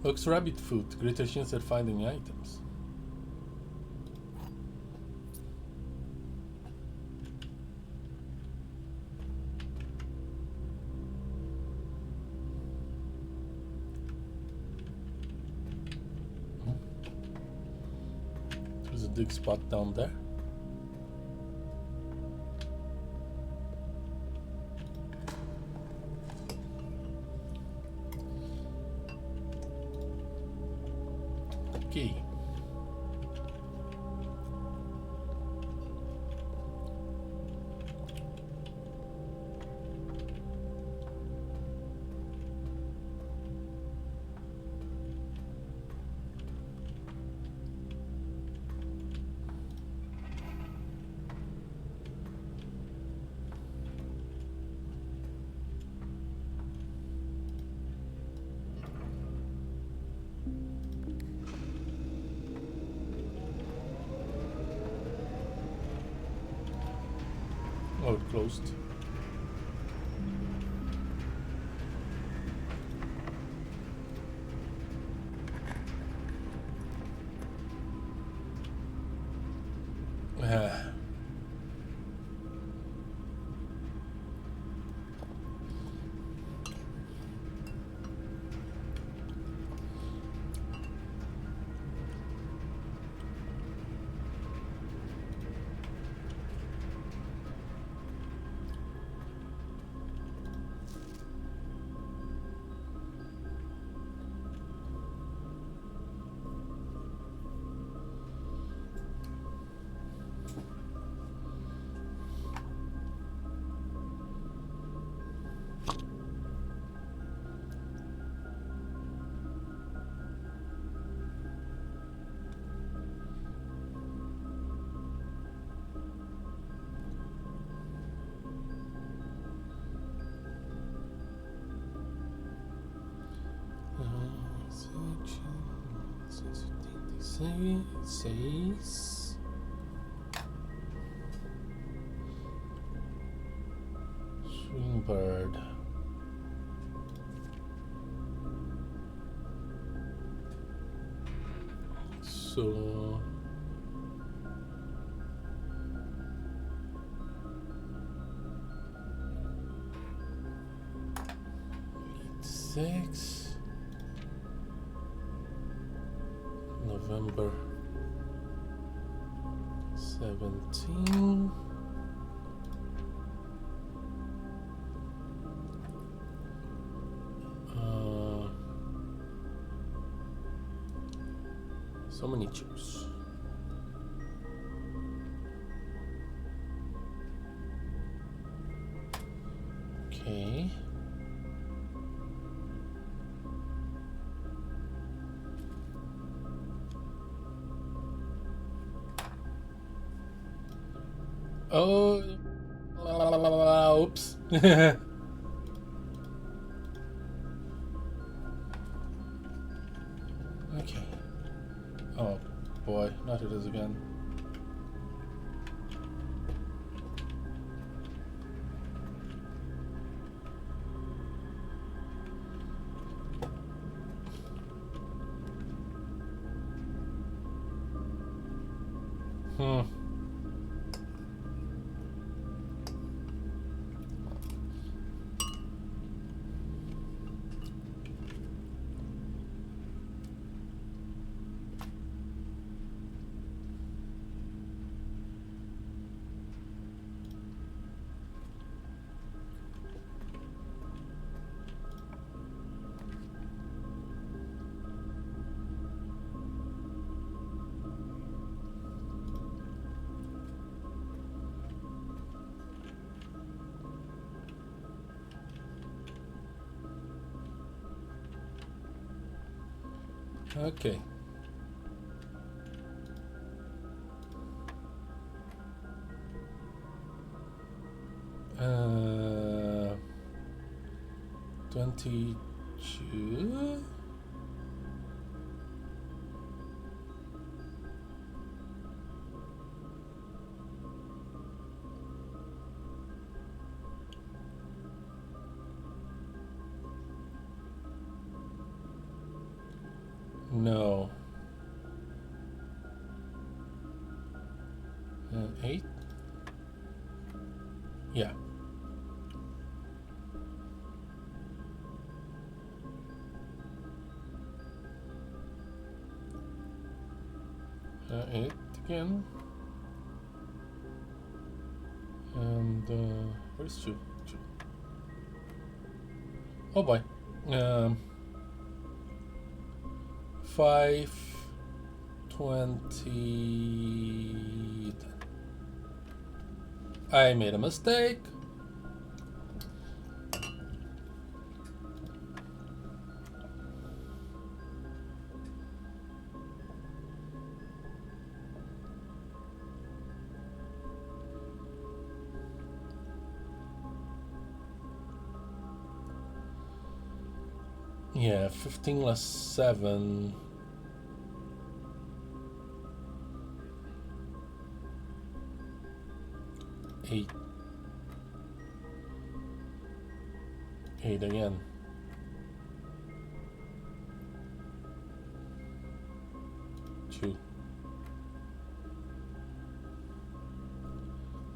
Looks rabbit food, greater chance at finding items. There's a big spot down there. Oh, closed. Ah. Seis. Swing bird. So six. November 17. So many chips. Okay. Oh, oops. Okay. Oh boy, not it is again. Okay. Uh, 22. No. 8. Yeah. 8 again. And where's 2? 2. Oh boy. 5, 20. I made a mistake. Yeah, 15 less 7. Eight. 8 again. Two.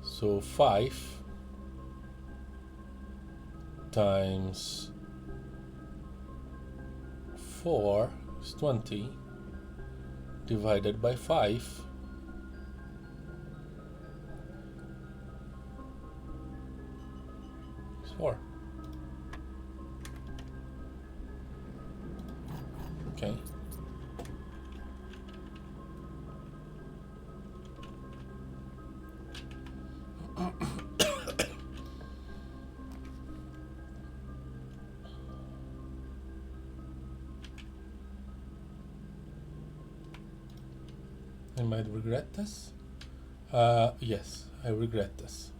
So 5 times 4 is 20 divided by 5 is 4. Okay. I might regret this. Yes, I regret this.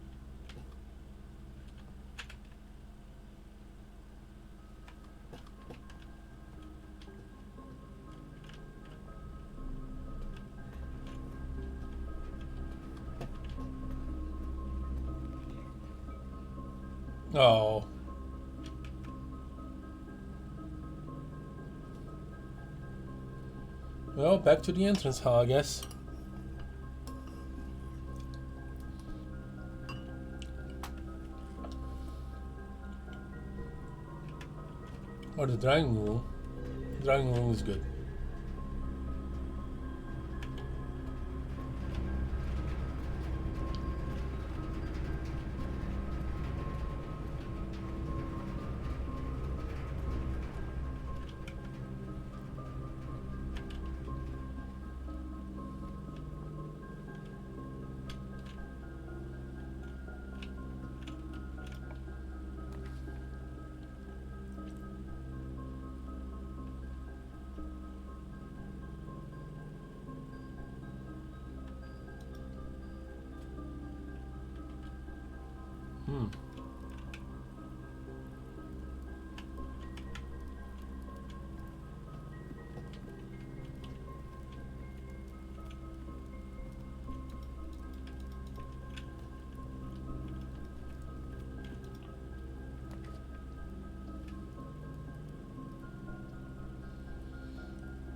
Oh. Well, back to the entrance hall, I guess. Or the drawing room. Drawing room is good.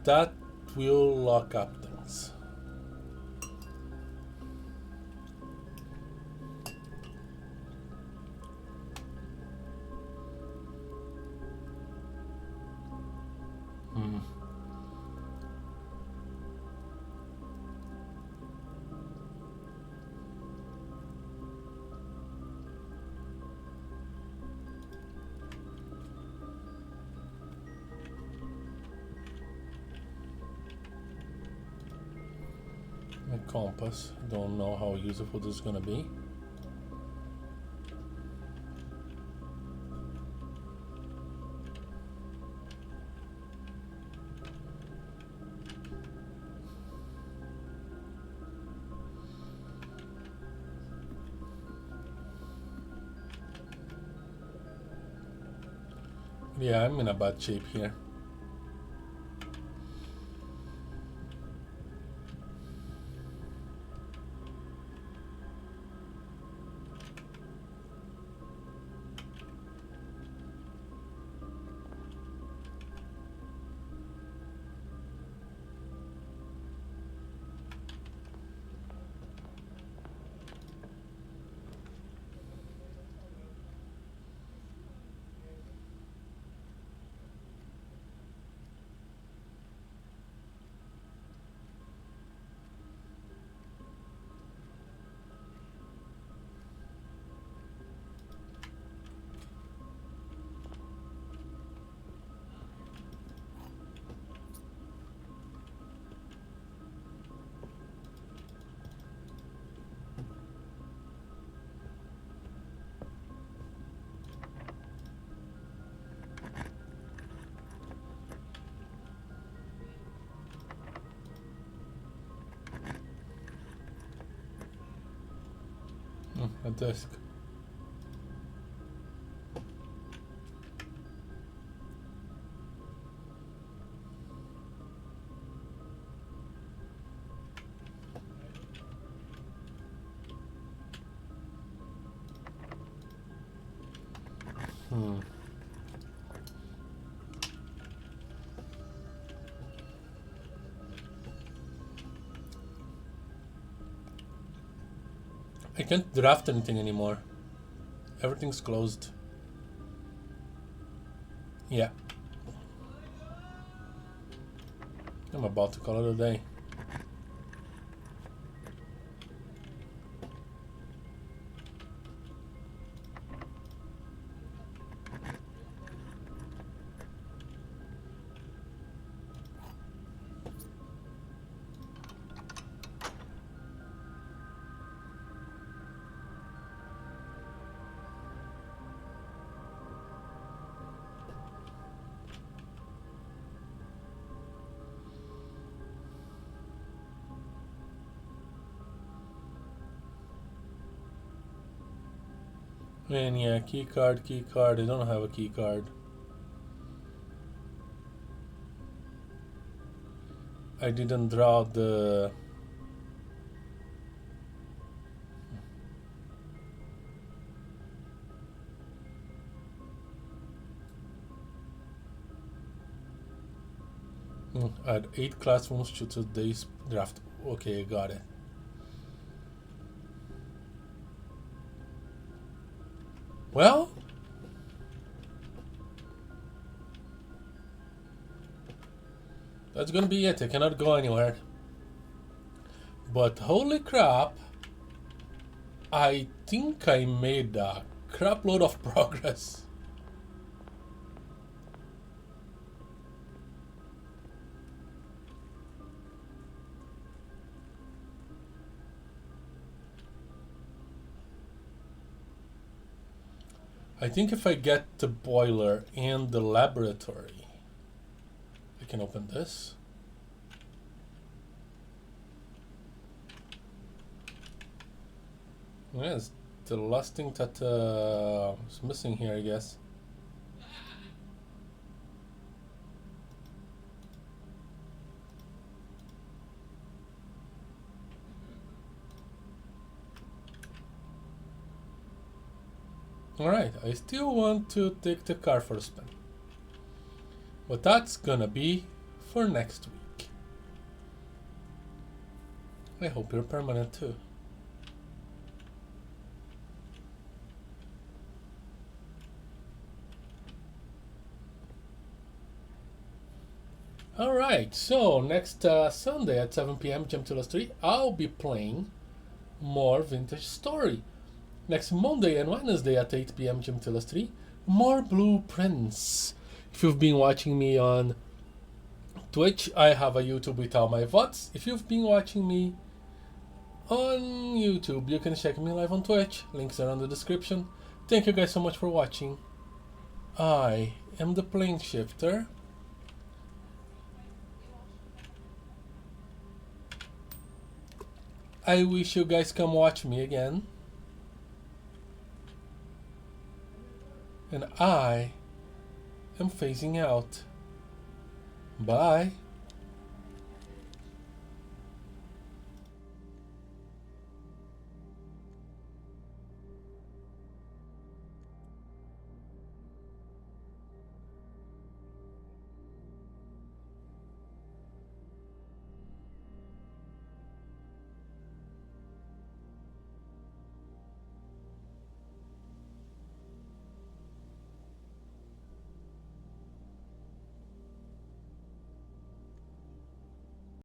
That will lock up things. My compass. Don't know how useful this is gonna be. Yeah, I'm in a bad shape here. A desk. I can't draft anything anymore. Everything's closed. Yeah. I'm about to call it a day. And yeah, key card. I don't have a key card. I didn't draw the... Add 8 classrooms to today's draft. Okay, got it. Well, that's gonna be it. I cannot go anywhere. But holy crap, I think I made a crap load of progress. I think if I get the boiler and the laboratory, I can open this. Yes, the last thing that is missing here, I guess. Alright, I still want to take the car for a spin. But that's gonna be for next week. I hope you're permanent too. Alright, so next Sunday at 7 p.m. Jump to 3, I'll be playing more Vintage Story. Next Monday and Wednesday at 8 p.m. Jump to 3, more Blueprints. If you've been watching me on Twitch, I have a YouTube with all my VODs. If you've been watching me on YouTube, you can check me live on Twitch. Links are in the description. Thank you guys so much for watching. I am the Plane Shifter. I wish you guys come watch me again. And I am phasing out. Bye.